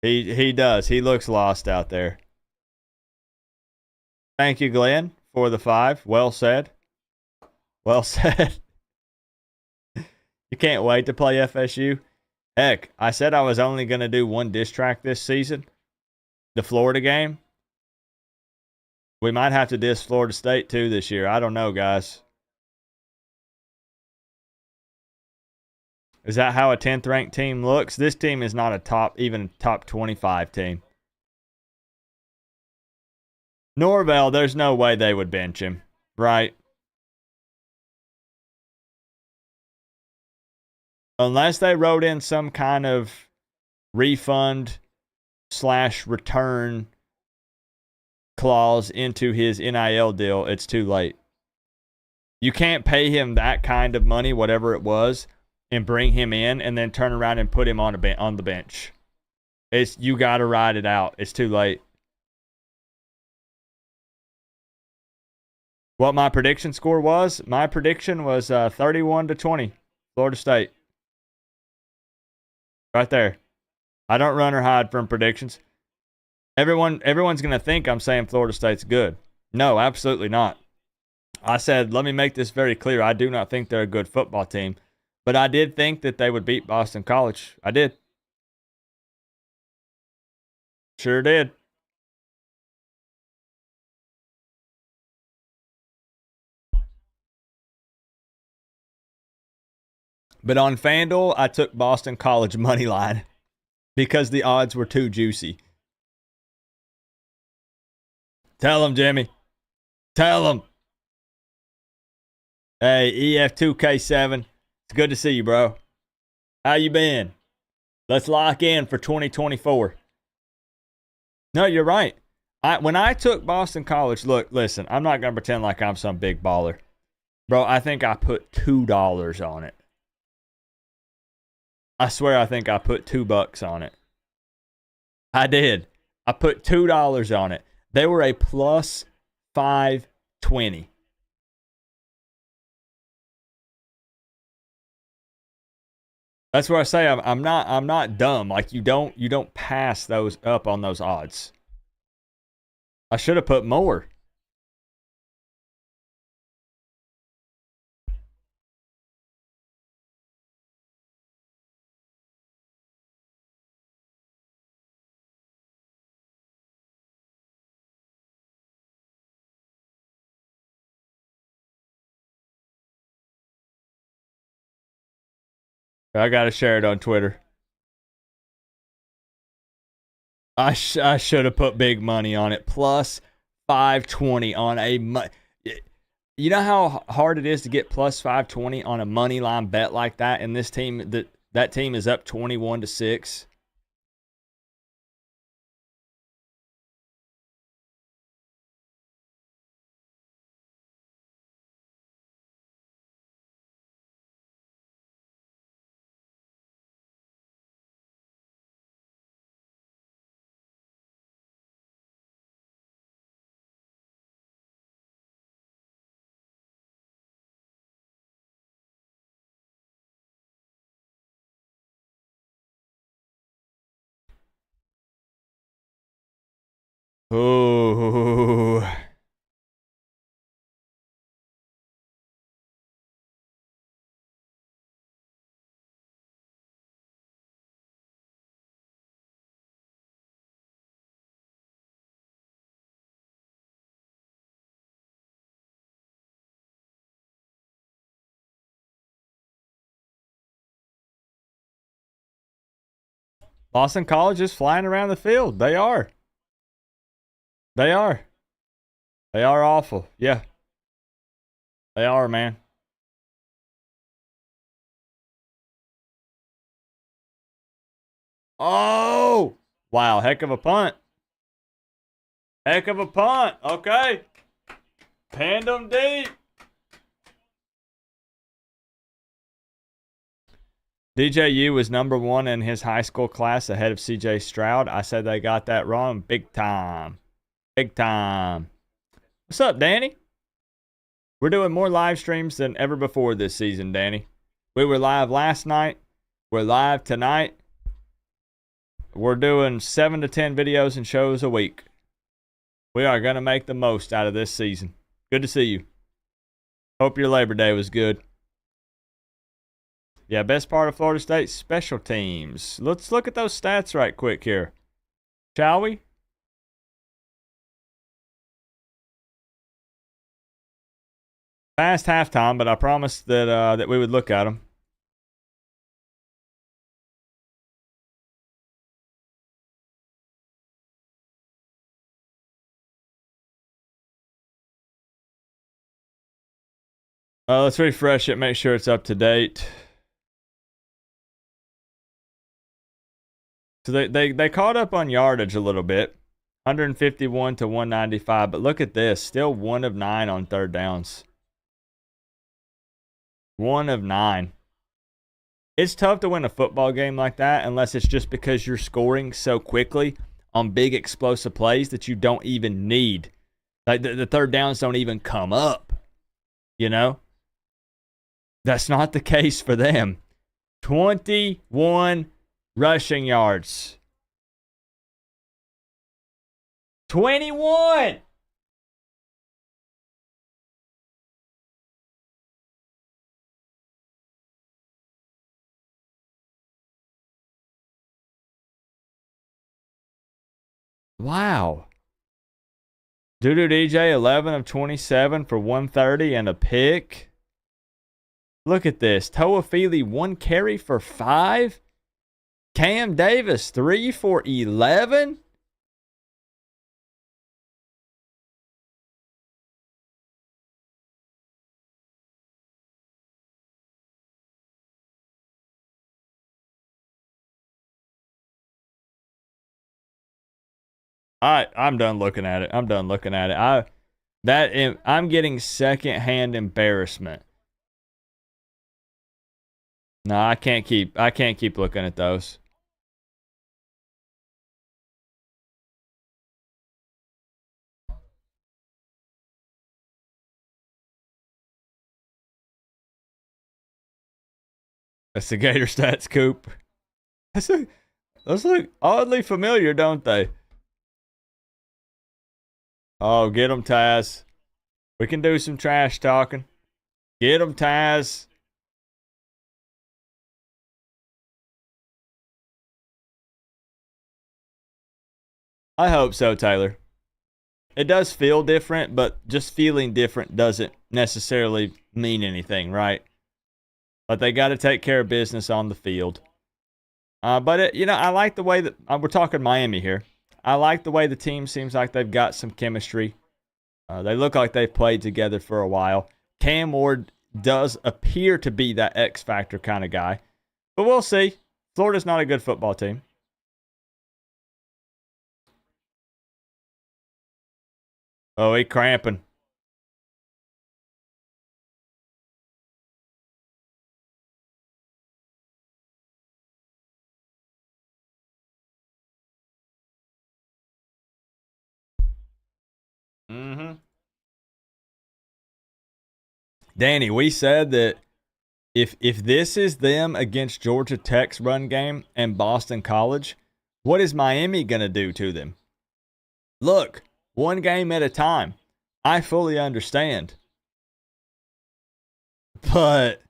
He does. He looks lost out there. Thank you, Glenn, for the 5. Well said. Well said. You can't wait to play FSU. Heck, I said I was only going to do one diss track this season. The Florida game. We might have to diss Florida State too this year. I don't know, guys. Is that how a 10th ranked team looks? This team is not even top 25 team. Norvell, there's no way they would bench him, right? Unless they wrote in some kind of refund/return clause into his NIL deal, it's too late. You can't pay him that kind of money, whatever it was, and bring him in and then turn around and put him on the bench. You got to ride it out. It's too late. What my prediction score was? My prediction was 31-20, Florida State. Right there. I don't run or hide from predictions. Everyone's going to think I'm saying Florida State's good. No, absolutely not. I said, let me make this very clear. I do not think they're a good football team. But I did think that they would beat Boston College. I did. Sure did. But on FanDuel, I took Boston College money line because the odds were too juicy. Tell them, Jimmy. Tell them. Hey, EF2K7. It's good to see you, bro. How you been? Let's lock in for 2024. No, you're right. When I took Boston College, look, listen, I'm not going to pretend like I'm some big baller. Bro, I think I put $2 on it. I swear I think I put $2 on it. I did. I put $2 on it. They were a plus 520. That's what I say. I'm not dumb. Like you don't pass those up on those odds. I should have put more. I gotta share it on Twitter. I should have put big money on it. Plus 520 on a You know how hard it is to get plus 520 on a money line bet like that, and this team that team is up 21-6. Ooh. Boston College is flying around the field. They are. They are. They are awful. Yeah. They are, man. Oh! Wow, heck of a punt. Heck of a punt. Okay. Pinned them deep. DJU was number 1 in his high school class ahead of CJ Stroud. I said they got that wrong big time. Big time. What's up, Danny? We're doing more live streams than ever before this season, Danny. We were live last night. We're live tonight. We're doing 7 to 10 videos and shows a week. We are going to make the most out of this season. Good to see you. Hope your Labor Day was good. Yeah, best part of Florida State, special teams. Let's look at those stats right quick here. Shall we? Past halftime, but I promised that that we would look at them. Let's refresh it, make sure it's up to date. So they caught up on yardage a little bit. 151 to 195, but look at this. Still 1 of 9 on third downs. 1 of 9. It's tough to win a football game like that unless it's just because you're scoring so quickly on big explosive plays that you don't even need. Like the third downs don't even come up. You know? That's not the case for them. 21 rushing yards. 21! Wow. Dudu DJ, 11 of 27 for 130 and a pick. Look at this. Toa Feely, 1 carry for 5. Cam Davis, 3 for 11. I'm done looking at it. I'm done looking at it. I'm getting secondhand embarrassment. No, I can't keep looking at those. That's the Gator Stats Coop. Those look oddly familiar, don't they? Oh, get them, Taz. We can do some trash talking. Get them, Taz. I hope so, Taylor. It does feel different, but just feeling different doesn't necessarily mean anything, right? But they got to take care of business on the field. But I like the way that we're talking Miami here. I like the way the team seems like they've got some chemistry. They look like they've played together for a while. Cam Ward does appear to be that X factor kind of guy. But we'll see. Florida's not a good football team. Oh, he cramping. Mm-hmm. Danny, we said that if this is them against Georgia Tech's run game and Boston College, what is Miami going to do to them? Look, one game at a time. I fully understand. But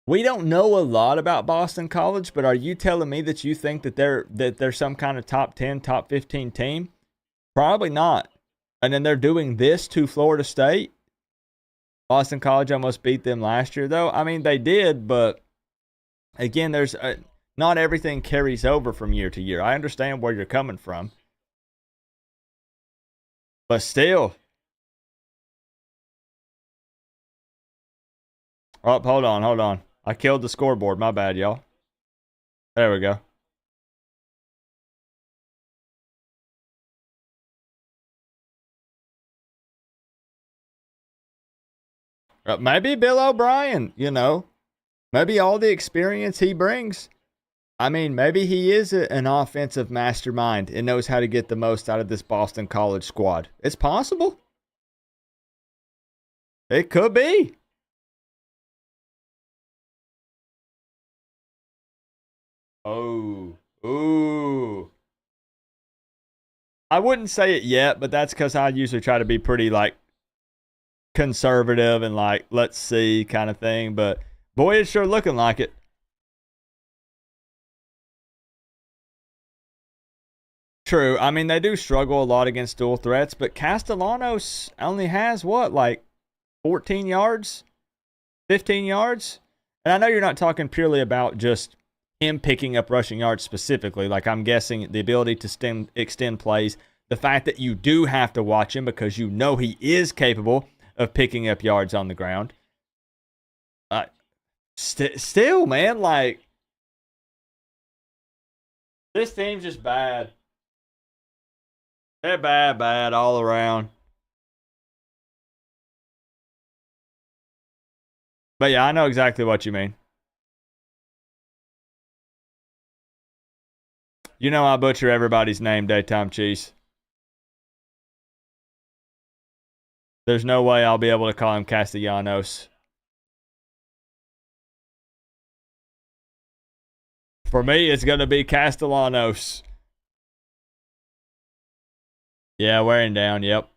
we don't know a lot about Boston College, but are you telling me that you think that they're some kind of top 10, top 15 team? Probably not. And then they're doing this to Florida State. Boston College almost beat them last year, though. I mean, they did, but again, there's not everything carries over from year to year. I understand where you're coming from. But still. Oh, hold on. I killed the scoreboard. My bad, y'all. There we go. Maybe Bill O'Brien, maybe all the experience he brings. I mean, maybe he is an offensive mastermind and knows how to get the most out of this Boston College squad. It's possible. It could be. Oh, ooh. I wouldn't say it yet, but that's because I usually try to be pretty, conservative and, let's see kind of thing. But, boy, it's sure looking like it. True. I mean, they do struggle a lot against dual threats, but Castellanos only has, 14 yards? 15 yards? And I know you're not talking purely about just him picking up rushing yards specifically. I'm guessing the ability to extend plays, the fact that you do have to watch him because you know he is capable of picking up yards on the ground. Still, man, this team's just bad. They're bad all around. But yeah, I know exactly what you mean. You know I butcher everybody's name, Daytime Cheese. There's no way I'll be able to call him Castellanos. For me, it's going to be Castellanos. Yeah, wearing down, yep.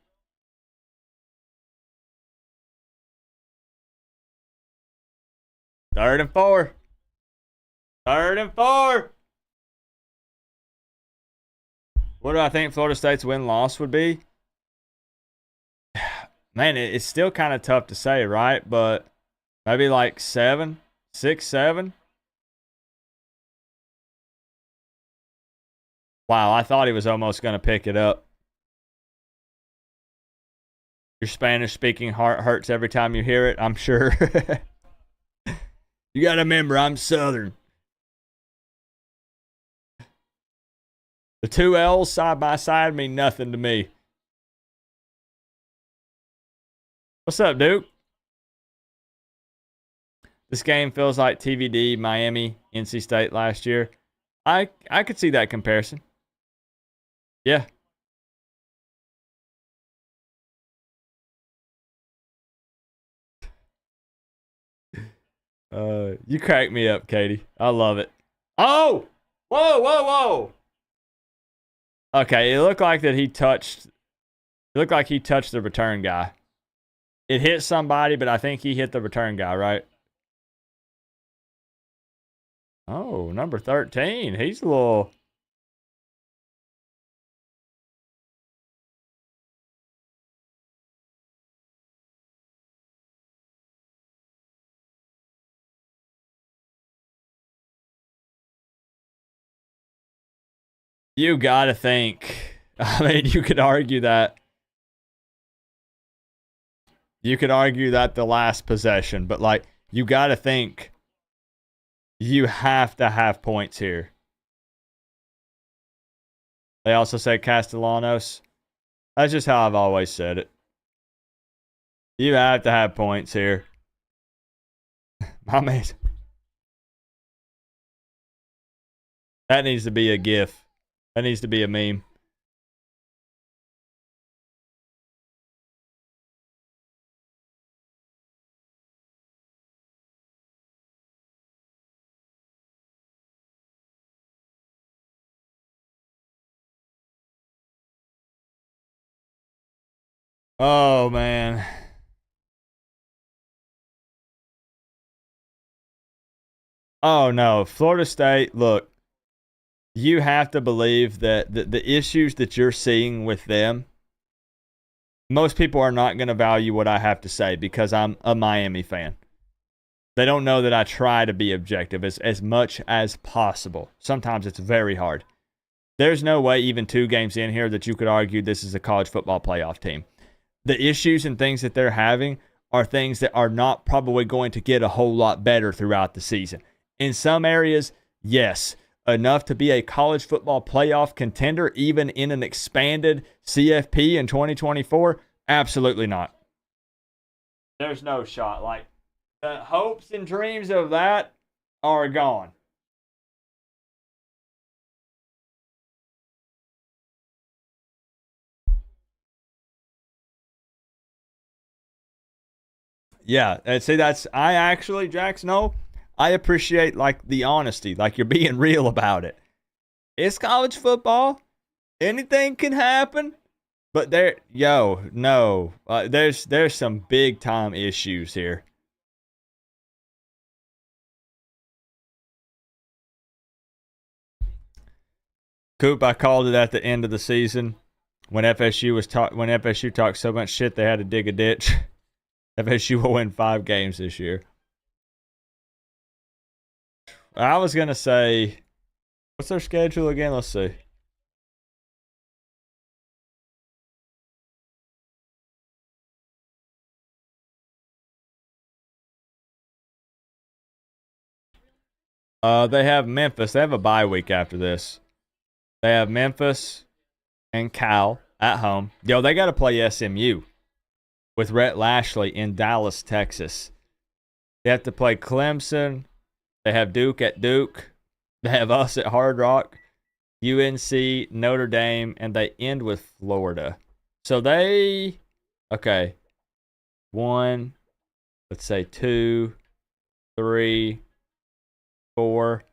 Third and four. What do I think Florida State's win-loss would be? Man, it's still kind of tough to say, right? But maybe 7, 6, 7. Wow, I thought he was almost going to pick it up. Your Spanish-speaking heart hurts every time you hear it, I'm sure. You got to remember, I'm Southern. The two L's side by side mean nothing to me. What's up, Duke? This game feels like TVD, Miami, NC State last year. I could see that comparison. Yeah. You crack me up, Katie. I love it. Oh! Whoa! Okay, it looked like he touched the return guy. It hit somebody, but I think he hit the return guy, right? Oh, number 13. He's a little... You gotta think. I mean, you could argue that. You could argue that the last possession, but like, you got to think you have to have points here. They also say Castellanos. That's just how I've always said it. You have to have points here. My man. That needs to be a GIF. That needs to be a meme. Oh, man. Oh, no. Florida State, look, you have to believe that the issues that you're seeing with them, most people are not going to value what I have to say because I'm a Miami fan. They don't know that I try to be objective as much as possible. Sometimes it's very hard. There's no way even 2 games in here that you could argue this is a college football playoff team. The issues and things that they're having are things that are not probably going to get a whole lot better throughout the season. In some areas, yes, enough to be a college football playoff contender, even in an expanded CFP in 2024? Absolutely not. There's no shot. Like, the hopes and dreams of that are gone. Yeah, and see, I actually, Jax, no, I appreciate, like, the honesty, like, you're being real about it. It's college football. Anything can happen. But there's some big time issues here. Coop, I called it at the end of the season when FSU talked so much shit they had to dig a ditch. FSU will win 5 games this year. I was gonna say, what's their schedule again? Let's see. They have Memphis. They have a bye week after this. They have Memphis and Cal at home. Yo, they got to play SMU with Rhett Lashley in Dallas, Texas. They have to play Clemson. They have Duke at Duke. They have us at Hard Rock, UNC, Notre Dame, and they end with Florida. So okay, 1, let's say 2, 3, 4.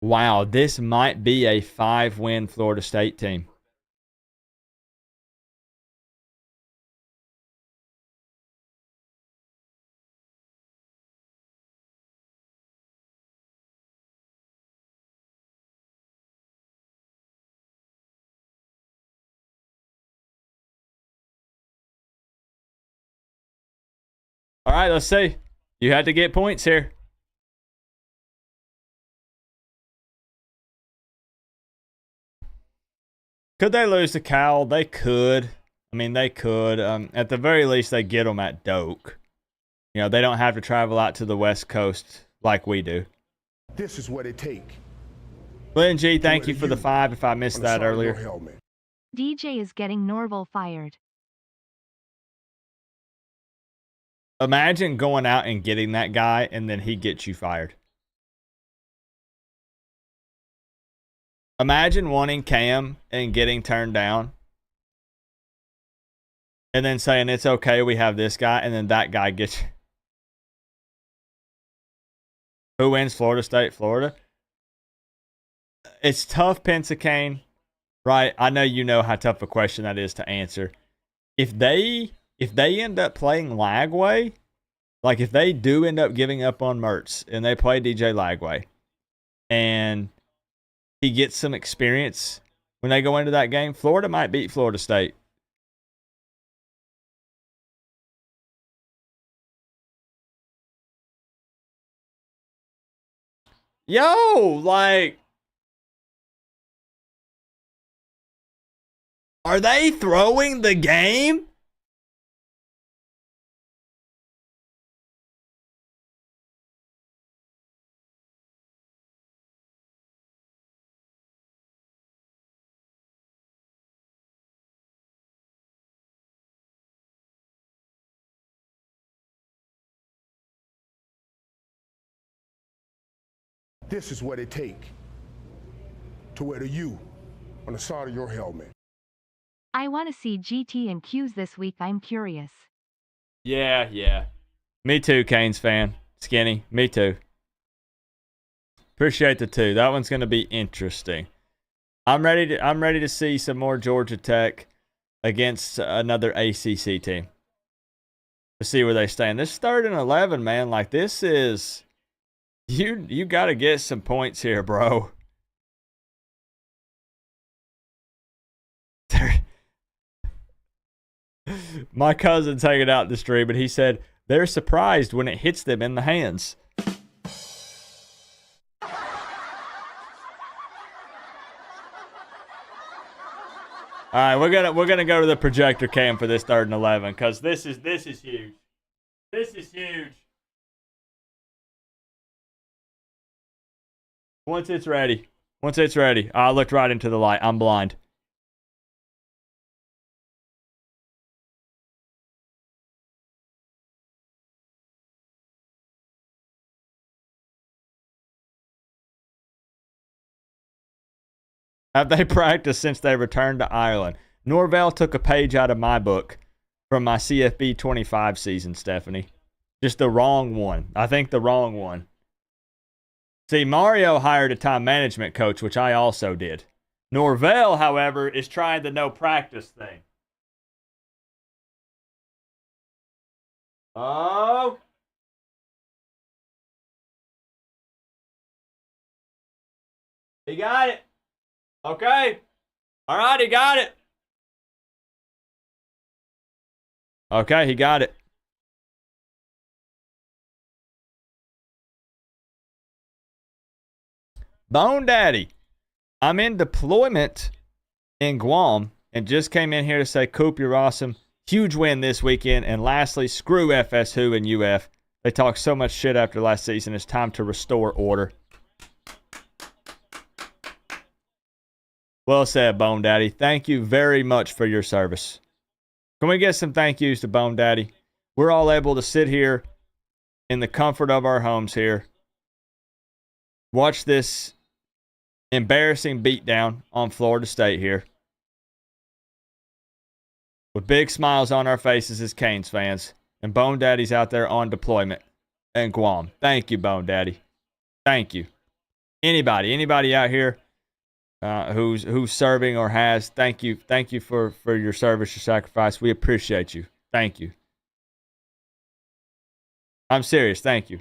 Wow, this might be a 5-win Florida State team. All right, let's see. You had to get points here. Could they lose to Cal? They could. I mean, they could. At the very least, they get them at Doak. You know, they don't have to travel out to the West Coast like we do. This is what it takes. Glenn G, thank you for the 5 if I missed that earlier. DJ is getting Norval fired. Imagine going out and getting that guy and then he gets you fired. Imagine wanting Cam and getting turned down. And then saying, it's okay, we have this guy, and then that guy gets you. Who wins Florida State, Florida? It's tough, Pensacane, right? I know you know how tough a question that is to answer. If they end up playing Lagway, like if they do end up giving up on Mertz and they play DJ Lagway, and he gets some experience when they go into that game, Florida might beat Florida State. Yo, like, Are they throwing the game? This is what it take to wear the U on the side of your helmet. I want to see GT and Q's this week. I'm curious. Yeah. Me too, Canes fan. Skinny, me too. Appreciate the two. That one's going to be interesting. I'm ready to see some more Georgia Tech against another ACC team. To see where they stand. This 3rd and 11, man. Like, this is... You got to get some points here, bro. My cousin's hanging out in the stream, and he said they're surprised when it hits them in the hands. All right, we're gonna go to the projector cam for this 3rd and 11 because this is huge. This is huge. Once it's ready, I looked right into the light. I'm blind. Have they practiced since they returned to Ireland? Norvell took a page out of my book from my CFB 25 season, Stephanie. Just the wrong one. I think the wrong one. See, Mario hired a time management coach, which I also did. Norvell, however, is trying the no practice thing. Oh. He got it. Okay. All right, he got it. Okay, he got it. Bone Daddy, I'm in deployment in Guam and just came in here to say, Coop, you're awesome. Huge win this weekend. And lastly, screw FSU and UF. They talk so much shit after last season. It's time to restore order. Well said, Bone Daddy. Thank you very much for your service. Can we get some thank yous to Bone Daddy? We're all able to sit here in the comfort of our homes here, watch this embarrassing beatdown on Florida State here, with big smiles on our faces as Canes fans, and Bone Daddy's out there on deployment in Guam. Thank you, Bone Daddy. Thank you. Anybody out here who's serving or has, thank you for your service, your sacrifice. We appreciate you. Thank you. I'm serious. Thank you.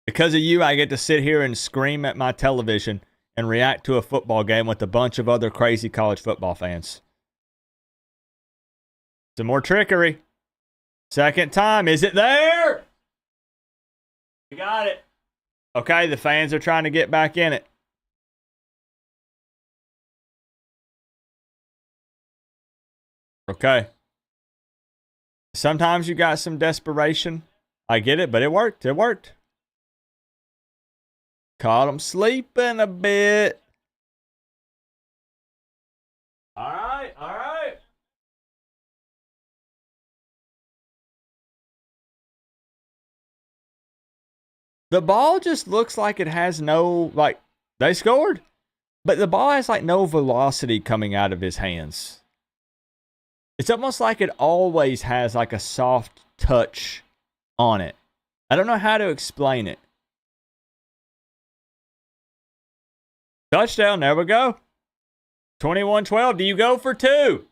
Because of you, I get to sit here and scream at my television and react to a football game with a bunch of other crazy college football fans. Some more trickery. Second time. Is it there? We got it. Okay, the fans are trying to get back in it. Okay. Sometimes you got some desperation. I get it, but it worked. It worked. Caught him sleeping a bit. All right, all right. The ball just looks like it has no, like, they scored, but the ball has, like, no velocity coming out of his hands. It's almost like it always has, like, a soft touch on it. I don't know how to explain it. Touchdown, there we go. 21-12, do you go for two?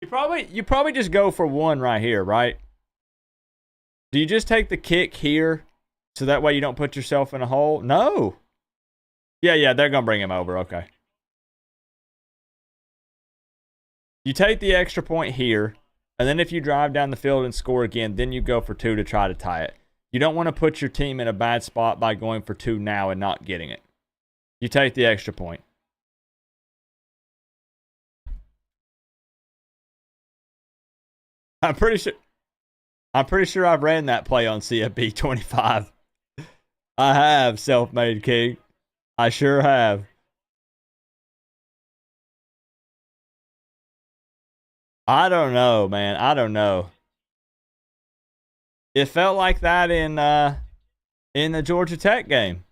You probably just go for one right here, right? Do you just take the kick here so that way you don't put yourself in a hole? No. Yeah, they're going to bring him over. Okay. You take the extra point here, and then if you drive down the field and score again, then you go for 2 to try to tie it. You don't want to put your team in a bad spot by going for 2 now and not getting it. You take the extra point. I'm pretty sure I've ran that play on CFB 25. I have, self-made king. I sure have. I don't know, man. I don't know. It felt like that in the Georgia Tech game.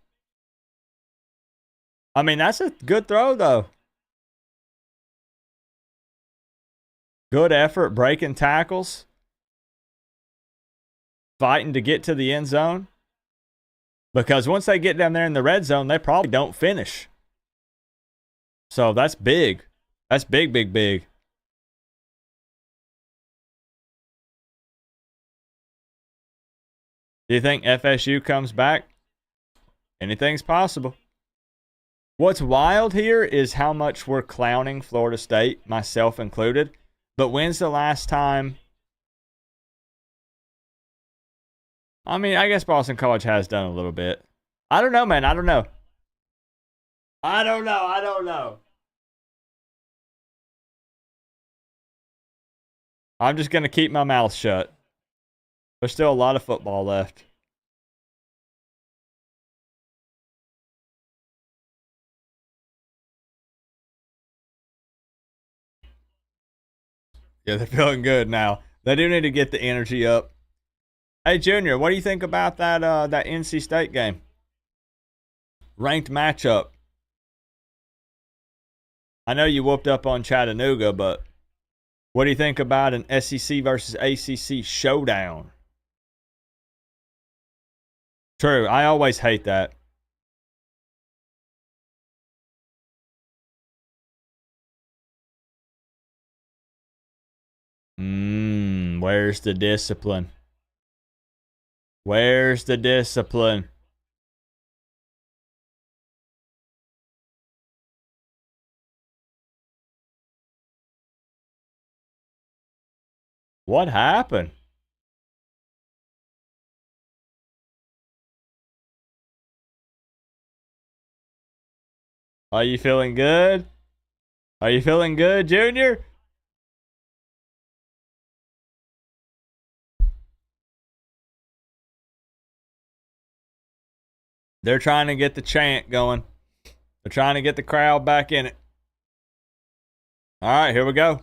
I mean, that's a good throw, though. Good effort, breaking tackles. Fighting to get to the end zone. Because once they get down there in the red zone, they probably don't finish. So that's big. That's big, big, big. Do you think FSU comes back? Anything's possible. What's wild here is how much we're clowning Florida State, myself included. But when's the last time? I mean, I guess Boston College has done a little bit. I don't know, man. I don't know. I don't know. I'm just going to keep my mouth shut. There's still a lot of football left. Yeah, they're feeling good now. They do need to get the energy up. Hey, Junior, what do you think about that NC State game? Ranked matchup. I know you whooped up on Chattanooga, but what do you think about an SEC versus ACC showdown? True, I always hate that. Where's the discipline? Where's the discipline? What happened? Are you feeling good? Are you feeling good, Junior? They're trying to get the chant going. They're trying to get the crowd back in it. All right, here we go.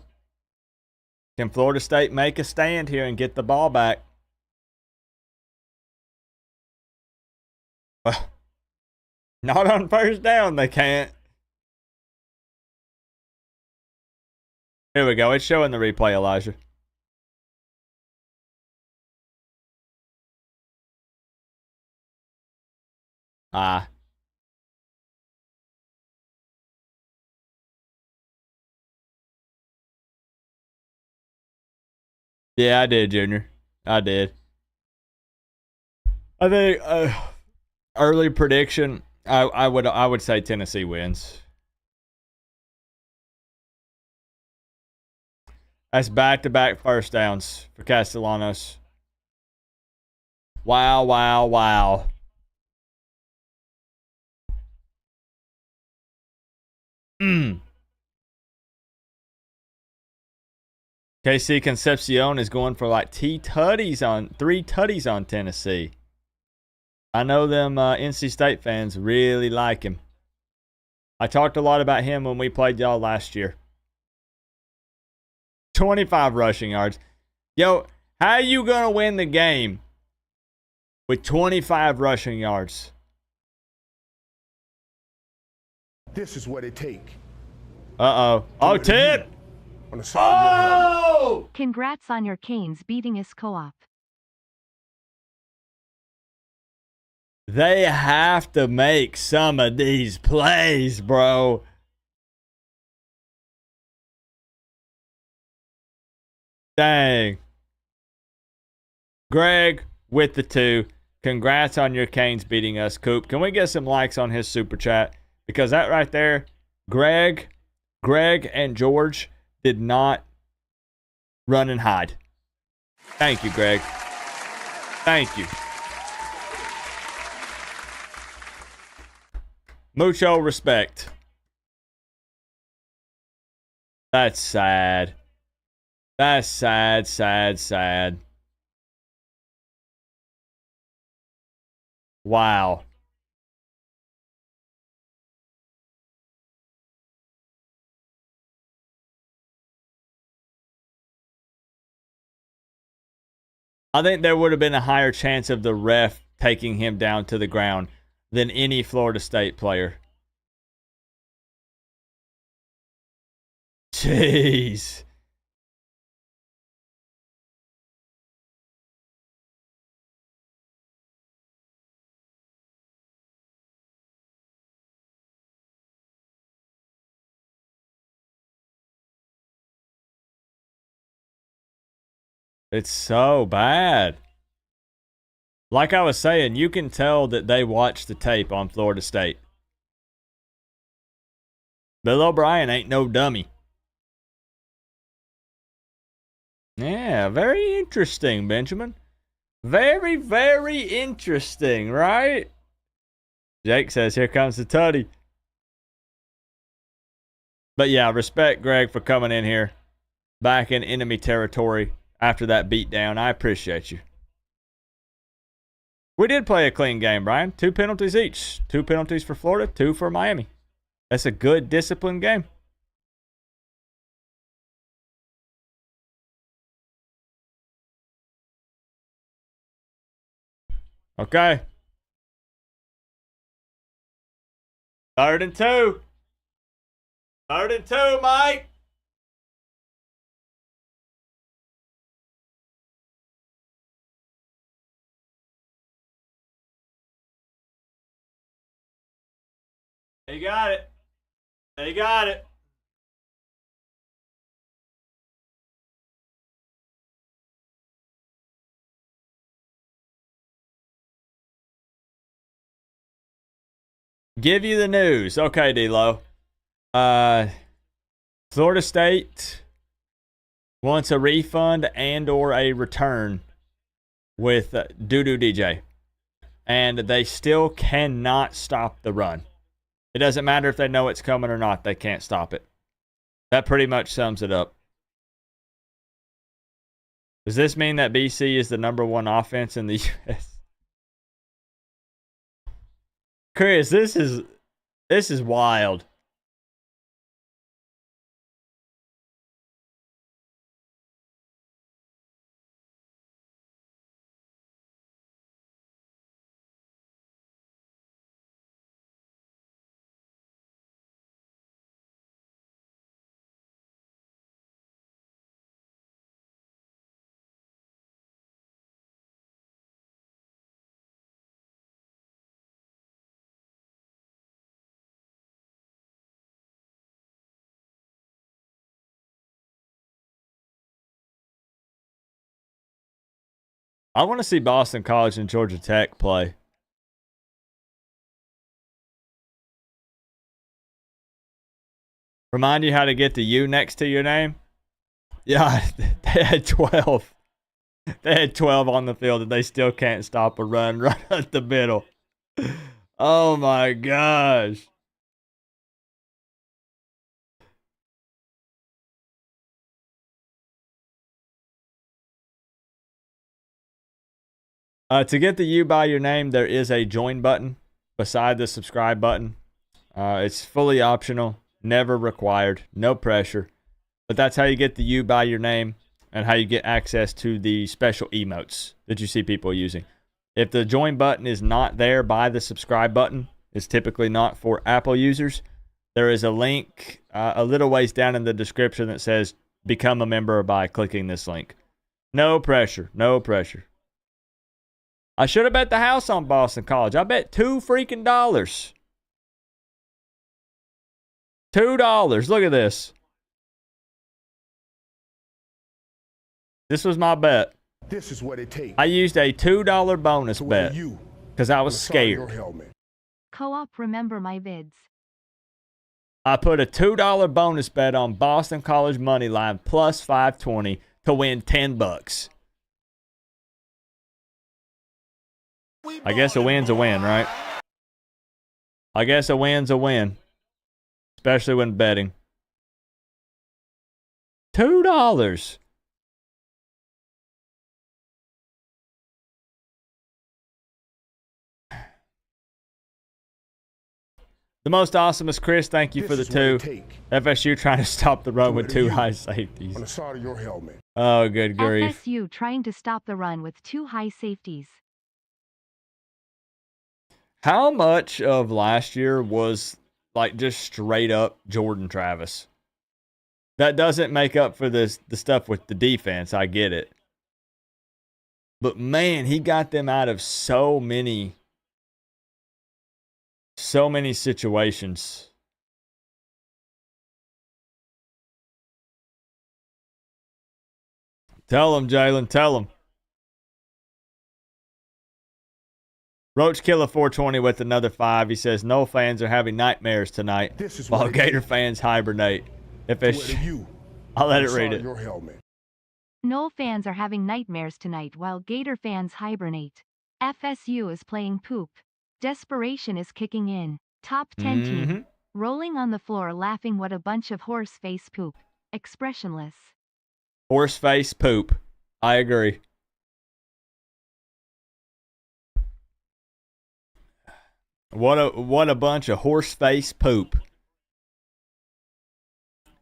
Can Florida State make a stand here and get the ball back? Not on first down, they can't. Here we go. It's showing the replay, Elijah. Ah. Yeah, I did, Junior. I did. I think early prediction, I would say Tennessee wins. That's back-to-back first downs for Castellanos. Wow, wow, wow. KC Concepcion is going for like three tutties on Tennessee. I know them NC State fans really like him. I talked a lot about him when we played y'all last year. 25 rushing yards. Yo, how you going to win the game with 25 rushing yards? This is what it take. Uh-oh. Oh, tip! On the side of your helmet. Oh! Congrats on your Canes beating us co-op. They have to make some of these plays, bro. Dang. Greg with the 2. Congrats on your Canes beating us, Coop. Can we get some likes on his super chat? Because that right there, Greg and George, did not run and hide. Thank you, Greg. Thank you. Mucho respect. That's sad. That's sad, sad, sad. Wow. I think there would have been a higher chance of the ref taking him down to the ground than any Florida State player. Jeez. It's so bad. Like I was saying, you can tell that they watched the tape on Florida State. Bill O'Brien ain't no dummy. Yeah, very interesting, Benjamin. Very, very interesting, right? Jake says, here comes the tutty. But yeah, respect Greg for coming in here back in enemy territory after that beatdown. I appreciate you. We did play a clean game, Brian. 2 penalties each. 2 penalties for Florida, 2 for Miami. That's a good disciplined game. Okay. 3rd and 2. 3rd and 2, Mike. They got it. They got it. Give you the news. Okay, D-Lo. Florida State wants a refund and or a return with Doo-Doo DJ. And they still cannot stop the run. It doesn't matter if they know it's coming or not. They can't stop it. That pretty much sums it up. Does this mean that BC is the #1 offense in the U.S.? Chris, this is wild. I want to see Boston College and Georgia Tech play. Remind you how to get the U next to your name? Yeah, they had 12. They had 12 on the field and they still can't stop a run right at the middle. Oh my gosh. To get the U by your name, there is a join button beside the subscribe button. It's fully optional, never required, no pressure. But that's how you get the U by your name and how you get access to the special emotes that you see people using. If the join button is not there by the subscribe button, it's typically not for Apple users. There is a link a little ways down in the description that says become a member by clicking this link. No pressure, no pressure. I should have bet the house on Boston College. I bet $2 freaking. $2. Look at this. This was my bet. This is what it takes. I used a $2 bonus bet because I was scared. Co-op, remember my vids. I put a $2 bonus bet on Boston College money line plus 520 to win $10. I guess a win's a win, right? I guess a win's a win, especially when betting. $2. The most awesome is Chris. Thank you for the This is what it 2. take FSU trying to stop the run with to 2 you high safeties. on the side of your helmet. Oh, good grief. FSU trying to stop the run with 2 high safeties. How much of last year was like just straight up Jordan Travis? That doesn't make up for the stuff with the defense. I get it. But man, he got them out of so many situations. Tell him, Jalen. Tell him. Roach Killer 420 with another 5. He says, no fans are having nightmares tonight This is while what it Gator take fans hibernate. If to it's, wear you I'll let on it the read side it. of your helmet. No fans are having nightmares tonight while Gator fans hibernate. FSU is playing poop. Desperation is kicking in. Top 10 team. Rolling on the floor laughing what a bunch of horse face poop. Expressionless. Horse face poop. I agree. What a bunch of horse face poop.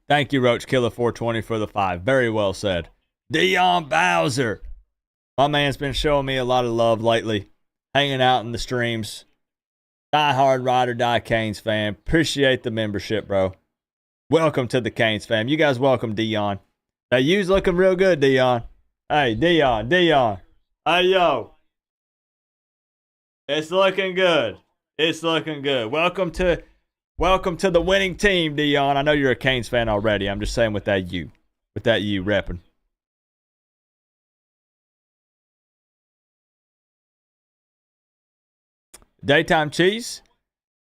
Thank you, Roach Killer 420 for the 5. Very well said. Dion Bowser. My man's been showing me a lot of love lately. Hanging out in the streams. Die hard ride or die Canes fan. Appreciate the membership, bro. Welcome to the Canes fam. You guys welcome Dion. Now you's looking real good, Dion. Hey, Dion. Hey, yo. It's looking good. It's looking good. Welcome to the winning team, Dion. I know you're a Canes fan already. I'm just saying with that you repping. Daytime Cheese,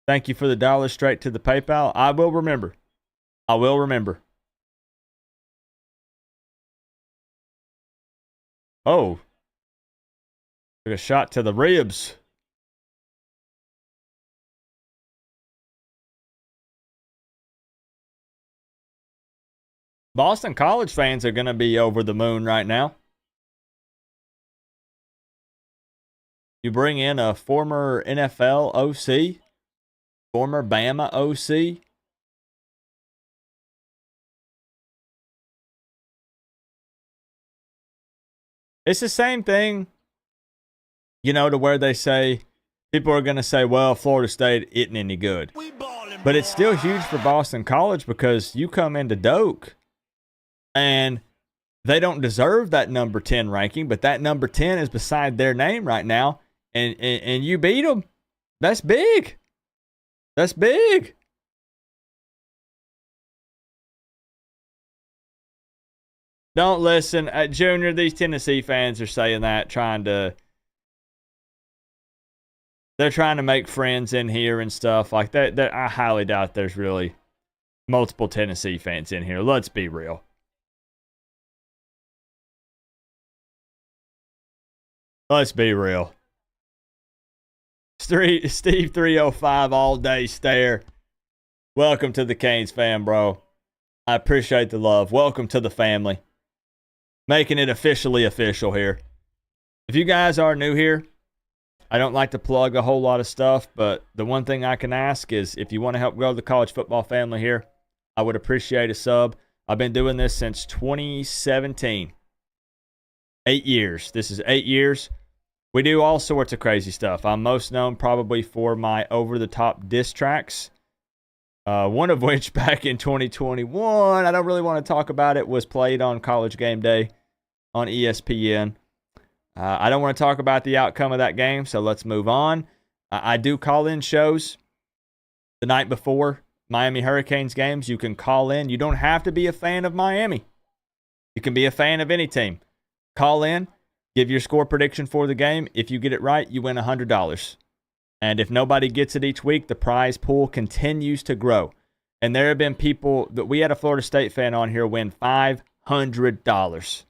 thank you for the $1 straight to the PayPal. I will remember. Oh. Took a shot to the ribs. Boston College fans are going to be over the moon right now. You bring in a former NFL OC, former Bama OC. It's the same thing, to where they say, people are going to say, well, Florida State isn't any good. But it's still huge for Boston College because you come into Doak and they don't deserve that number 10 ranking, but that number 10 is beside their name right now. And you beat them. That's big. That's big. Don't listen. Junior, these Tennessee fans are saying that, they're trying to make friends in here and stuff like that. I highly doubt there's really multiple Tennessee fans in here. Let's be real. Let's be real. Steve 305 all day stare. Welcome to the Canes fam, bro. I appreciate the love. Welcome to the family. Making it officially official here. If you guys are new here, I don't like to plug a whole lot of stuff, but the one thing I can ask is if you want to help grow the college football family here, I would appreciate a sub. I've been doing this since 2017. 8 years. This is 8 years. We do all sorts of crazy stuff. I'm most known probably for my over-the-top diss tracks. One of which back in 2021, I don't really want to talk about it, was played on College Game Day on ESPN. I don't want to talk about the outcome of that game, so let's move on. I do call-in shows the night before Miami Hurricanes games. You can call in. You don't have to be a fan of Miami. You can be a fan of any team. Call in. Give your score prediction for the game. If you get it right, you win $100. And if nobody gets it each week, the prize pool continues to grow. And there have been people that we had a Florida State fan on here win $500.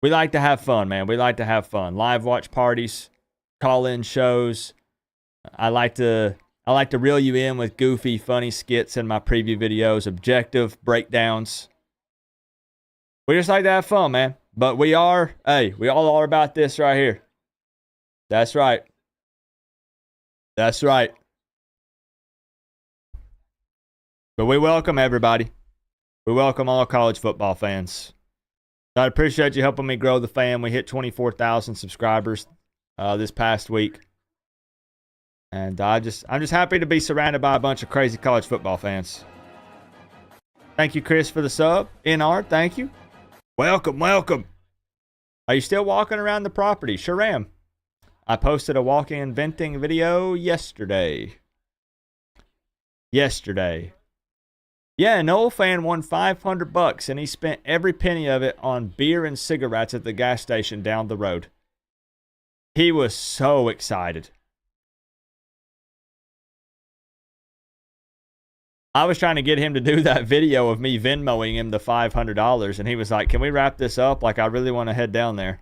We like to have fun, man. We like to have fun. Live watch parties, call-in shows. I like to reel you in with goofy, funny skits in my preview videos, objective breakdowns. We just like to have fun, man. But we all are about this right here. That's right. That's right. But we welcome everybody. We welcome all college football fans. I appreciate you helping me grow the fam. We hit 24,000 subscribers this past week. And I'm just happy to be surrounded by a bunch of crazy college football fans. Thank you, Chris, for the sub. NR, thank you. Welcome, welcome. Are you still walking around the property? Sure am. I posted a walking and venting video yesterday. Yeah, an old fan won $500 and he spent every penny of it on beer and cigarettes at the gas station down the road. He was so excited. I was trying to get him to do that video of me Venmoing him the $500, and he was like, can we wrap this up? Like, I really want to head down there.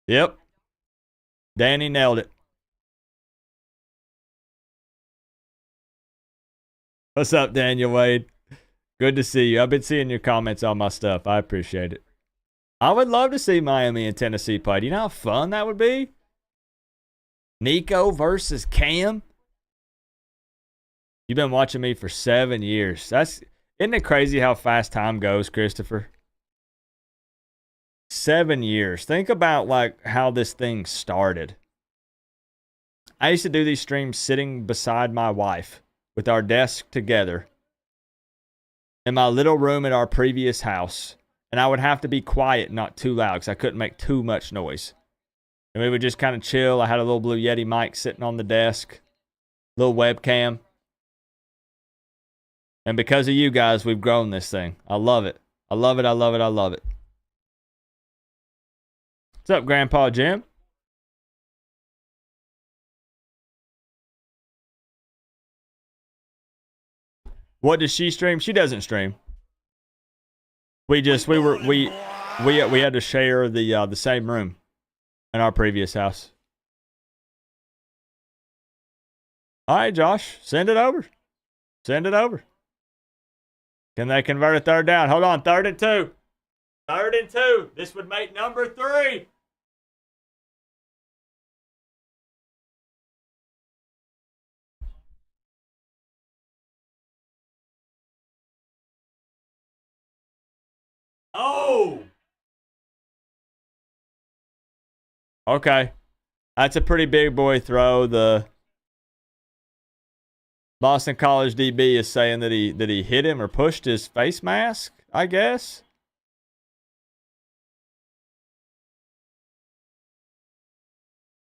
Yep. Danny nailed it. What's up, Daniel Wade? Good to see you. I've been seeing your comments on my stuff. I appreciate it. I would love to see Miami and Tennessee play. Do you know how fun that would be? Nico versus Cam. You've been watching me for 7 years. Isn't it crazy how fast time goes, Christopher? 7 years. Think about like how this thing started. I used to do these streams sitting beside my wife with our desk together in my little room at our previous house. And I would have to be quiet, not too loud, because I couldn't make too much noise. And we would just kind of chill. I had a little Blue Yeti mic sitting on the desk, little webcam. And because of you guys, we've grown this thing. I love it. I love it. I love it. I love it. What's up, Grandpa Jim? What does she stream? She doesn't stream. We had to share the same room in our previous house. All right, Josh, send it over. Send it over. Can they convert a third down? Hold on, 3rd and 2. 3rd and 2. This would make number 3. Oh! Okay. That's a pretty big boy throw. The Boston College DB is saying that he hit him or pushed his face mask, I guess.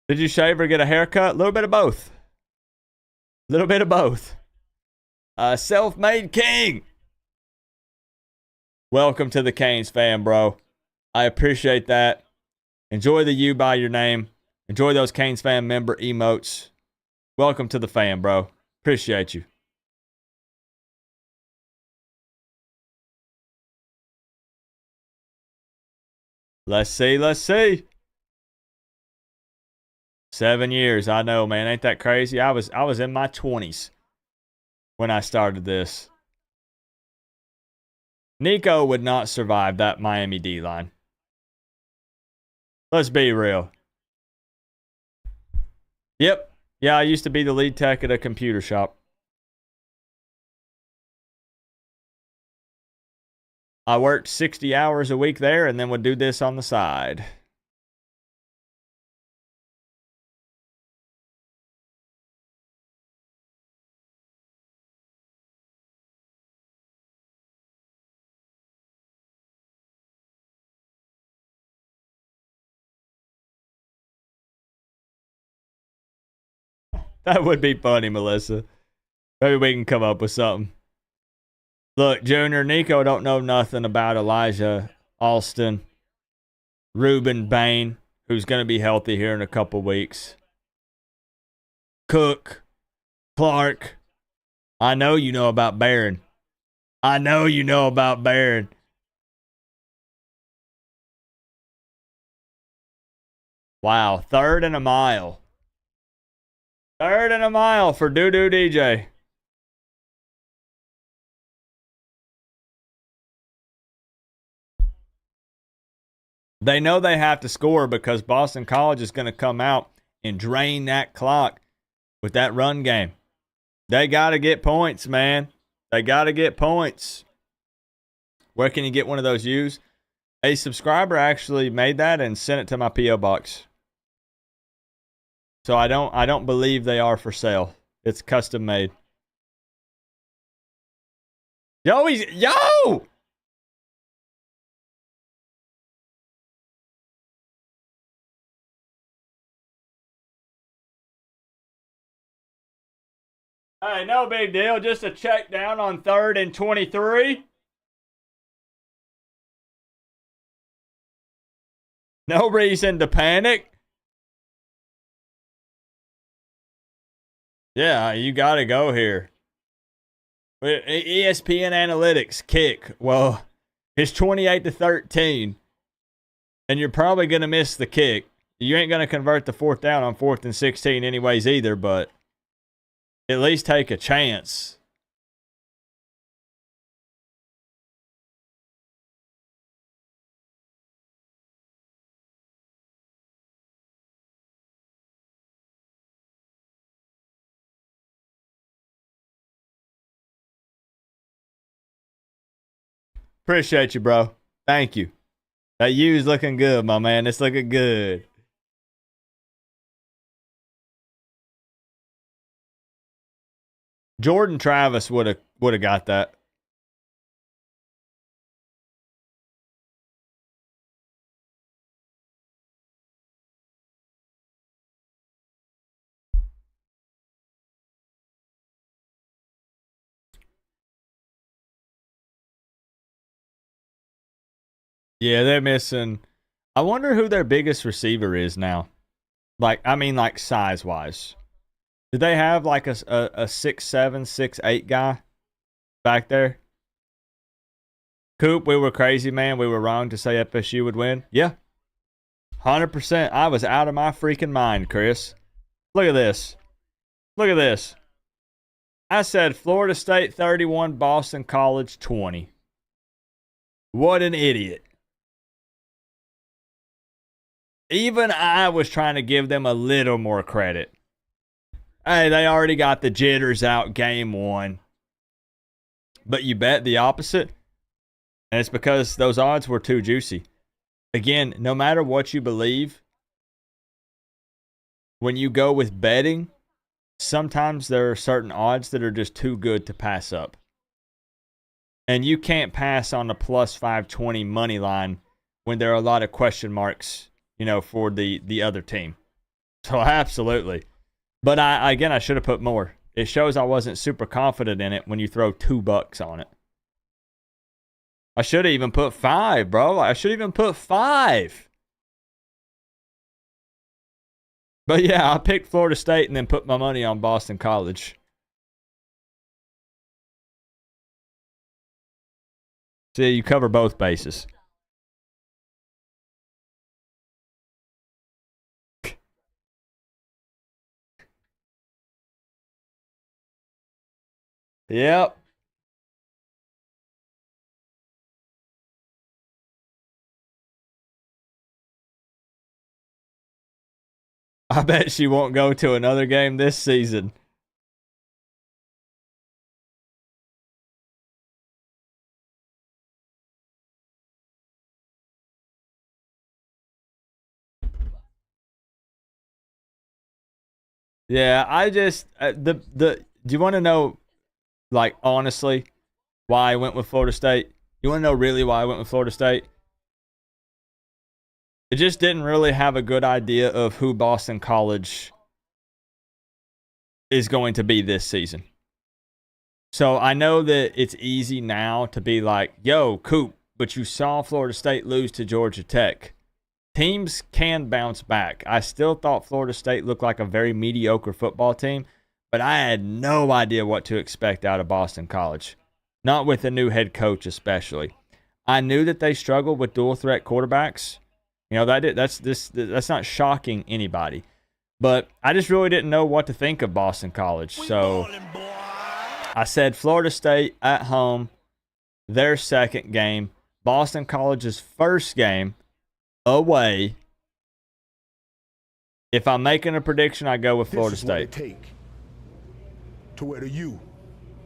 Did you shave or get a haircut? A little bit of both. A little bit of both. Self-made king. Welcome to the Canes fam, bro. I appreciate that. Enjoy the U by your name. Enjoy those Canes fan member emotes. Welcome to the fam, bro. Appreciate you. Let's see. Let's see. 7 years. I know, man. Ain't that crazy? I was in my 20s when I started this. Nico would not survive that Miami D-line. Let's be real. Yep. Yeah, I used to be the lead tech at a computer shop. I worked 60 hours a week there and then would do this on the side. That would be funny, Melissa. Maybe we can come up with something. Look, Junior, Nico don't know nothing about Elijah Alston, Ruben Bain, who's going to be healthy here in a couple weeks. Cook, Clark. I know you know about Barron. I know you know about Barron. Wow, 3rd and a mile. 3rd and a mile for Doo-Doo DJ. They know they have to score because Boston College is going to come out and drain that clock with that run game. They got to get points, man. They got to get points. Where can you get one of those used? A subscriber actually made that and sent it to my P.O. box. So I don't believe they are for sale. It's custom made. Yo! Hey, no big deal. Just a check down on 3rd and 23. No reason to panic. Yeah, you got to go here. ESPN Analytics kick. Well, it's 28-13. And you're probably going to miss the kick. You ain't going to convert the 4th down on 4th and 16 anyways either, but at least take a chance. Appreciate you, bro. Thank you. That U's looking good, my man. It's looking good. Jordan Travis would have got that. Yeah, they're missing. I wonder who their biggest receiver is now. Like size-wise. Do they have like a 6'7", 6'8" guy back there? Coop, we were crazy, man. We were wrong to say FSU would win. Yeah. 100%. I was out of my freaking mind, Chris. Look at this. Look at this. I said Florida State 31, Boston College 20. What an idiot. Even I was trying to give them a little more credit. Hey, they already got the jitters out game 1. But you bet the opposite. And it's because those odds were too juicy. Again, no matter what you believe, when you go with betting, sometimes there are certain odds that are just too good to pass up. And you can't pass on the plus 520 money line when there are a lot of question marks, for the other team. So absolutely. But I should have put more. It shows I wasn't super confident in it when you throw $2 on it. I should have even put 5, bro. I should even put 5. But yeah, I picked Florida State and then put my money on Boston College. See, you cover both bases. Yep. I bet she won't go to another game this season. Yeah, I just do you want to know, like, honestly, why I went with Florida State? You want to know really why I went with Florida State? It just didn't really have a good idea of who Boston College is going to be this season. So I know that it's easy now to be like, yo, Coop, but you saw Florida State lose to Georgia Tech. teams can bounce back. I still thought Florida State looked like a very mediocre football team, but I had no idea what to expect out of Boston College. Not with a new head coach especially. I knew that they struggled with dual threat quarterbacks. You know, that's not shocking anybody. But I just really didn't know what to think of Boston College. So I said Florida State at home, their second game. Boston College's first game away. If I'm making a prediction, I go with Florida State. This is what it take to wear the U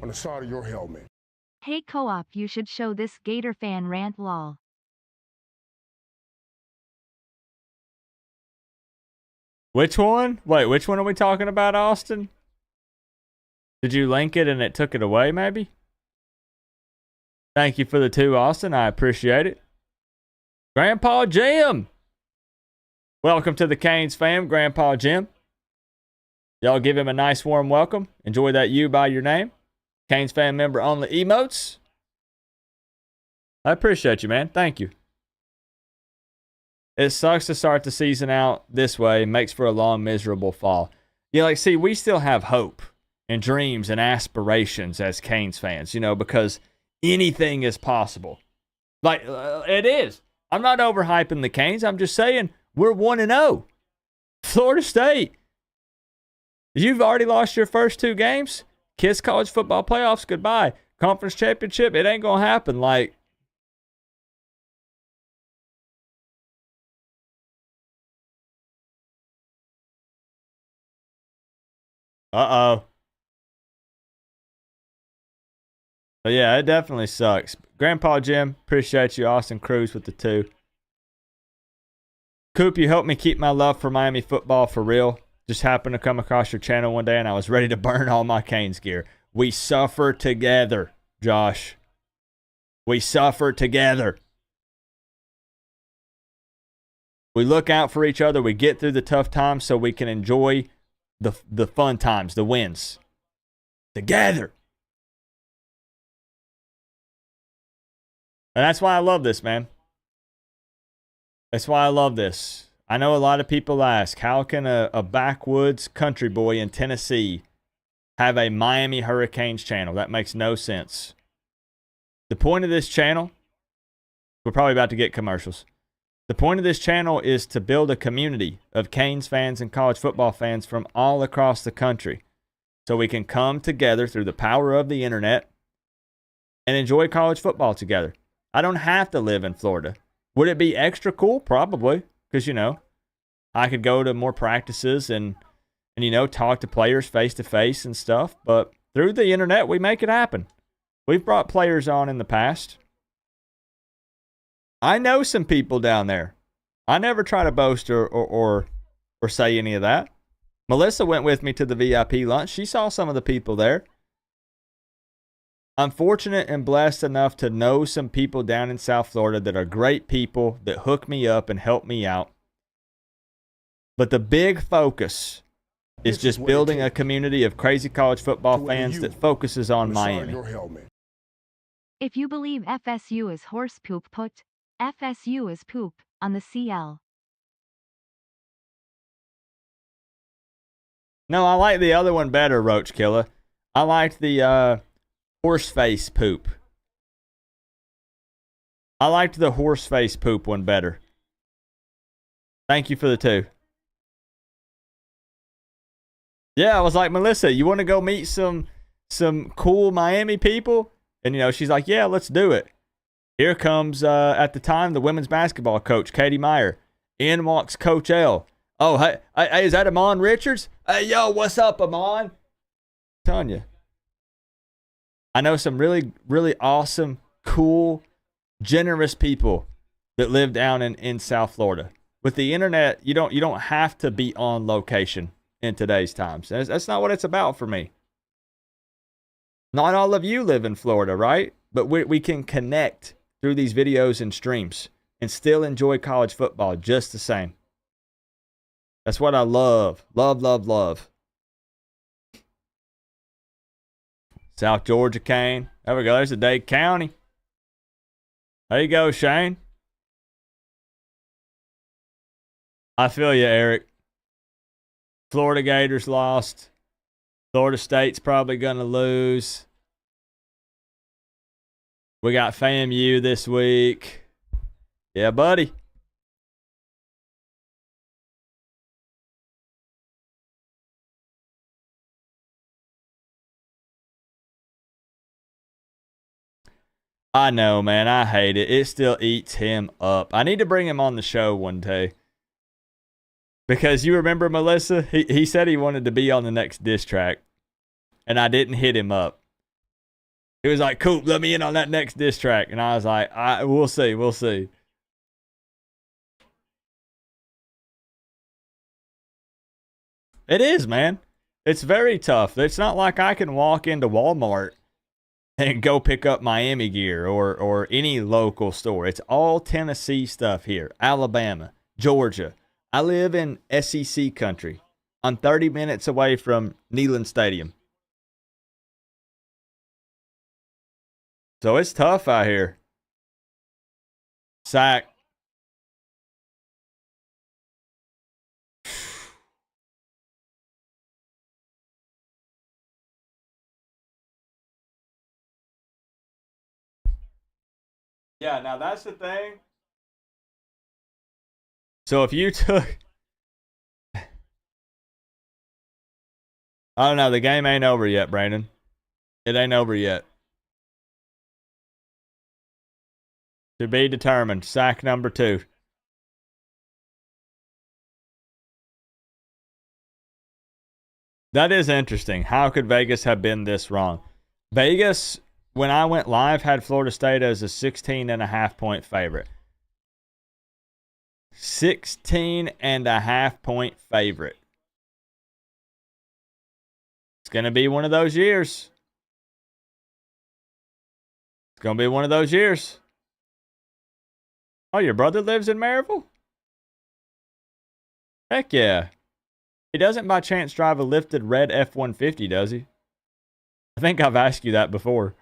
on the side of your helmet. Hey co-op, you should show this Gator fan rant lol. Which one? Wait, which one are we talking about, Austin? Did you link it and it took it away, maybe? Thank you for the 2, Austin. I appreciate it. Grandpa Jim. Welcome to the Canes fam, Grandpa Jim. Y'all give him a nice warm welcome. Enjoy that U by your name. Canes fan member only emotes. I appreciate you, man. Thank you. It sucks to start the season out this way. Makes for a long, miserable fall. Yeah, like, see, we still have hope and dreams and aspirations as Canes fans, you know, because anything is possible. Like, it is. I'm not overhyping the Canes. I'm just saying we're 1-0. Florida State, you've already lost your first 2 games. Kids college football playoffs, goodbye. Conference championship, it ain't going to happen. Like, uh-oh. But yeah, it definitely sucks. Grandpa Jim, appreciate you. Austin Cruz with the 2. Coop, you helped me keep my love for Miami football for real. Just happened to come across your channel one day and I was ready to burn all my Canes gear. We suffer together, Josh. We suffer together. We look out for each other. We get through the tough times so we can enjoy the fun times, the wins. Together. And that's why I love this, man. That's why I love this. I know a lot of people ask, how can a backwoods country boy in Tennessee have a Miami Hurricanes channel? That makes no sense. The point of this channel, we're probably about to get commercials. The point of this channel is to build a community of Canes fans and college football fans from all across the country so we can come together through the power of the internet and enjoy college football together. I don't have to live in Florida. Would it be extra cool? Probably. Because, you know, I could go to more practices and you know, talk to players face-to-face and stuff. But through the internet, we make it happen. We've brought players on in the past. I know some people down there. I never try to boast or say any of that. Melissa went with me to the VIP lunch. She saw some of the people there. I'm fortunate and blessed enough to know some people down in South Florida that are great people that hook me up and help me out. But the big focus is just building a community of crazy college football fans that focuses on Miami. If you believe FSU is horse poop, put FSU is poop on the CL. No, I like the other one better, Roach Killer. I liked the horse face poop. I liked the horse face poop one better. Thank you for the 2. Yeah, I was like, Melissa, you want to go meet some cool Miami people? And, you know, she's like, yeah, let's do it. Here comes, at the time, the women's basketball coach, Katie Meyer. In walks Coach L. Oh, hey, is that Amon Richards? Hey, yo, what's up, Amon? I'm telling you. I know some really, really awesome, cool, generous people that live down in South Florida. With the internet, you don't have to be on location in today's times. That's not what it's about for me. Not all of you live in Florida, right? But we can connect through these videos and streams and still enjoy college football just the same. That's what I love. Love, love, love. South Georgia Cane. There we go. There's a Dade County. There you go, Shane. I feel you, Eric. Florida Gators lost. Florida State's probably going to lose. We got FAMU this week. Yeah, buddy. I know, man. I hate it. It still eats him up. I need to bring him on the show one day. Because you remember, Melissa? He said he wanted to be on the next diss track. And I didn't hit him up. He was like, Coop, let me in on that next diss track. And I was like, we'll see. We'll see. It is, man. It's very tough. It's not like I can walk into Walmart and go pick up Miami gear or any local store. It's all Tennessee stuff here. Alabama, Georgia. I live in SEC country. I'm 30 minutes away from Neyland Stadium. So it's tough out here. Sack. Yeah, now that's the thing. So if you took... I don't know. The game ain't over yet, Brandon. It ain't over yet. To be determined. Sack number 2. That is interesting. How could Vegas have been this wrong? Vegas, when I went live, had Florida State as a 16.5-point favorite. 16.5-point favorite. It's going to be one of those years. It's going to be one of those years. Oh, your brother lives in Maryville? Heck yeah. He doesn't by chance drive a lifted red F-150, does he? I think I've asked you that before.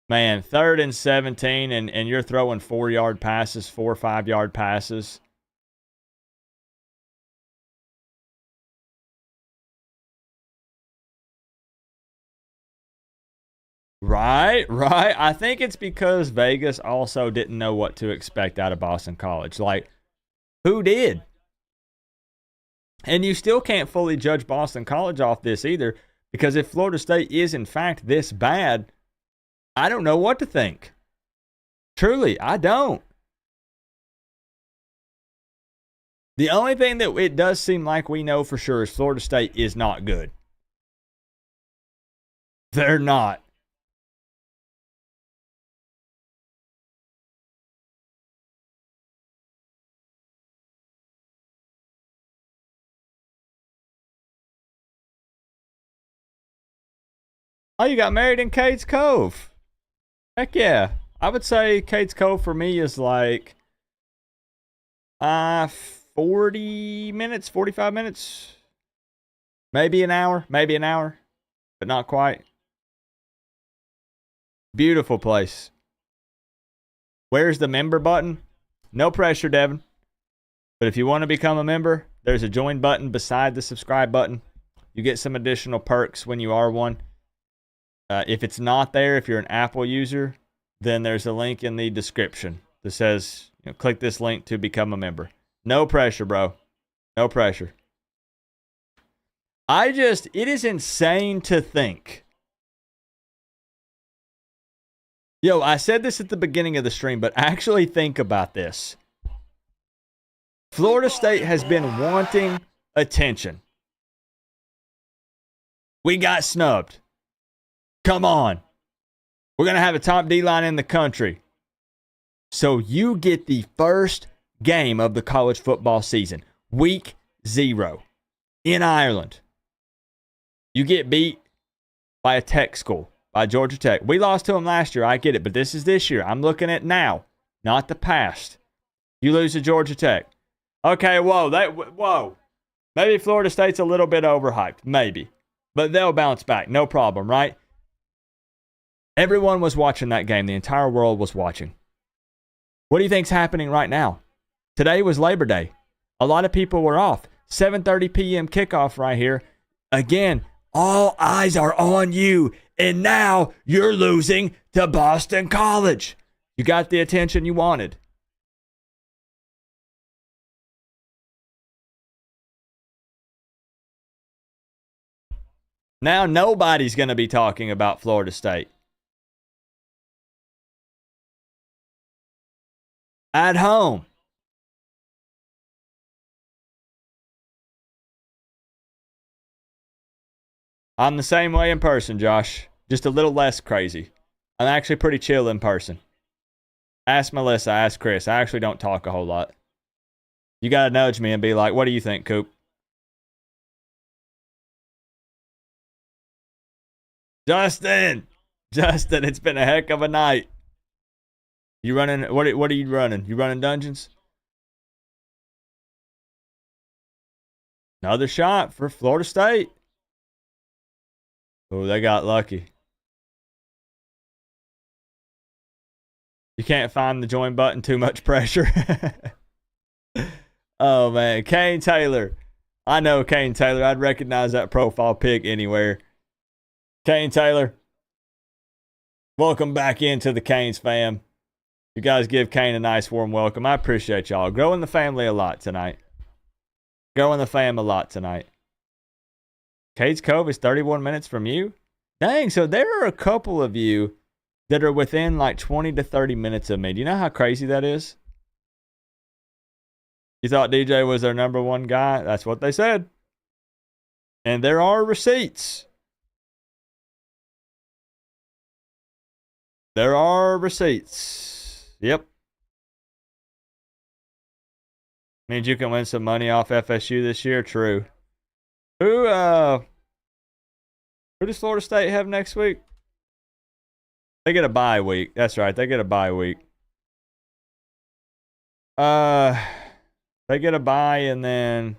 Man, 3rd and 17, and you're throwing 4-yard passes, 4 or 5-yard passes. Right. I think it's because Vegas also didn't know what to expect out of Boston College. Like, who did? And you still can't fully judge Boston College off this either, because if Florida State is in fact this bad, I don't know what to think. Truly, I don't. The only thing that it does seem like we know for sure is Florida State is not good. They're not. Oh, you got married in Cades Cove. Heck yeah. I would say Cades Cove for me is like 40 minutes, 45 minutes. Maybe an hour, but not quite. Beautiful place. Where's the member button? No pressure, Devin. But if you want to become a member, there's a join button beside the subscribe button. You get some additional perks when you are one. If it's not there, if you're an Apple user, then there's a link in the description that says, click this link to become a member. No pressure, bro. No pressure. It is insane to think. Yo, I said this at the beginning of the stream, but actually think about this. Florida State has been wanting attention. We got snubbed. Come on. We're going to have a top D-line in the country. So you get the first game of the college football season, week 0, in Ireland. You get beat by a tech school, by Georgia Tech. We lost to them last year, I get it, but this is this year. I'm looking at now, not the past. You lose to Georgia Tech. Okay, whoa. Maybe Florida State's a little bit overhyped, maybe. But they'll bounce back, no problem, right? Everyone was watching that game. The entire world was watching. What do you think's happening right now? Today was Labor Day. A lot of people were off. 7:30 p.m. kickoff right here. Again, all eyes are on you. And now you're losing to Boston College. You got the attention you wanted. Now nobody's going to be talking about Florida State. At home. I'm the same way in person, Josh. Just a little less crazy. I'm actually pretty chill in person. Ask Melissa, ask Chris. I actually don't talk a whole lot. You got to nudge me and be like, what do you think, Coop? Justin, it's been a heck of a night. You running, what are you running? You running dungeons? Another shot for Florida State. Oh, they got lucky. You can't find the join button, too much pressure. Oh, man. Kane Taylor. I know Kane Taylor. I'd recognize that profile pic anywhere. Kane Taylor. Welcome back into the Canes fam. You guys give Kane a nice warm welcome. I appreciate y'all. Growing the family a lot tonight. Growing the fam a lot tonight. Cade's Cove is 31 minutes from you. Dang, so there are a couple of you that are within like 20 to 30 minutes of me. Do you know how crazy that is? You thought DJ was their number one guy? That's what they said. And there are receipts. There are receipts. Yep. Means you can win some money off FSU this year. True. Who does Florida State have next week? They get a bye week. That's right. They get a bye week. They get a bye and then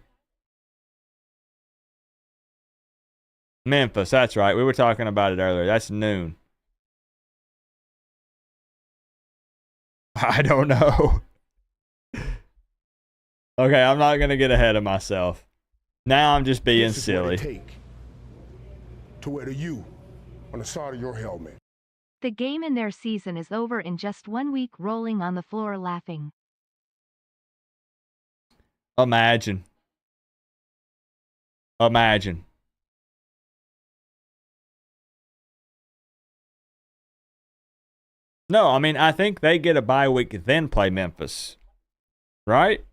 Memphis. That's right. We were talking about it earlier. That's noon. I don't know. Okay, I'm not going to get ahead of myself. Now I'm just being silly. This is what it take to wear the U on the side of your helmet. The game in their season is over in just 1 week, rolling on the floor laughing. Imagine. Imagine. No, I mean, I think they get a bye week, then play Memphis. Right?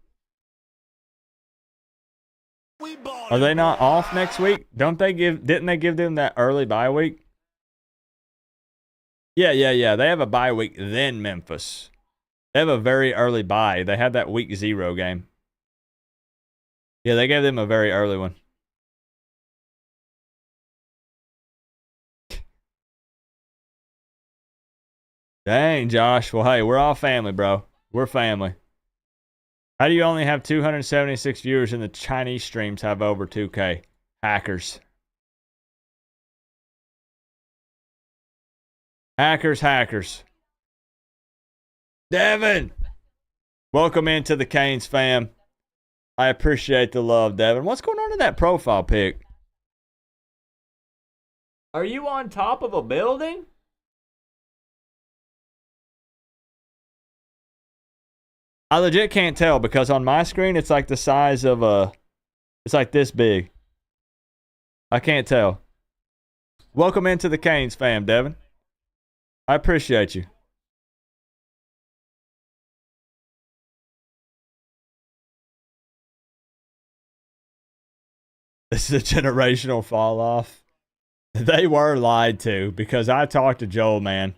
Are they not off next week? Didn't they give them that early bye week? Yeah. They have a bye week, then Memphis. They have a very early bye. They had that week 0 game. Yeah, they gave them a very early one. Dang, Josh. Well, hey, we're all family, bro. We're family. How do you only have 276 viewers and the Chinese streams have over 2K? Hackers. Hackers. Devin! Welcome into the Canes fam. I appreciate the love, Devin. What's going on in that profile pic? Are you on top of a building? I legit can't tell because on my screen it's like the size of a... It's like this big. I can't tell. Welcome into the Canes fam, Devin. I appreciate you. This is a generational fall off. They were lied to because I talked to Joel, man.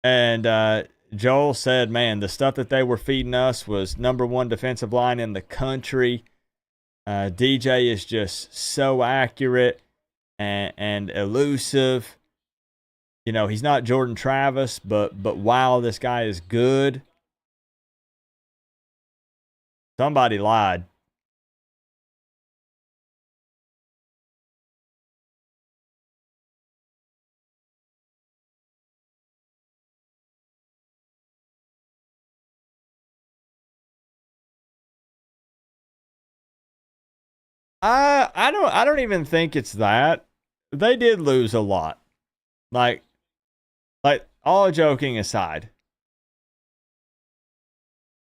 And Joel said, man, the stuff that they were feeding us was #1 defensive line in the country. DJ is just so accurate and elusive. You know, he's not Jordan Travis, but wow, this guy is good. Somebody lied. I don't even think it's that. They did lose a lot. Like all joking aside.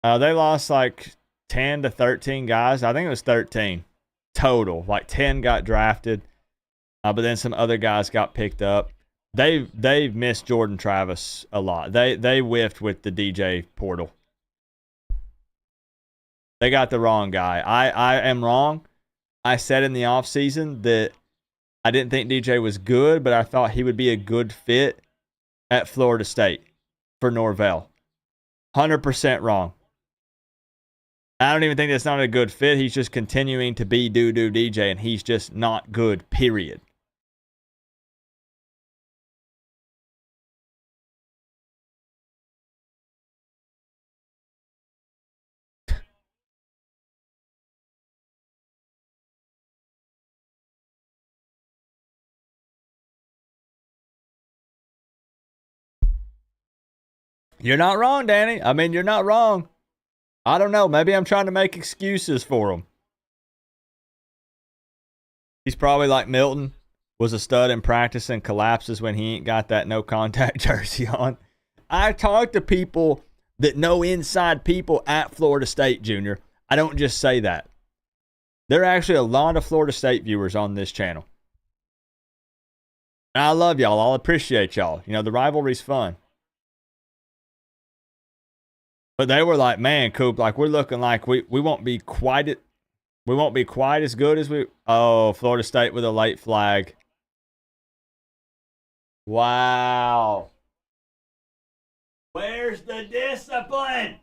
They lost like 10 to 13 guys. I think it was 13 total. Like 10 got drafted. But then some other guys got picked up. They've missed Jordan Travis a lot. They whiffed with the DJ portal. They got the wrong guy. I am wrong. I said in the offseason that I didn't think DJ was good, but I thought he would be a good fit at Florida State for Norvell. 100% wrong. I don't even think that's not a good fit. He's just continuing to be doo-doo DJ, and he's just not good, period. You're not wrong, Danny. I mean, you're not wrong. I don't know. Maybe I'm trying to make excuses for him. He's probably like Milton, was a stud in practice and collapses when he ain't got that no contact jersey on. I talk to people that know inside people at Florida State, Junior. I don't just say that. There are actually a lot of Florida State viewers on this channel. And I love y'all. I'll appreciate y'all. You know, the rivalry's fun. But they were like, man, Coop, like we're looking like we won't be quite as good as we. Oh, Florida State with a late flag. Wow. Where's the discipline?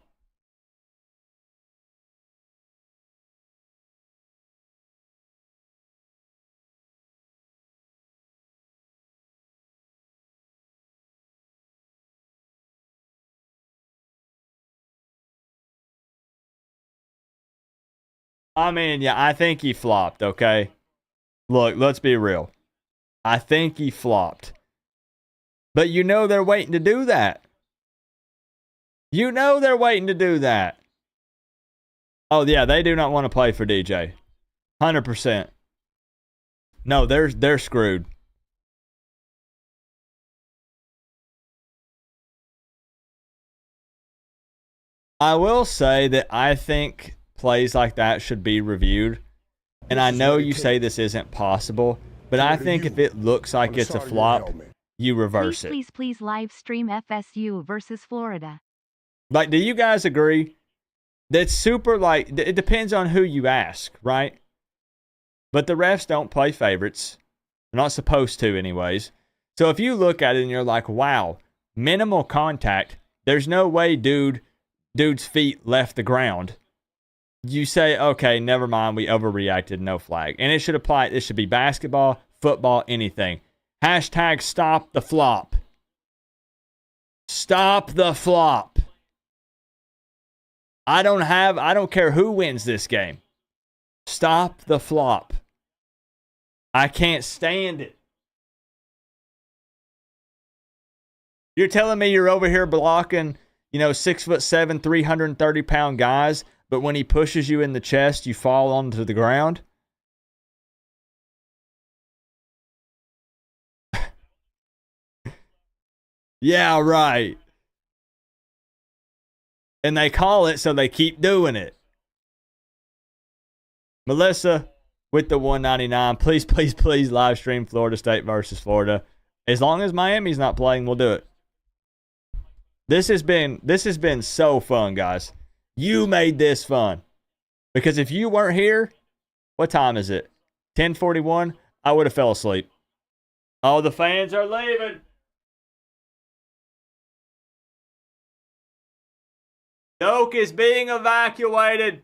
I mean, yeah, I think he flopped, okay? Look, let's be real. I think he flopped. But you know they're waiting to do that. You know they're waiting to do that. Oh, yeah, they do not want to play for DJ. 100%. No, they're screwed. I will say that I think plays like that should be reviewed. And I know you say this isn't possible, but I think if it looks like it's a flop, you reverse it. Please live stream FSU versus Florida. Like, do you guys agree? That's super, like, it depends on who you ask, right? But the refs don't play favorites. They're not supposed to anyways. So if you look at it and you're like, wow, minimal contact, there's no way dude's feet left the ground. You say, okay, never mind, we overreacted, no flag. And it should apply, it should be basketball, football, anything. Hashtag stop the flop. Stop the flop. I don't care who wins this game. Stop the flop. I can't stand it. You're telling me you're over here blocking, 6'7", 330-pound guys, but when he pushes you in the chest, you fall onto the ground? Yeah, right. And they call it, so they keep doing it. Melissa, with the 199, please live stream Florida State versus Florida. As long as Miami's not playing, we'll do it. This has been so fun, guys. You made this fun. Because if you weren't here, what time is it? 10:41? I would have fell asleep. Oh, the fans are leaving. Doak is being evacuated.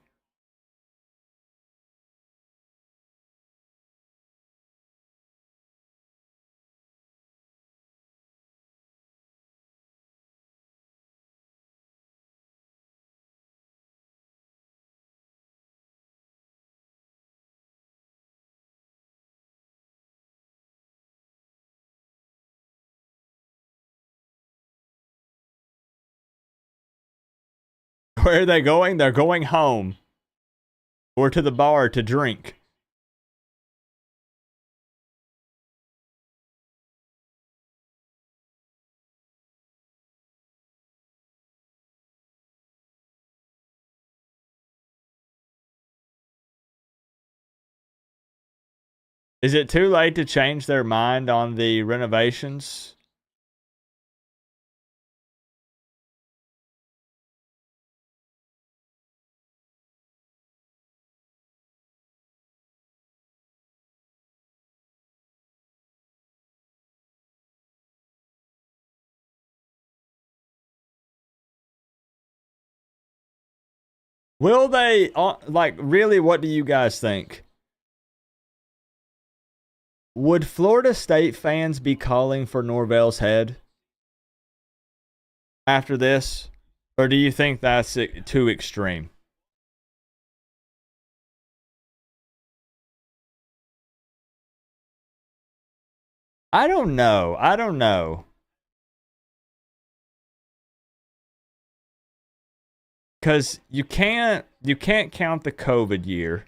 Where are they going? They're going home. Or to the bar to drink. Is it too late to change their mind on the renovations? Will they, like, really, what do you guys think? Would Florida State fans be calling for Norvell's head after this? Or do you think that's too extreme? I don't know. I don't know. Because you can't count the COVID year.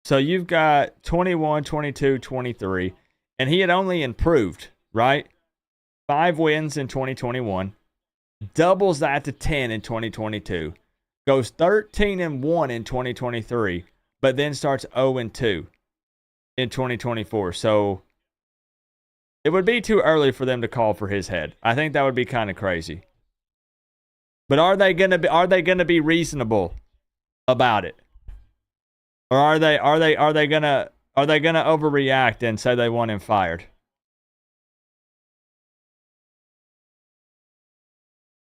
So you've got 21, 22, 23. And he had only improved, right? 5 wins in 2021. Doubles that to 10 in 2022. Goes 13-1 in 2023. But then starts 0-2 in 2024. So it would be too early for them to call for his head. I think that would be kind of crazy. But are they gonna be reasonable about it? Or are they gonna overreact and say they want him fired?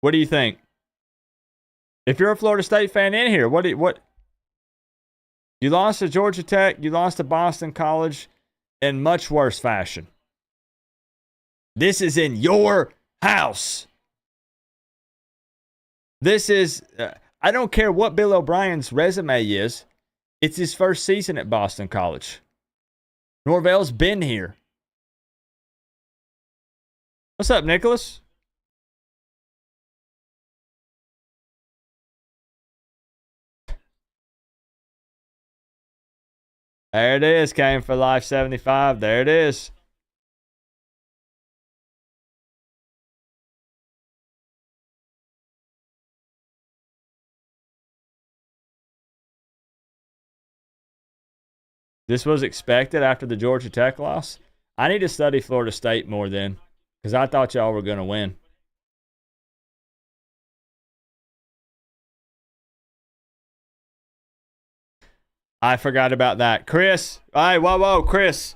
What do you think? If you're a Florida State fan in here, what you lost to Georgia Tech, you lost to Boston College in much worse fashion. This is in your house. This is, I don't care what Bill O'Brien's resume is. It's his first season at Boston College. Norvell's been here. What's up, Nicholas? There it is. Came for Life 75. There it is. This was expected after the Georgia Tech loss. I need to study Florida State more then, because I thought y'all were going to win. I forgot about that. Chris. Hey, whoa, Chris.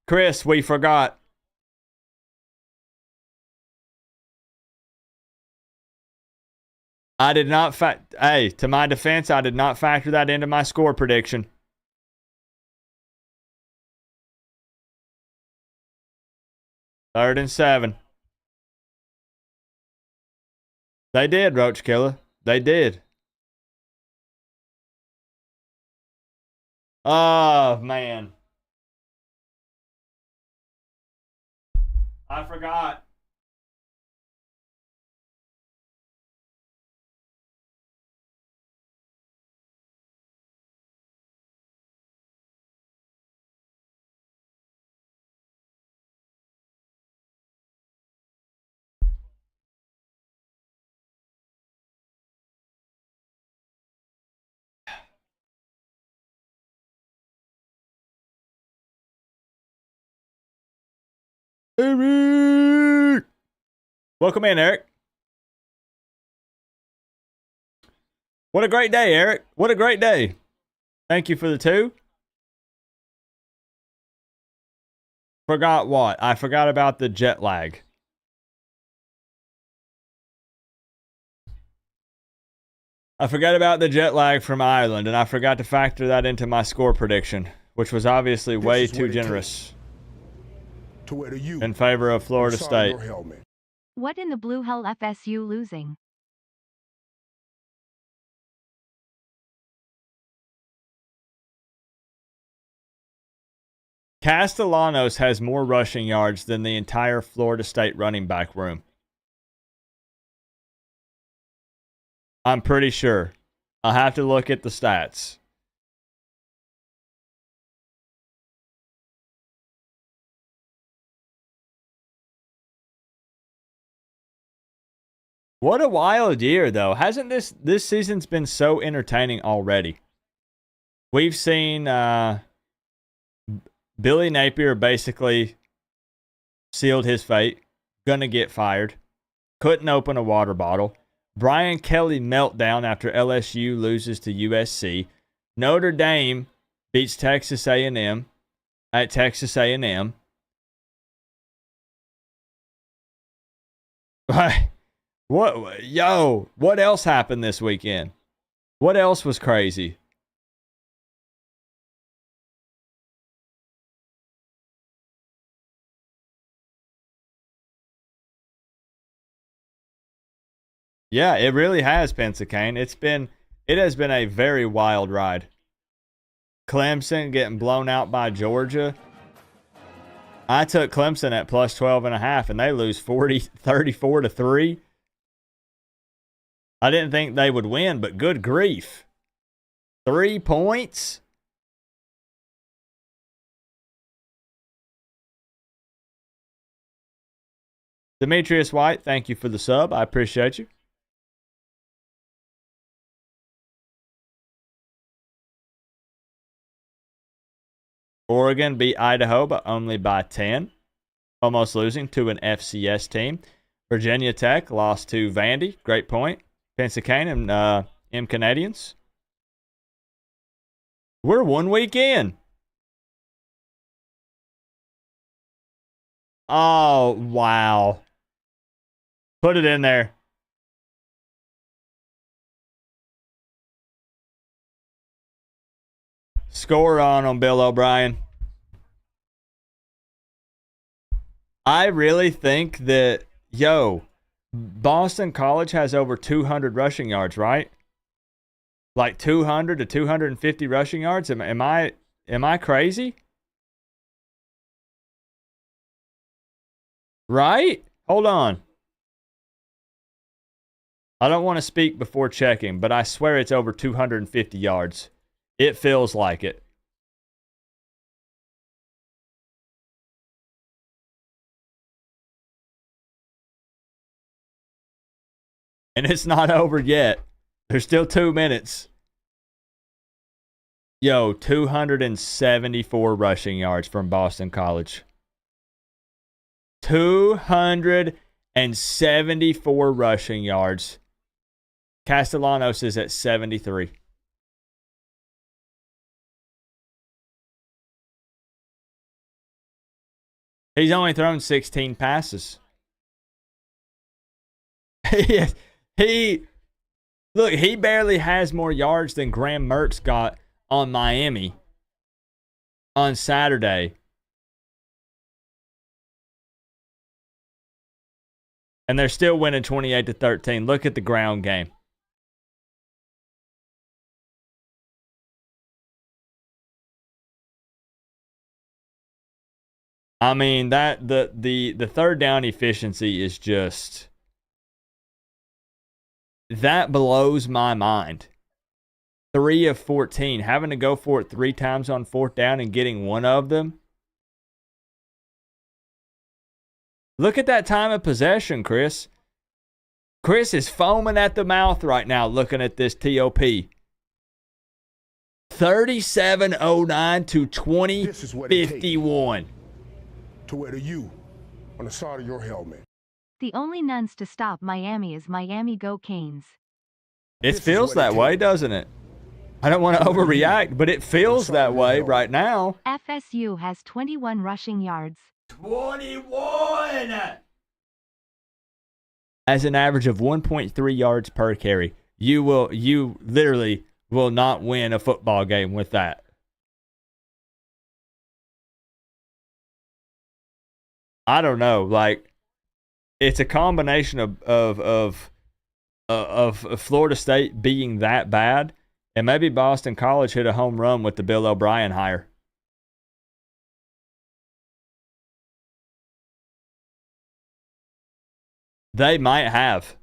Chris, we forgot. I did not Hey, to my defense, I did not factor that into my score prediction. Third and 7. They did, Roach Killer. They did. Oh, man. I forgot. Eric! Welcome in, Eric. What a great day, Eric. What a great day. Thank you for the 2. Forgot what? I forgot about the jet lag. I forgot about the jet lag from Ireland, and I forgot to factor that into my score prediction, which was obviously way too generous in favor of Florida State. What in the blue hell FSU losing? Castellanos has more rushing yards than the entire Florida State running back room. I'm pretty sure. I'll have to look at the stats. What a wild year, though. Hasn't this season's been so entertaining already? We've seen Billy Napier basically sealed his fate. Gonna get fired. Couldn't open a water bottle. Brian Kelly meltdown after LSU loses to USC. Notre Dame beats Texas A&M at Texas A&M. What else happened this weekend? What else was crazy? Yeah, it really has, Pensacane. It has been a very wild ride. Clemson getting blown out by Georgia. I took Clemson at plus 12.5, and they lose 34-3. I didn't think they would win, but good grief. 3 points? Demetrius White, thank you for the sub. I appreciate you. Oregon beat Idaho, but only by 10. Almost losing to an FCS team. Virginia Tech lost to Vandy. Great point. Pensacane and M Canadians. We're 1 week in. Oh, wow. Put it in there. Score on them, Bill O'Brien. I really think that, Boston College has over 200 rushing yards, right? Like 200 to 250 rushing yards. Am I crazy? Right? Hold on. I don't want to speak before checking, but I swear it's over 250 yards. It feels like it. And it's not over yet. There's still 2 minutes. 274 rushing yards from Boston College. 274 rushing yards. Castellanos is at 73. He's only thrown 16 passes. He barely has more yards than Graham Mertz got on Miami on Saturday. And they're still winning 28-13. Look at the ground game. I mean, that the third down efficiency is just, that blows my mind. 3 of 14, having to go for it 3 times on 4th down and getting one of them. Look at that time of possession, Chris. Chris is foaming at the mouth right now looking at this TOP. 37:09 to 20:51. To wear the U on the side of your helmet. The only nuns to stop Miami is Miami Go Canes. It feels that way, doesn't it? I don't want to overreact, but it feels that way right now. FSU has 21 rushing yards. 21! As an average of 1.3 yards per carry. You literally will not win a football game with that. I don't know. Like, it's a combination of Florida State being that bad, and maybe Boston College hit a home run with the Bill O'Brien hire. They might have.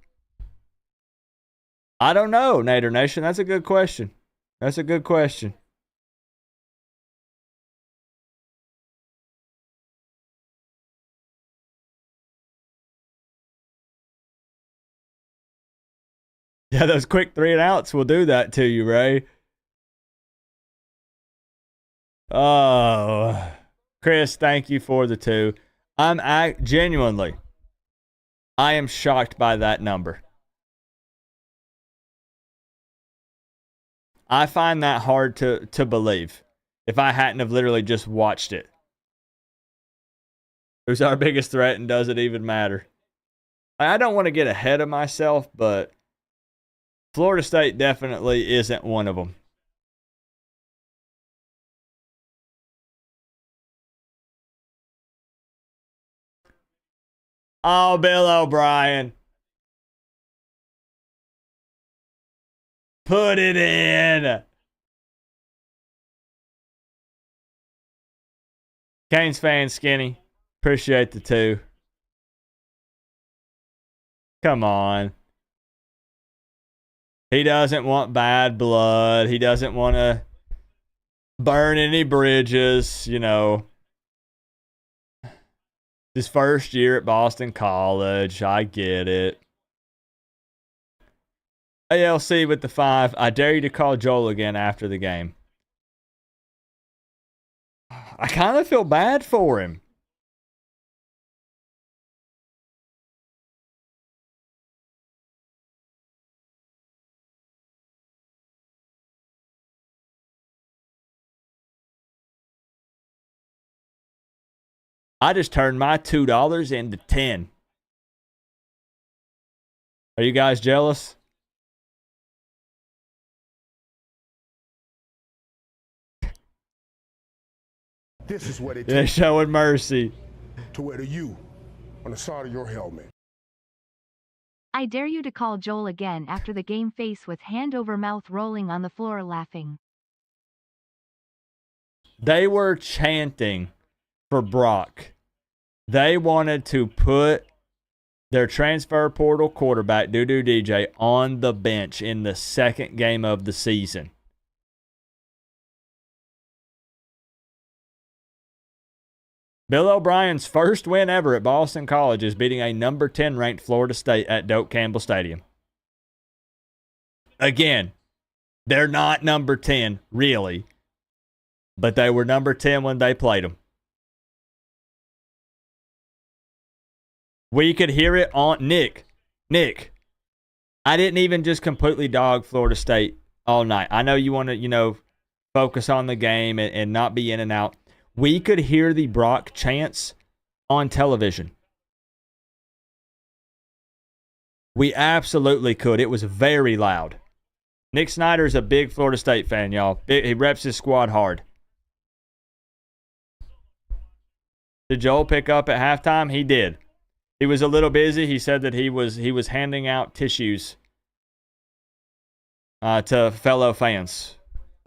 I don't know, Nader Nation. That's a good question. That's a good question. Yeah, those quick 3 and outs will do that to you, Ray. Oh. Chris, thank you for the 2. Genuinely, I am shocked by that number. I find that hard to believe if I hadn't have literally just watched it. Who's our biggest threat and does it even matter? I don't want to get ahead of myself, but Florida State definitely isn't one of them. Oh, Bill O'Brien. Put it in. Canes fan, Skinny. Appreciate the 2. Come on. He doesn't want bad blood. He doesn't want to burn any bridges, you know. His first year at Boston College. I get it. ALC with the 5. I dare you to call Joel again after the game. I kind of feel bad for him. I just turned my $2 into 10. Are you guys jealous? This is what it They're takes showing mercy. to wear the U on the side of your helmet. I dare you to call Joel again after the game, face with hand over mouth, rolling on the floor laughing. They were chanting for Brock. They wanted to put their transfer portal quarterback, Doo-Doo DJ, on the bench in the second game of the season. Bill O'Brien's first win ever at Boston College is beating a number 10 ranked Florida State at Doak Campbell Stadium. Again, they're not number 10, really, but they were number 10 when they played them. We could hear it on Nick. I didn't even just completely dog Florida State all night. I know you want to, focus on the game and not be in and out. We could hear the Brock chants on television. We absolutely could. It was very loud. Nick Snyder's a big Florida State fan, y'all. He reps his squad hard. Did Joel pick up at halftime? He did. He was a little busy. He said that he was handing out tissues to fellow fans.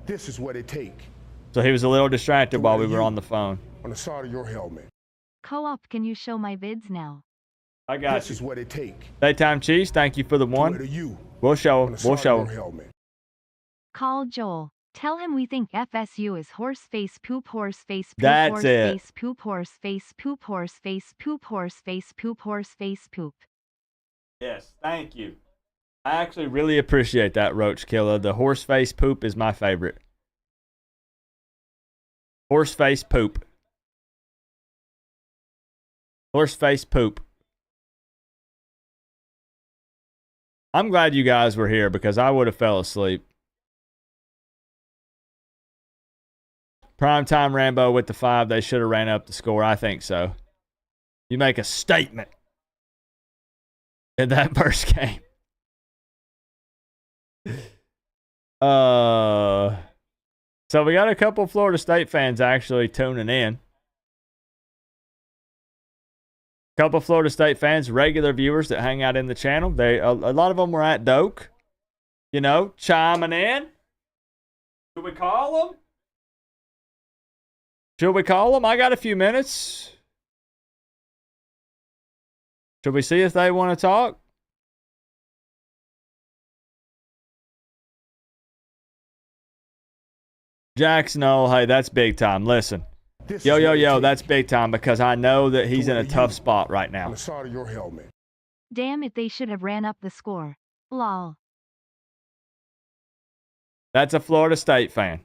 This is what it takes So he was a little distracted while we were on the phone. on the side of your helmet. Co-op, can you show my vids now? I got This you. is what it takes Daytime Cheese, thank you for the to wear one. the U We'll show on him. the side We'll of show your him. helmet. Call Joel. Tell him we think FSU is horse face poop, horse face poop, That's horse it. face poop, horse face poop, horse face poop, horse face poop, horse face poop. Yes, thank you. I actually really appreciate that, Roach Killer. The horse face poop is my favorite. Horse face poop. Horse face poop. I'm glad you guys were here because I would have fell asleep. Primetime Rambo with the 5. They should have ran up the score. I think so. You make a statement in that first game. So we got a couple Florida State fans actually tuning in. Couple Florida State fans, regular viewers that hang out in the channel. A lot of them were at Doak, chiming in. Should we call them? I got a few minutes. Should we see if they want to talk? Jackson, oh, hey, that's big time. Listen. This Yo, is yo, what it yo, takes that's big time because I know that he's in wear a the tough U spot right on now. the side of your helmet. Damn it, they should have ran up the score. Lol. That's a Florida State fan.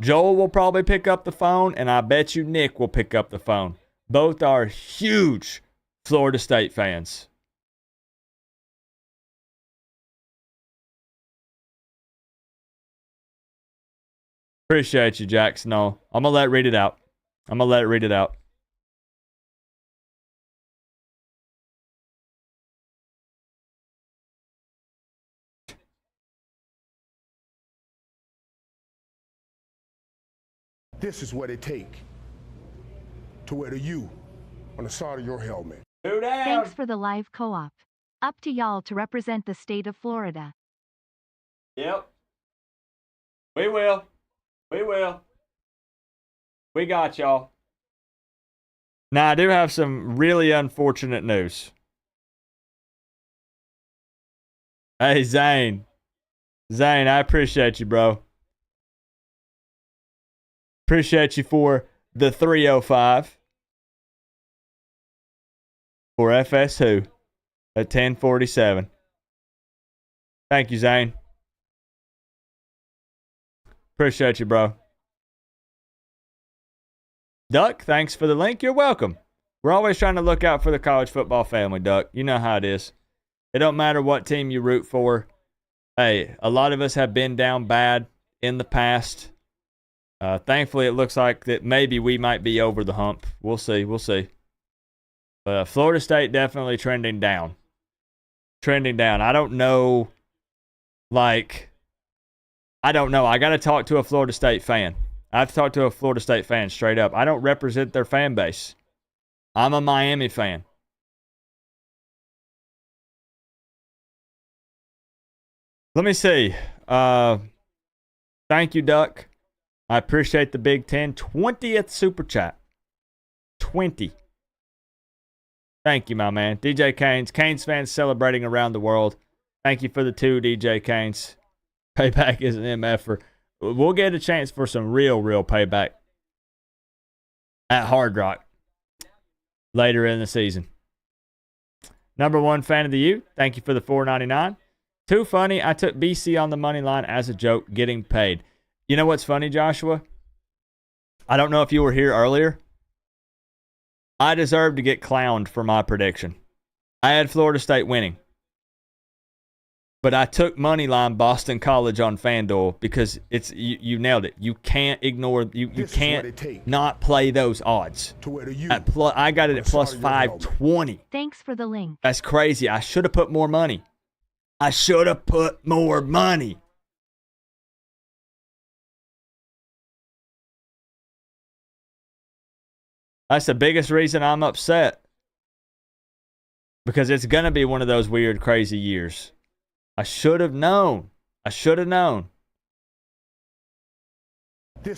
Joel will probably pick up the phone, and I bet you Nick will pick up the phone. Both are huge Florida State fans. Appreciate you, Jackson. No, I'm going to let it read it out. This is what it take to wear the U on the side of your helmet. Two down. Thanks for the live co-op. Up to y'all to represent the state of Florida. Yep. We will. We got y'all. Now, I do have some really unfortunate news. Hey, Zane. Zane, I appreciate you, bro. Appreciate you for the 305 for FS Who at 1047. Thank you, Zane. Appreciate you, bro. Duck, thanks for the link. You're welcome. We're always trying to look out for the college football family, Duck. You know how it is. It don't matter what team you root for. Hey, a lot of us have been down bad in the past. Thankfully, it looks like that maybe we might be over the hump. We'll see. Florida State definitely trending down. I don't know. I got to talk to a Florida State fan. I have to talk to a Florida State fan straight up. I don't represent their fan base. I'm a Miami fan. Let me see. Thank you, Duck. I appreciate the Big 10. 20th Super Chat. 20. Thank you, my man. DJ Canes. Canes fans celebrating around the world. Thank you for the 2, DJ Canes. Payback is an MFer. We'll get a chance for some real payback at Hard Rock later in the season. Number 1 fan of the U. Thank you for the $4.99. Too funny. I took BC on the money line as a joke, getting paid. You know what's funny, Joshua? I don't know if you were here earlier. I deserve to get clowned for my prediction. I had Florida State winning. But I took moneyline Boston College on FanDuel because it's you nailed it. You can't ignore you can't not play those odds. I got it at plus 520. Thanks for the link. That's crazy. I should have put more money. That's the biggest reason I'm upset. Because it's going to be one of those weird, crazy years. I should have known. This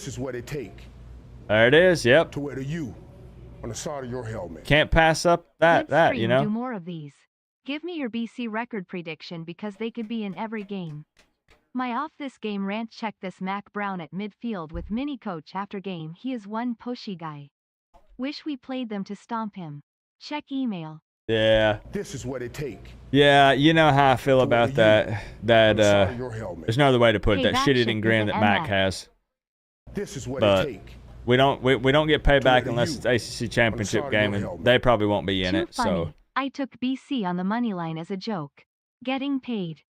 is what it take. There it is, yep. To wear the U on the side of your helmet. Can't pass up that, you know. Do more of these. Give me your BC record prediction because they could be in every game. My off this game rant. Check this Mac Brown at midfield with mini coach after game. He is one pushy guy. Wish we played them to stomp him. Check email. Yeah. This is what it take. Yeah, you know how I feel about that. There's no other way to put it. That shit-eating grin that Mac has. This is what it take. We don't get payback unless it's ACC championship game, and they probably won't be in it. So I took BC on the money line as a joke. Getting paid.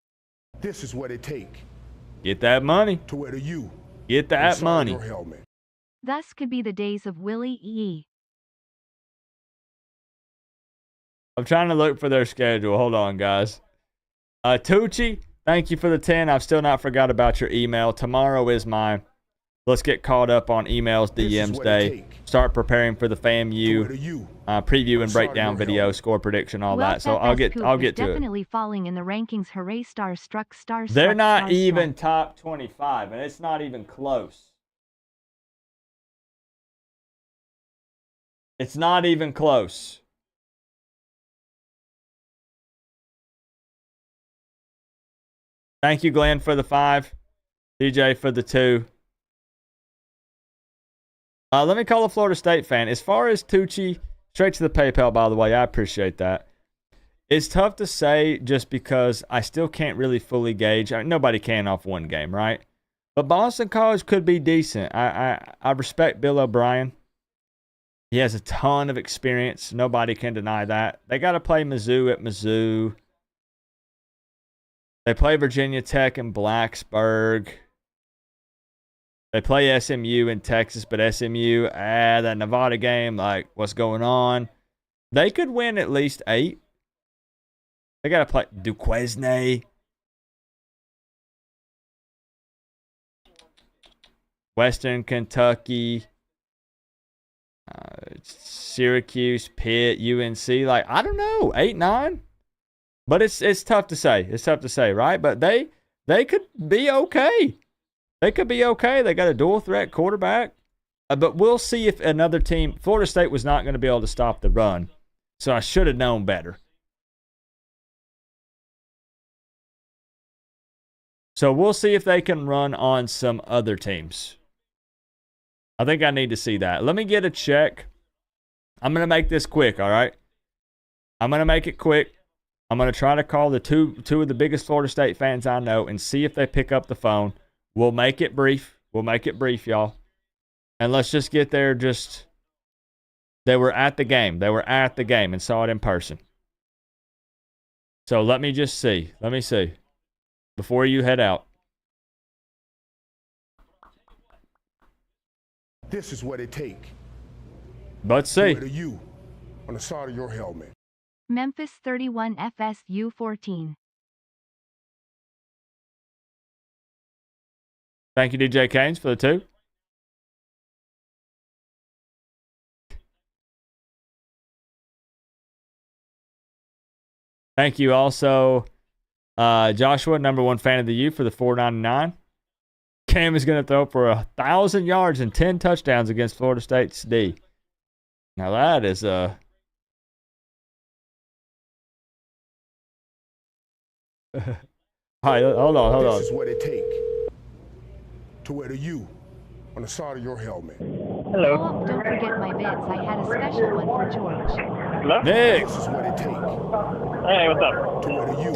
This is what it take. Get that money. To wear the U. Get that money. Thus could be the days of Willie E. I'm trying to look for their schedule. Hold on, guys. Tucci, thank you for the 10. I've still not forgot about your email. Tomorrow is mine. Let's get caught up on emails, DMs day. Start preparing for the FAMU preview and breakdown video, score prediction, all that. So I'll get to it. Definitely falling in the rankings. Hooray! Starstruck. They're not even top 25, and it's not even close. It's not even close. Thank you, Glenn, for the 5. DJ for the 2. Let me call a Florida State fan. As far as Tucci, straight to the PayPal, by the way, I appreciate that. It's tough to say just because I still can't really fully gauge. I mean, nobody can off one game, right? But Boston College could be decent. I respect Bill O'Brien. He has a ton of experience. Nobody can deny that. They got to play Mizzou at Mizzou. They play Virginia Tech in Blacksburg. They play SMU in Texas, but SMU, that Nevada game, like, what's going on? They could win at least 8. They got to play Duquesne. Western Kentucky. Syracuse, Pitt, UNC. Like, I don't know. 8, 9? But it's tough to say. It's tough to say, right? But they could be okay. They could be okay. They got a dual threat quarterback. But we'll see if another team. Florida State was not going to be able to stop the run. So I should have known better. So we'll see if they can run on some other teams. I think I need to see that. Let me get a check. I'm going to make this quick, all right? I'm going to make it quick. I'm going to try to call the two of the biggest Florida State fans I know and see if they pick up the phone. We'll make it brief. We'll make it brief, y'all. And let's just get there. They were at the game. They were at the game and saw it in person. So let me just see. Let me see. Before you head out. This is what it take. Let's see. To wear the U on the side of your helmet. Memphis 31 FSU 14. Thank you, DJ Keynes, for the 2. Thank you also, Joshua, #1 fan of the U, for the $4.99. Cam is going to throw for 1,000 yards and 10 touchdowns against Florida State's D. Now that is All right, hold on. This is what it take to wear the U on the side of your helmet. Hello. Oh, don't forget my bits. I had a special one for George. Hello? Nick. This is what it take Hey, what's up? to wear the U.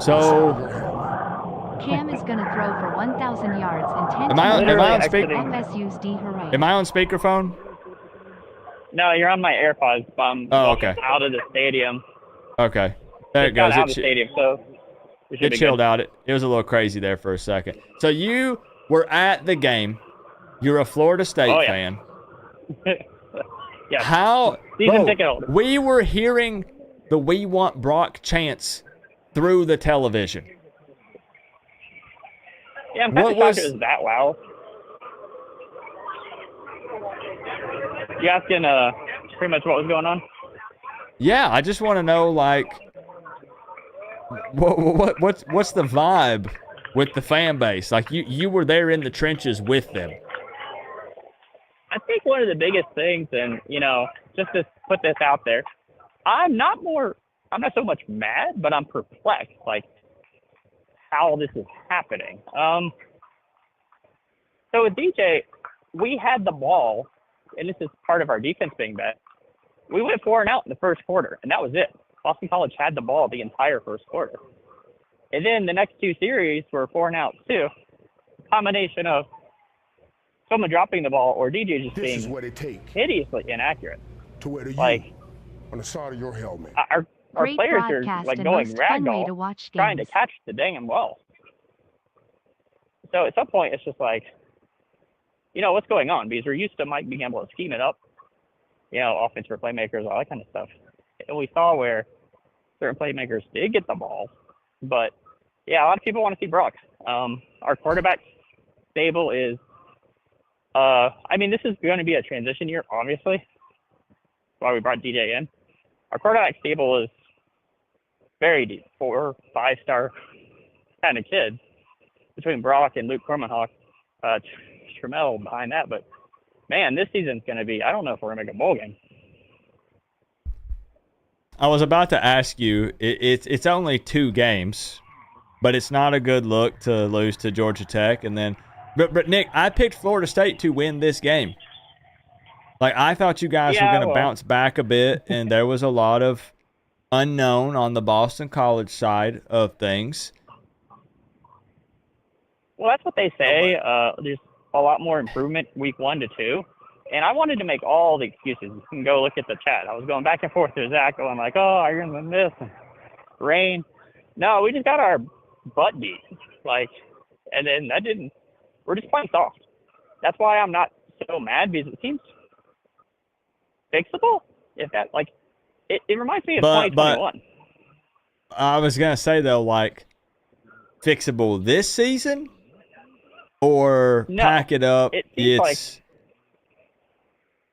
So, Cam is going to throw for 1,000 yards and 10 am I on touchdowns speaker? against FSU's D. Hooray. Am I on speakerphone? No, you're on my AirPods. I'm okay. out of the stadium. Okay. There it Just got goes. out of the stadium, so we should It be chilled good. out. It was a little crazy there for a second. So you were at the game. You're a Florida State Oh, yeah. fan. Yeah. How? Season Bro, ticket holder. we were hearing the "We Want Brock" chants through the television. Yeah, I'm kind What of shocked was- it was that loud. You asking pretty much what was going on? Yeah, I just want to know, like, what's the vibe with the fan base? Like, you were there in the trenches with them. I think one of the biggest things, and just to put this out there, I'm not so much mad, but I'm perplexed, like how this is happening. So with DJ, we had the ball, and this is part of our defense being bad. We went 4 and out in the first quarter, and that was it. Boston College had the ball the entire first quarter. And then the next 2 series were 4 and out too. A combination of someone dropping the ball or DJ just This is being what it take hideously inaccurate. to wear the Like, U on the side of your helmet. Our Great players are broadcast like and going most fun way to ragdoll, watch trying to games. catch the damn ball. So at some point, it's just like, what's going on? Because we're used to Mike being able to scheme it up, offense for playmakers, all that kind of stuff. And we saw where certain playmakers did get the ball, but yeah, a lot of people want to see Brock. Our quarterback stable is, this is going to be a transition year, obviously. That's why we brought DJ in. Our quarterback stable is very deep, 4, 5-star kind of kids between Brock and Luke Cormanhawk, Trammell behind that. But man, this season's going to be, I don't know if we're going to make a bowl game. I was about to ask you, it's only 2 games, but it's not a good look to lose to Georgia Tech. And then, but Nick, I picked Florida State to win this game. Like, I thought you guys were going to bounce back a bit, and there was a lot of unknown on the Boston College side of things. Well, that's what they say. There's a lot more improvement week 1 to 2. And I wanted to make all the excuses. You can go look at the chat. I was going back and forth with Zach, going like, oh, Iron Man this, rain. No, we just got our butt beat. Like, and then we're just playing soft. That's why I'm not so mad, because it seems fixable. If that, like, it reminds me of 2021. I was going to say, though, like, fixable this season or No, pack it up? It seems like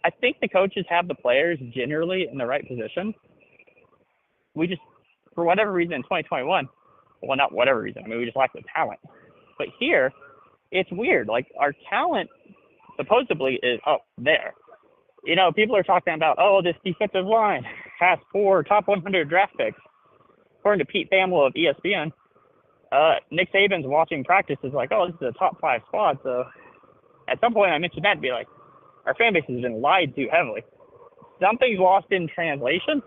I think the coaches have the players generally in the right position. We just, for whatever reason, in 2021, well, not whatever reason, I mean, we just lack the talent. But here, it's weird. Like, our talent supposedly is up there. You know, people are talking about, oh, this defensive line has 4 top 100 draft picks. According to Pete Thamel of ESPN, Nick Saban's watching practice is like, oh, this is a top 5 squad. So at some point I mentioned that to be like, our fan base has been lied to heavily. Something's lost in translation.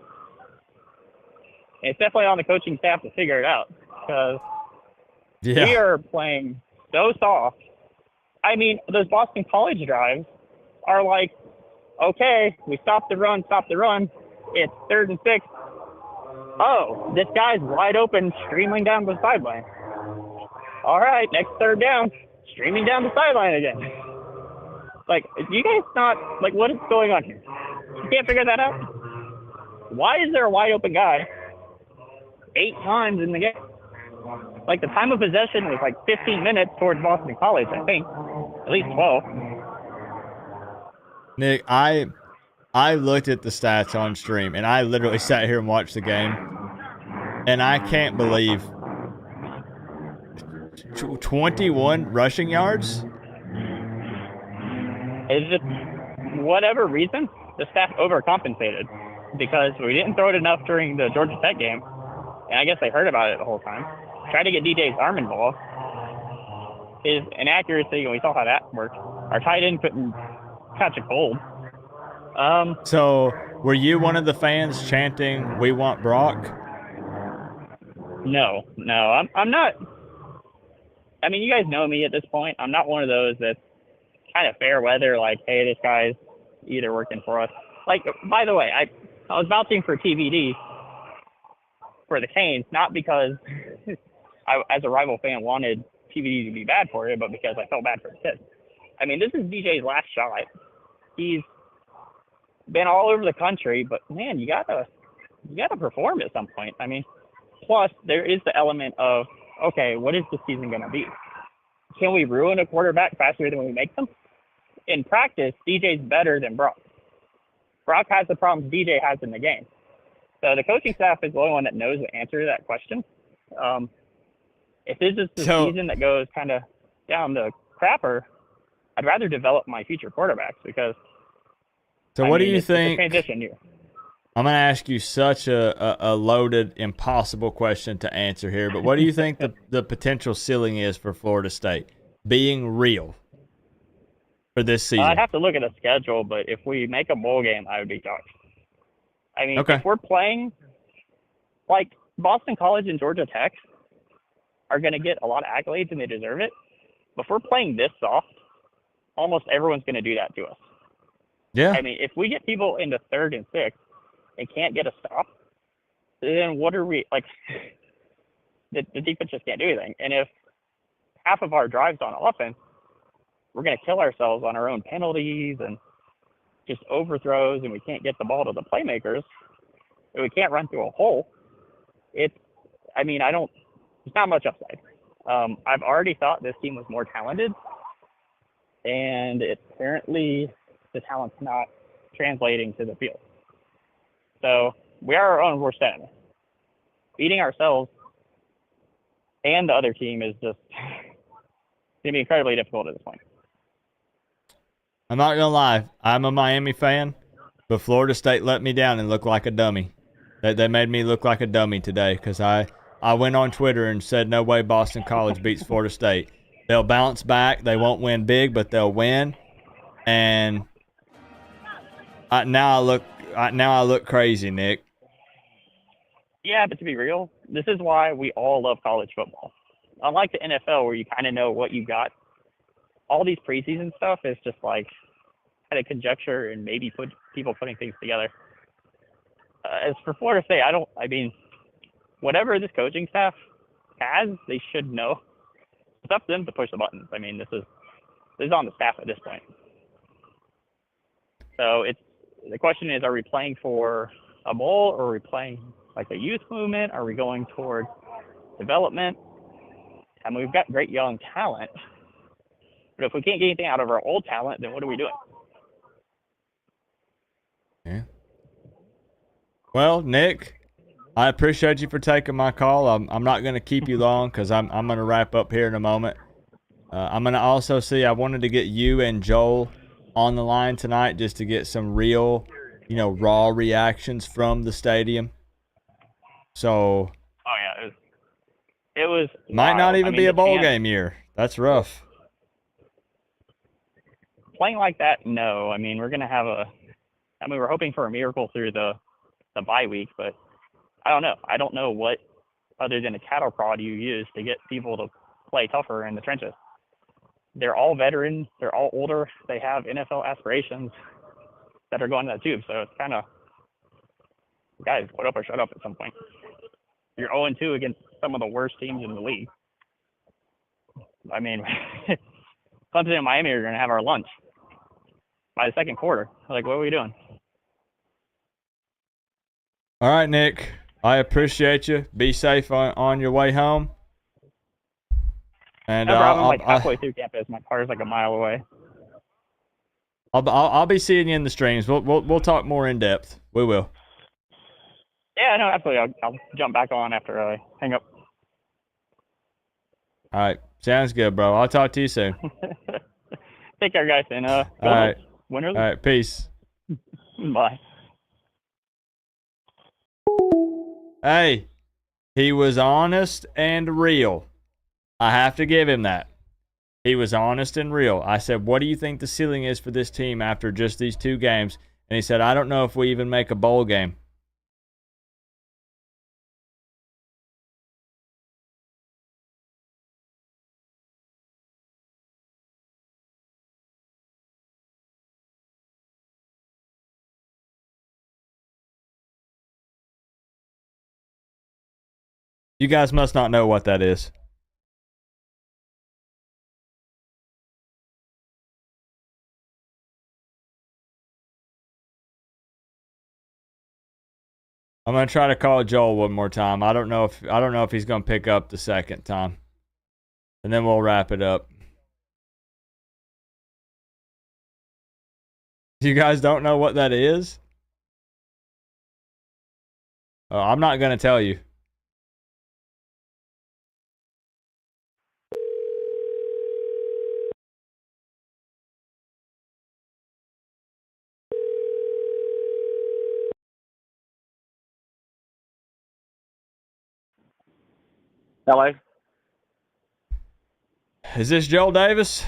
And it's definitely on the coaching staff to figure it out, because we are playing so soft. I mean, those Boston College drives are like, okay, we stop the run. It's 3rd and 6. Oh, this guy's wide open, streaming down the sideline. All right, next 3rd down, streaming down the sideline again. Like, you guys not, like, what is going on here? You can't figure that out? Why is there a wide open guy 8 times in the game? Like, the time of possession was like 15 minutes towards Boston College, I think. At least 12. Nick, I looked at the stats on stream, and I literally sat here and watched the game, and I can't believe 21 rushing yards. It's just, whatever reason, the staff overcompensated, because we didn't throw it enough during the Georgia Tech game, and I guess they heard about it the whole time. Tried to get DJ's arm involved. His inaccuracy, and we saw how that worked. Our tight end couldn't catch a cold. So, were you one of the fans chanting, "We want Brock"? No, I'm not. I mean, you guys know me at this point. I'm not one of those that's kind of fair weather, like, hey, this guy's either working for us. Like, by the way, I was vouching for TVD for the Canes, not because I, as a rival fan, wanted TVD to be bad for it, but because I felt bad for the kid. I mean, this is DJ's last shot. He's been all over the country, but man, you gotta perform at some point. I mean, plus there is the element of, okay, what is the season gonna be? Can we ruin a quarterback faster than we make them? In practice, DJ's better than Brock. Brock has the problems DJ has in the game. So the coaching staff is the only one that knows the answer to that question. If this is the season that goes kind of down the crapper, I'd rather develop my future quarterbacks, because so what do you think? It's a transition year. I'm going to ask you such a loaded, impossible question to answer here, but what do you think the potential ceiling is for Florida State being real for this season? I'd have to look at the schedule, but if we make a bowl game, I would be shocked. I mean, if we're playing, like, Boston College and Georgia Tech are going to get a lot of accolades, and they deserve it. But if we're playing this soft, almost everyone's going to do that to us. Yeah. I mean, if we get people into 3rd and 6th and can't get a stop, then what are we, like, the defense just can't do anything. And if half of our drives on offense, we're going to kill ourselves on our own penalties and just overthrows, and we can't get the ball to the playmakers, and we can't run through a hole. There's not much upside. I've already thought this team was more talented, and apparently the talent's not translating to the field. So we are our own worst enemy. Beating ourselves and the other team is just going to be incredibly difficult at this point. I'm not going to lie. I'm a Miami fan, but Florida State let me down and looked like a dummy. They made me look like a dummy today, because I went on Twitter and said, no way Boston College beats Florida State. They'll bounce back. They won't win big, but they'll win. And now I look crazy, Nick. Yeah, but to be real, this is why we all love college football. unlike the NFL where you kind of know what you got, all these preseason stuff is just like kind of conjecture and maybe people putting things together. As for Florida State, I mean, whatever this coaching staff has, they should know. It's up to them to push the buttons. I mean, this is on the staff at this point. So the question is, are we playing for a bowl, or are we playing like a youth movement? Are we going toward development? I mean, we've got great young talent, but if we can't get anything out of our old talent, then what are we doing? Yeah. Well, Nick, I appreciate you for taking my call. I'm not going to keep you long because I'm going to wrap up here in a moment. I'm going to also I wanted to get you and Joel on the line tonight just to get some real, raw reactions from the stadium. So. Oh yeah, it was might wild. not even be a bowl fans, game year. That's rough. Playing like that, no. I mean, we're going to have we're hoping for a miracle through the bye week, but I don't know. I don't know what, other than a cattle prod, you use to get people to play tougher in the trenches. They're all veterans. They're all older. They have NFL aspirations that are going to that tube. So it's kind of, guys, put up or shut up at some point. You're 0-2 against some of the worst teams in the league. I mean, Clemson and Miami are going to have our lunch by the second quarter. Like, what are we doing? All right, Nick. I appreciate you. Be safe on your way home. And No problem. I'm like halfway through campus. My car's like a mile away. I'll be seeing you in the streams. We'll talk more in depth. We will. Yeah, no, absolutely. I'll jump back on after I hang up. All right. Sounds good, bro. I'll talk to you soon. Take care, guys, and all right. Win or lose. All right. Peace. Bye. Hey, he was honest and real. I have to give him that. He was honest and real. I said, what do you think the ceiling is for this team after just these 2 games? And he said, I don't know if we even make a bowl game. You guys must not know what that is. I'm gonna try to call Joel one more time. I don't know if he's gonna pick up the second time, and then we'll wrap it up. You guys don't know what that is? Oh, I'm not gonna tell you. Hello. Is this Joel Davis?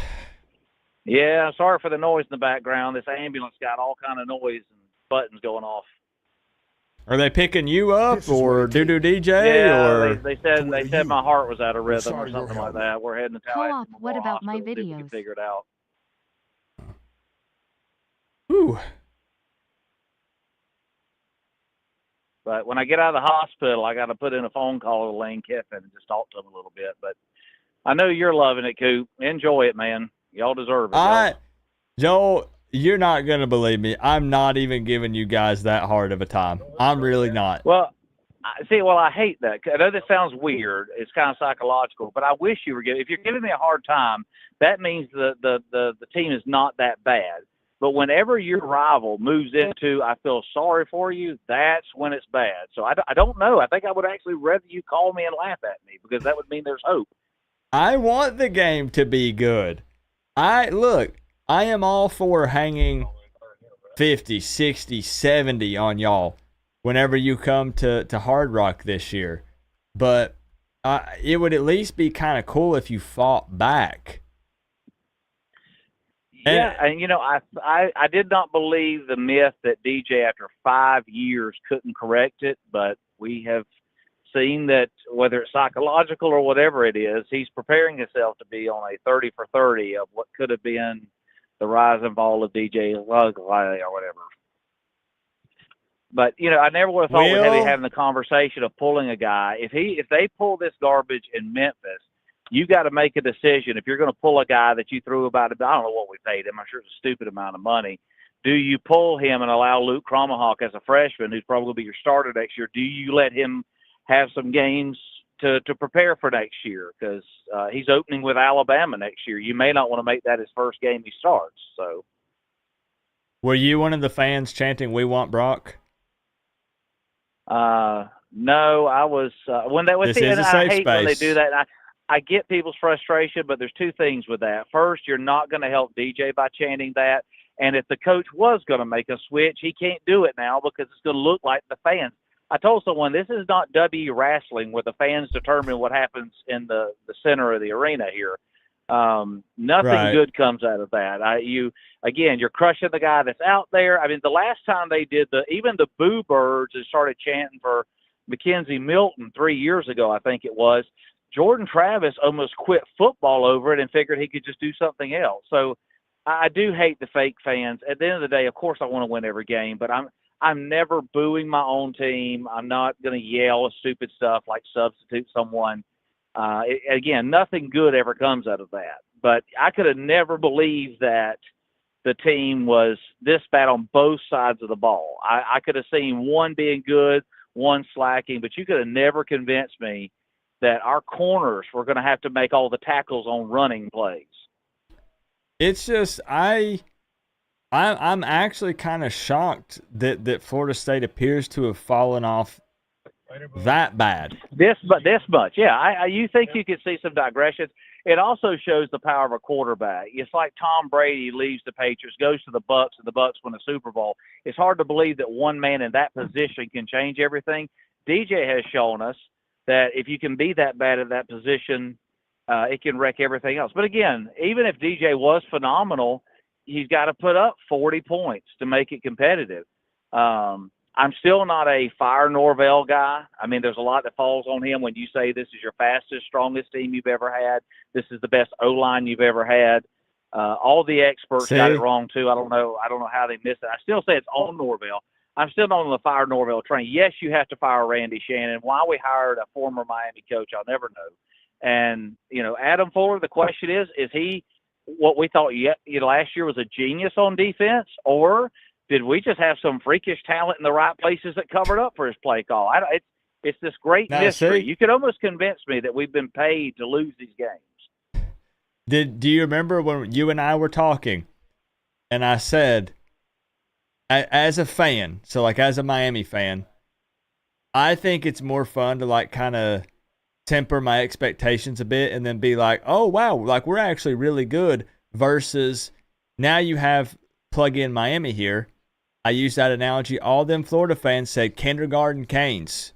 Yeah, sorry for the noise in the background. This ambulance got all kind of noise and buttons going off. Are they picking you up, This is or what it Doo takes. DJ, Yeah, or they said my heart was out of rhythm or sorry you're something like helping. that. We're heading to Tallahassee Co-op, what Memorial about my Hospital, see if we can videos? figure it out. Ooh. But when I get out of the hospital, I got to put in a phone call to Lane Kiffin and just talk to him a little bit. But I know you're loving it, Coop. Enjoy it, man. Y'all deserve it. Joel, you're not gonna believe me. I'm not even giving you guys that hard of a time. I'm really not. Well, I hate that. I know this sounds weird. It's kind of psychological, but I wish you were giving. If you're giving me a hard time, that means the team is not that bad. But whenever your rival moves into, I feel sorry for you, that's when it's bad. So I don't know. I think I would actually rather you call me and laugh at me, because that would mean there's hope. I want the game to be good. I am all for hanging 50, 60, 70 on y'all whenever you come to Hard Rock this year. But it would at least be kind of cool if you fought back. Yeah, and I did not believe the myth that DJ after 5 years couldn't correct it, but we have seeing that whether it's psychological or whatever it is, he's preparing himself to be on a 30 for 30 of what could have been the rise and fall of DJ Lugley or whatever. But, you know, I never would have thought we'd be having the conversation of pulling a guy. If they pull this garbage in Memphis, you got to make a decision. If you're going to pull a guy that you threw about, I don't know what we paid him. I'm sure it's a stupid amount of money. Do you pull him and allow Luke Cromahawk as a freshman, who's probably going to be your starter next year? Do you let him have some games to prepare for next year? Because he's opening with Alabama next year. You may not want to make that his first game he starts. So, were you one of the fans chanting, "We want Brock"? No, I was when they was. This is a safe I hate space. when they do that. I get people's frustration, but there's two things with that. First, you're not going to help DJ by chanting that. And if the coach was going to make a switch, he can't do it now because it's going to look like the fans. I told someone this is not W wrestling where the fans determine what happens in the center of the arena here. Nothing good comes out of that. You're crushing the guy that's out there. I mean, the last time they did even the Boo Birds and started chanting for Mackenzie Milton 3 years ago, I think it was, Jordan Travis almost quit football over it and figured he could just do something else. So I do hate the fake fans. At the end of the day, of course I want to win every game, but I'm never booing my own team. I'm not going to yell stupid stuff like substitute someone. Again, nothing good ever comes out of that. But I could have never believed that the team was this bad on both sides of the ball. I could have seen one being good, one slacking, but you could have never convinced me that our corners were going to have to make all the tackles on running plays. It's just I'm actually kind of shocked that Florida State appears to have fallen off that bad. This much, yeah. You think you could see some digressions. It also shows the power of a quarterback. It's like Tom Brady leaves the Patriots, goes to the Bucks, and the Bucks win a Super Bowl. It's hard to believe that one man in that position can change everything. DJ has shown us that if you can be that bad at that position, it can wreck everything else. But again, even if DJ was phenomenal, he's got to put up 40 points to make it competitive. I'm still not a fire Norvell guy. I mean, there's a lot that falls on him when you say this is your fastest, strongest team you've ever had. This is the best O-line you've ever had. All the experts got it wrong too. I don't know how they missed it. I still say it's on Norvell. I'm still not on the fire Norvell train. Yes, you have to fire Randy Shannon. Why we hired a former Miami coach, I'll never know. And, you know, Adam Fuller, the question is he what we thought last year was a genius on defense, or did we just have some freakish talent in the right places that covered up for his play call? It's this great mystery. You could almost convince me that we've been paid to lose these games. Do you remember when you and I were talking and I said, as a fan, so like as a Miami fan, I think it's more fun to like kind of temper my expectations a bit and then be like, oh, wow, like we're actually really good versus now you have plug in Miami here. I use that analogy. All them Florida fans said kindergarten Canes,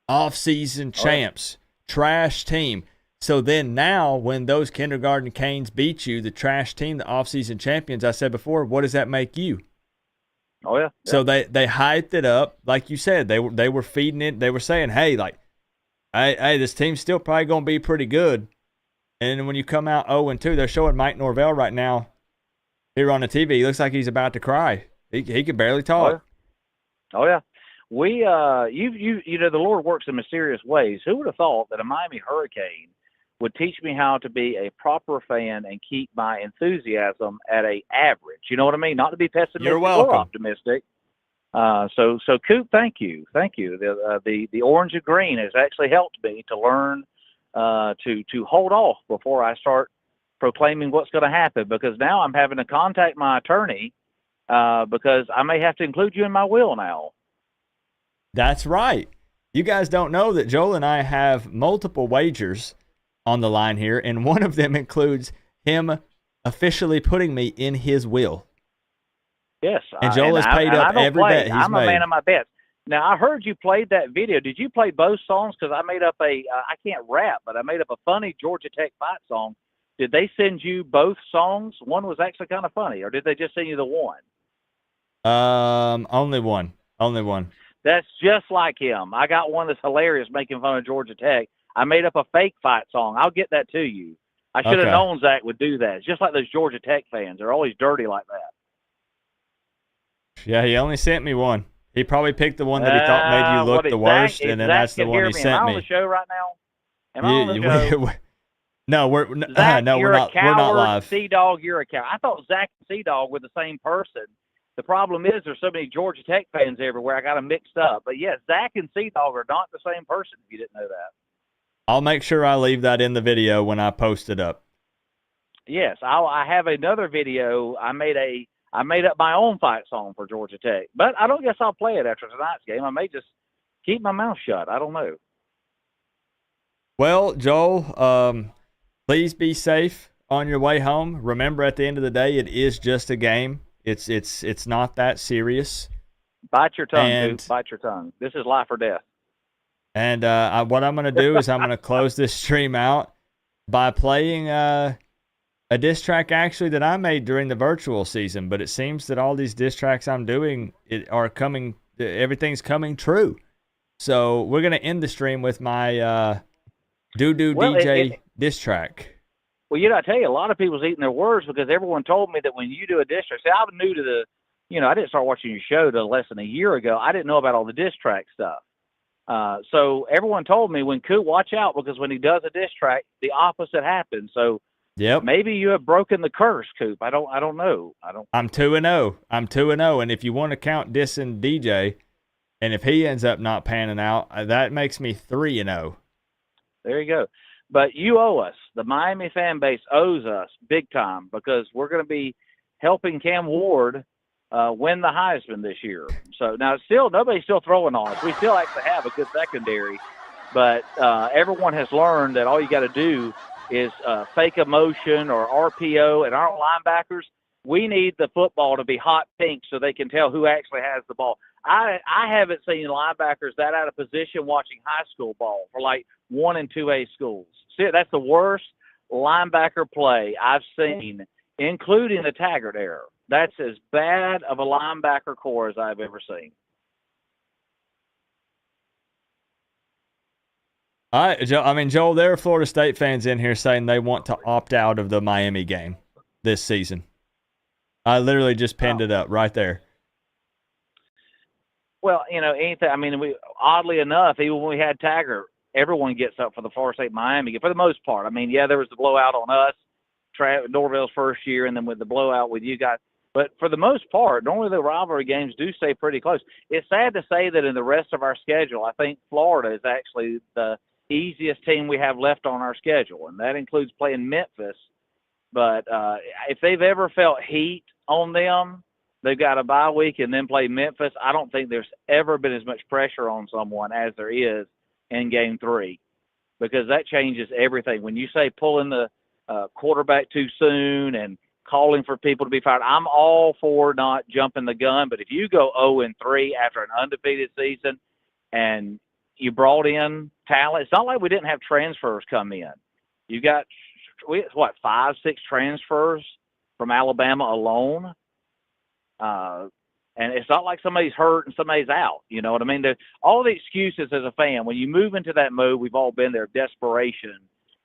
off-season champs, trash team. So then now when those kindergarten Canes beat you, the trash team, the off-season champions, I said before, what does that make you? Oh, yeah. So they hyped it up. Like you said, they were feeding it. They were saying, hey, like, hey, this team's still probably going to be pretty good. And when you come out 0-2, they're showing Mike Norvell right now here on the TV. He looks like he's about to cry. He could barely talk. Oh, yeah. We, you know, the Lord works in mysterious ways. Who would have thought that a Miami Hurricane would teach me how to be a proper fan and keep my enthusiasm at a average? You know what I mean? Not to be pessimistic or optimistic. So Coop, thank you. The orange and green has actually helped me to learn to hold off before I start proclaiming what's going to happen, because now I'm having to contact my attorney because I may have to include you in my will now. That's right. You guys don't know that Joel and I have multiple wagers on the line here, and one of them includes him officially putting me in his will. Yes. And Joel has paid up every bet he's made. I'm a man of my bets. Now, I heard you played that video. Did you play both songs? Because I made up I can't rap, but I made up a funny Georgia Tech fight song. Did they send you both songs? One was actually kind of funny, or did they just send you the one? Only one. That's just like him. I got one that's hilarious making fun of Georgia Tech. I made up a fake fight song. I'll get that to you. I should have Okay. known Zach would do that. It's just like those Georgia Tech fans. They're always dirty like that. Yeah, he only sent me one. He probably picked the one that he thought made you look the worst, and then that's the one he sent Am I me. on the show right now? Am I on the show? No, we're Zach, no, you're we're not. a coward. We're not live. Sea-Dog, you're a coward. I thought Zach and Sea-Dog were the same person. The problem is there's so many Georgia Tech fans everywhere. I got them mixed up. But yes, Zach and Sea-Dog are not the same person. If you didn't know that. I'll make sure I leave that in the video when I post it up. Yes, I have another video. I made up my own fight song for Georgia Tech, but I don't guess I'll play it after tonight's game. I may just keep my mouth shut. I don't know. Well, Joel, please be safe on your way home. Remember, at the end of the day, it is just a game. It's not that serious. Bite your tongue, And- dude. Bite your tongue. This is life or death. And what I'm going to do is I'm going to close this stream out by playing a diss track actually that I made during the virtual season. But it seems that all these diss tracks I'm doing everything's coming true. So we're going to end the stream with my DJ diss track. Well, I tell you, a lot of people's eating their words because everyone told me that when you do a diss track, see, I'm new to I didn't start watching your show till less than a year ago. I didn't know about all the diss track stuff. So everyone told me when Coop, watch out because when he does a diss track, the opposite happens. So Yep. maybe you have broken the curse, Coop. I don't know. I'm 2-0. I'm 2-0. And if you want to count dissing DJ, and if he ends up not panning out, that makes me 3-0. There you go. But you owe us. The Miami fan base owes us big time because we're going to be helping Cam Ward win the Heisman this year. So now nobody's still throwing on us. We still actually have a good secondary, but everyone has learned that all you got to do is fake a motion or RPO, and our linebackers, we need the football to be hot pink so they can tell who actually has the ball. I haven't seen linebackers that out of position watching high school ball for like 1 and 2A schools. See, that's the worst linebacker play I've seen, including the Taggart era. That's as bad of a linebacker core as I've ever seen. Joel, there are Florida State fans in here saying they want to opt out of the Miami game this season. I literally just pinned it up right there. Well, anything. I mean, oddly enough, even when we had Taggart, everyone gets up for the Florida State Miami for the most part. I mean, yeah, there was the blowout on us, Norvell's first year, and then with the blowout with you guys. But for the most part, normally the rivalry games do stay pretty close. It's sad to say that in the rest of our schedule, I think Florida is actually the easiest team we have left on our schedule, and that includes playing Memphis. But if they've ever felt heat on them, they've got a bye week and then play Memphis. I don't think there's ever been as much pressure on someone as there is in Game 3 because that changes everything. When you say pulling the quarterback too soon and calling for people to be fired, I'm all for not jumping the gun. But if you go 0-3 after an undefeated season and you brought in talent, it's not like we didn't have transfers come in. You got, 5, 6 transfers from Alabama alone? And it's not like somebody's hurt and somebody's out. You know what I mean? All the excuses as a fan, when you move into that mode, we've all been there, desperation,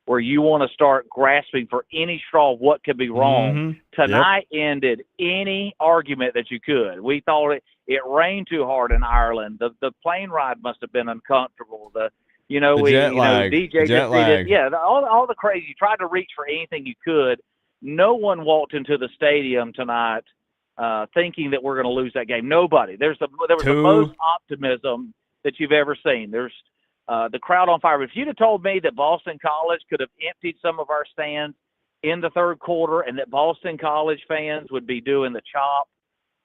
where you want to start grasping for any straw of what could be wrong. Mm-hmm. Tonight ended any argument that you could. We thought it rained too hard in Ireland. The plane ride must have been uncomfortable. Jet lag. DJ Jet just lag. needed, all the crazy. You tried to reach for anything you could. No one walked into the stadium tonight thinking that we're going to lose that game. Nobody. There was the most optimism that you've ever seen. There's the crowd on fire. If you'd have told me that Boston College could have emptied some of our stands in the third quarter and that Boston College fans would be doing the chop,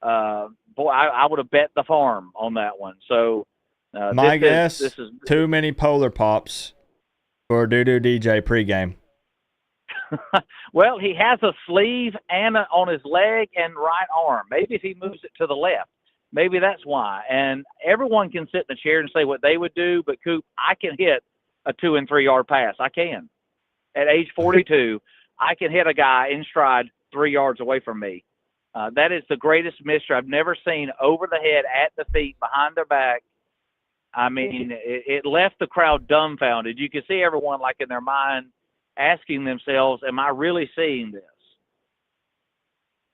I would have bet the farm on that one. So my guess, this is too many Polar Pops for Doo-Doo DJ pregame. Well, he has a sleeve and on his leg and right arm. Maybe if he moves it to the left, maybe that's why. And everyone can sit in the chair and say what they would do, but Coop, I can hit a 2 and 3 yard pass. I can. At age 42, I can hit a guy in stride 3 yards away from me. That is the greatest mystery. I've never seen over the head, at the feet, behind their back, I mean, it left the crowd dumbfounded. You could see everyone, like, in their mind asking themselves, am I really seeing this?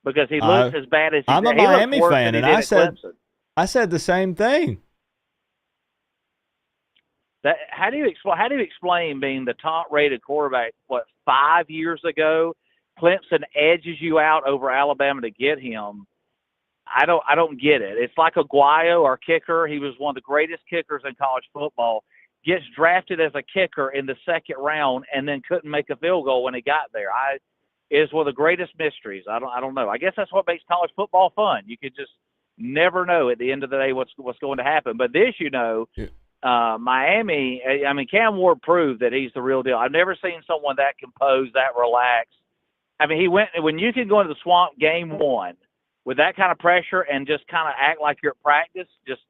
Because he looks as bad as I'm a he Miami looks worse fan, than and he did at Clemson. I said the same thing. How do you explain being the top-rated quarterback, 5 years ago? Clemson edges you out over Alabama to get him. I don't get it. It's like Aguayo, our kicker. He was one of the greatest kickers in college football. Gets drafted as a kicker in the second round and then couldn't make a field goal when he got there. It is one of the greatest mysteries. I don't know. I guess that's what makes college football fun. You could just never know at the end of the day what's going to happen. But this, Miami. I mean, Cam Ward proved that he's the real deal. I've never seen someone that composed, that relaxed. I mean, when you can go into the swamp game one with that kind of pressure and just kind of act like you're at practice, just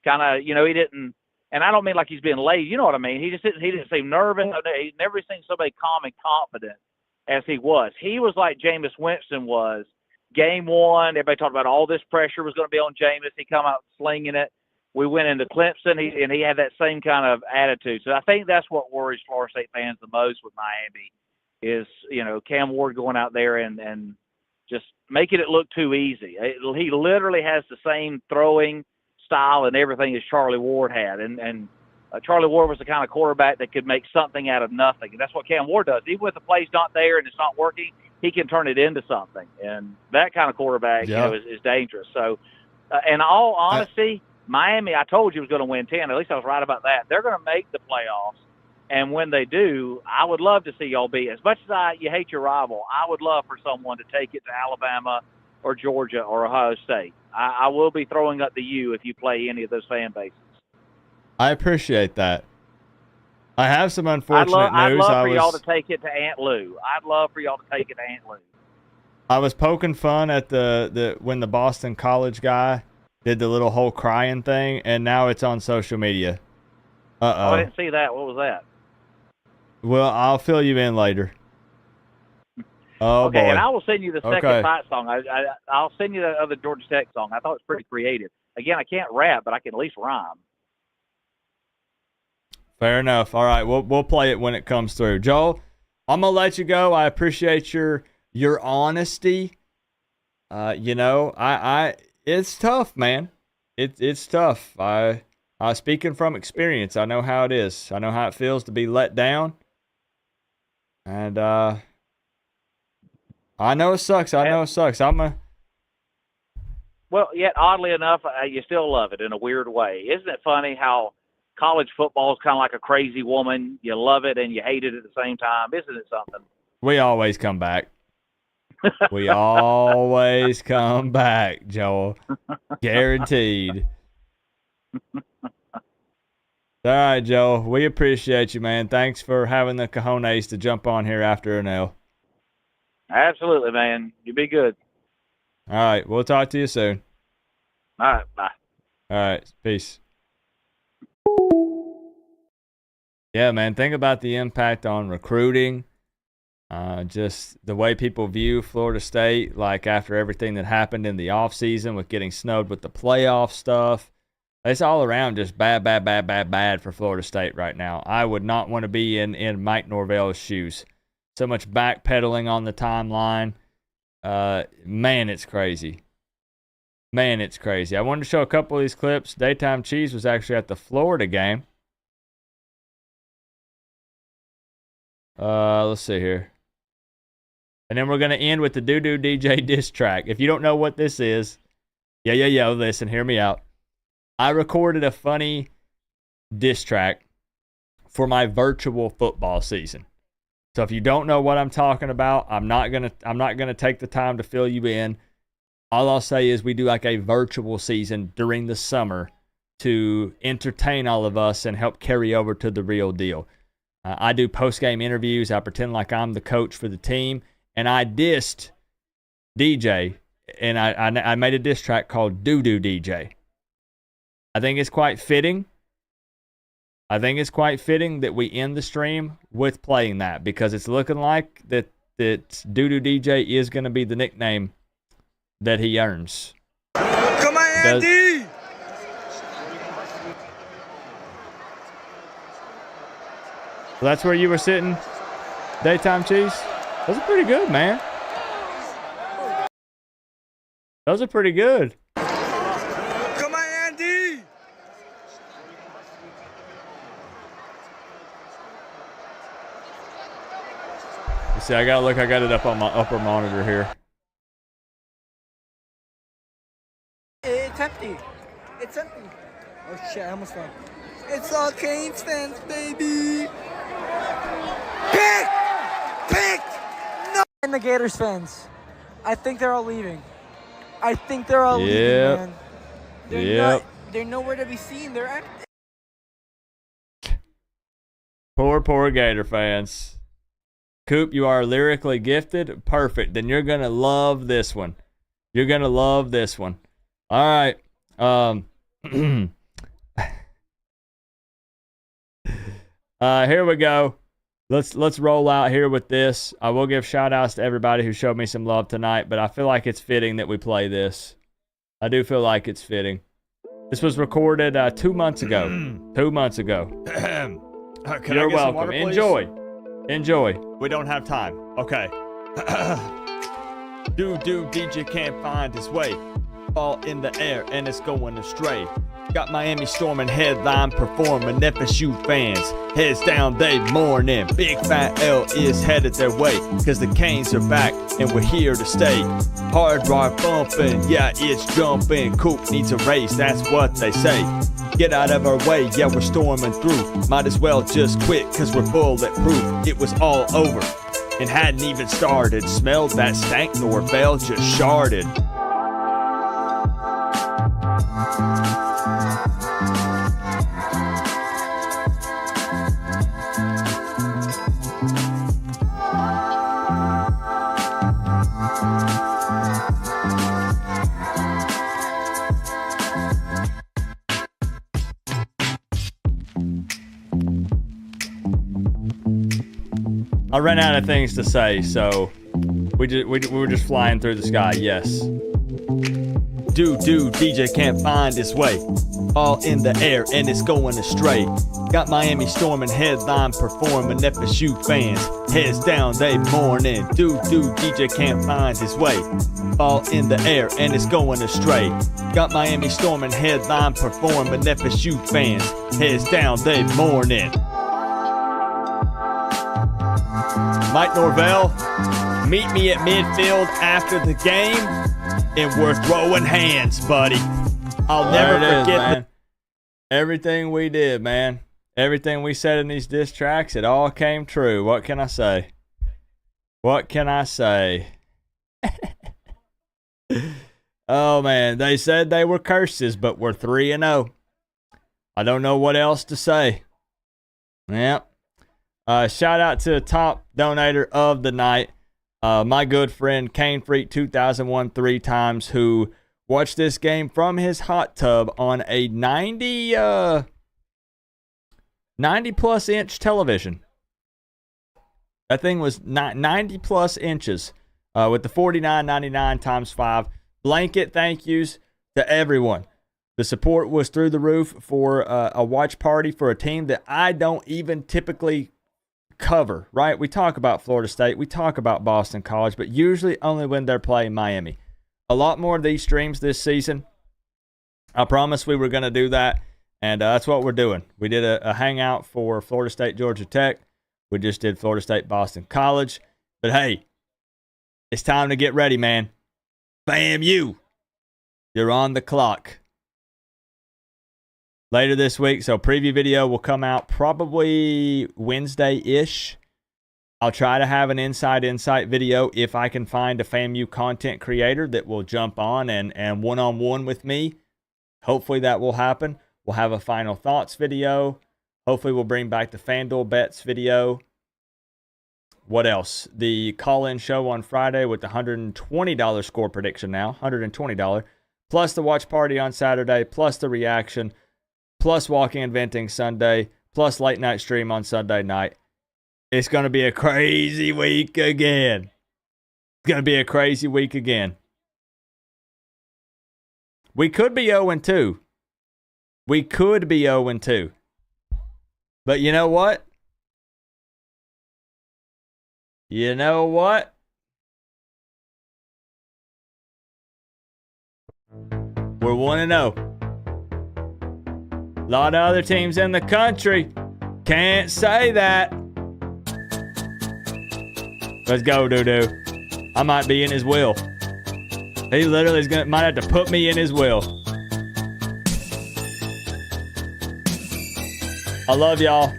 kind of, he didn't, and I don't mean like he's being lazy, you know what I mean? He didn't seem nervous. He's never seen somebody calm and confident as he was. He was like Jameis Winston was game one. Everybody talked about all this pressure was going to be on Jameis. He come out slinging it. We went into Clemson, and he had that same kind of attitude. So I think that's what worries Florida State fans the most with Miami is, Cam Ward going out there and just making it look too easy. He literally has the same throwing style and everything as Charlie Ward had. And Charlie Ward was the kind of quarterback that could make something out of nothing. And that's what Cam Ward does. Even if the play's not there and it's not working, he can turn it into something. And that kind of quarterback is dangerous. So, in all honesty, Miami, I told you was going to win 10. At least I was right about that. They're going to make the playoffs. And when they do, I would love to see y'all beat. As much as you hate your rival, I would love for someone to take it to Alabama or Georgia or Ohio State. I will be throwing up the U if you play any of those fan bases. I appreciate that. I have some unfortunate news. I'd love for y'all to take it to Aunt Lou. I'd love for y'all to take it to Aunt Lou. I was poking fun at when the Boston College guy did the little whole crying thing, and now it's on social media. Uh-oh. Oh, I didn't see that. What was that? Well, I'll fill you in later. Oh, okay, boy. and I will send you the second fight song. I'll send you that other Georgia Tech song. I thought it was pretty creative. Again, I can't rap, but I can at least rhyme. Fair enough. All right, we'll play it when it comes through. Joel, I'm gonna let you go. I appreciate your honesty. It's tough, man. It's tough. I speaking from experience. I know how it is. I know how it feels to be let down. And I know it sucks. Well, yet oddly enough, you still love it in a weird way. Isn't it funny how college football is kind of like a crazy woman? You love it and you hate it at the same time. Isn't it something? We always come back. We always come back, Joel. Guaranteed. All right, Joel. We appreciate you, man. Thanks for having the cojones to jump on here after an L. Absolutely, man. You be good. All right. We'll talk to you soon. All right. Bye. All right. Peace. Yeah, man. Think about the impact on recruiting. Just the way people view Florida State, like after everything that happened in the offseason with getting snowed with the playoff stuff. It's all around just bad for Florida State right now. I would not want to be in Mike Norvell's shoes. So much backpedaling on the timeline. Man, it's crazy. I wanted to show a couple of these clips. Daytime Cheese was actually at the Florida game. Let's see here. And then we're going to end with the Doo-Doo DJ diss track. If you don't know what this is, listen, hear me out. I recorded a funny diss track for my virtual football season. So if you don't know what I'm talking about, I'm not gonna take the time to fill you in. All I'll say is we do like a virtual season during the summer to entertain all of us and help carry over to the real deal. I do post-game interviews. I pretend like I'm the coach for the team, and I dissed DJ, and I made a diss track called Doo-Doo DJ. I think it's quite fitting. That we end the stream with playing that because it's looking like that Doo-Doo DJ is going to be the nickname that he earns. Come on, Andy! That's where you were sitting? Daytime Chiefs? Those are pretty good, man. Those are pretty good. Come on, Andy! You see, I got it up on my upper monitor here. It's empty. It's empty. Oh shit, I almost fell. It's all Canes fans, baby. Pick! No! And the Gators fans. I think they're all leaving. Leaving, man. They're nowhere to be seen. They're empty. Poor Gator fans. Coop, you are lyrically gifted. Perfect. Then you're going to love this one. All right. Here we go. Let's roll out here with this. I will give shout outs to everybody who showed me some love tonight, but I feel like it's fitting that we play this. I do feel like it's fitting. This was recorded 2 months ago. 2 months ago. You're welcome. Water, Enjoy. We don't have time. Okay. DJ can't find his way. Ball in the air and it's going astray. Got Miami storming, headline performing. FSU fans, heads down, they mourning. Big Fat L is headed their way, cause the Canes are back and we're here to stay. Hard rock bumping, yeah, it's jumping. Coop needs a race, that's what they say. Get out of our way, yeah, we're storming through. Might as well just quit, cause we're bulletproof. It was all over and hadn't even started. Smelled that stank, Norvell just sharded. I ran out of things to say, so we were just flying through the sky. Yes. DJ can't find his way. All in the air and it's going astray. Got Miami storming, headline performing. FSU fans, heads down, they mourning. DJ can't find his way. All in the air and it's going astray. Got Miami storming, headline performing. FSU fans, heads down, they mourning. Mike Norvell, meet me at midfield after the game, and we're throwing hands, buddy. I'll never forget man. Everything we did, man. Everything we said in these diss tracks, it all came true. What can I say? Oh, man. They said they were curses, but we're 3-0. I don't know what else to say. Yep. Shout out to the top donator of the night, my good friend Kane Freak 2001 3 times, who watched this game from his hot tub on a 90 plus inch television. That thing was 90 plus inches with the $49.99 times 5 blanket. Thank yous to everyone. The support was through the roof for a watch party for a team that I don't even typically cover, right? We talk about Florida State, we talk about Boston College, but usually only when they're playing Miami. A lot more of these streams this season. I promised we were going to do that, and that's what we're doing. We did a hangout for Florida State, Georgia Tech. We just did Florida State, Boston College. But hey, it's time to get ready, man. FAMU, you're on the clock. Later this week, so preview video will come out probably Wednesday-ish. I'll try to have an inside insight video if I can find a FAMU content creator that will jump on and one-on-one with me. Hopefully that will happen. We'll have a final thoughts video. Hopefully we'll bring back the FanDuel bets video. What else? The call-in show on Friday with the $120 score prediction now. $120. Plus the watch party on Saturday. Plus the reaction. Plus walking and venting Sunday, plus late night stream on Sunday night. It's going to be a crazy week again. We could be 0-2. But you know what? You know what? We're 1-0. A lot of other teams in the country can't say that. Let's go, Doo-Doo. I might be in his will. He literally might have to put me in his will. I love y'all.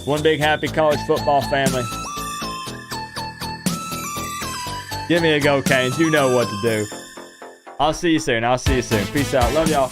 One big happy college football family. Give me a go, Canes. You know what to do. I'll see you soon. Peace out. Love y'all.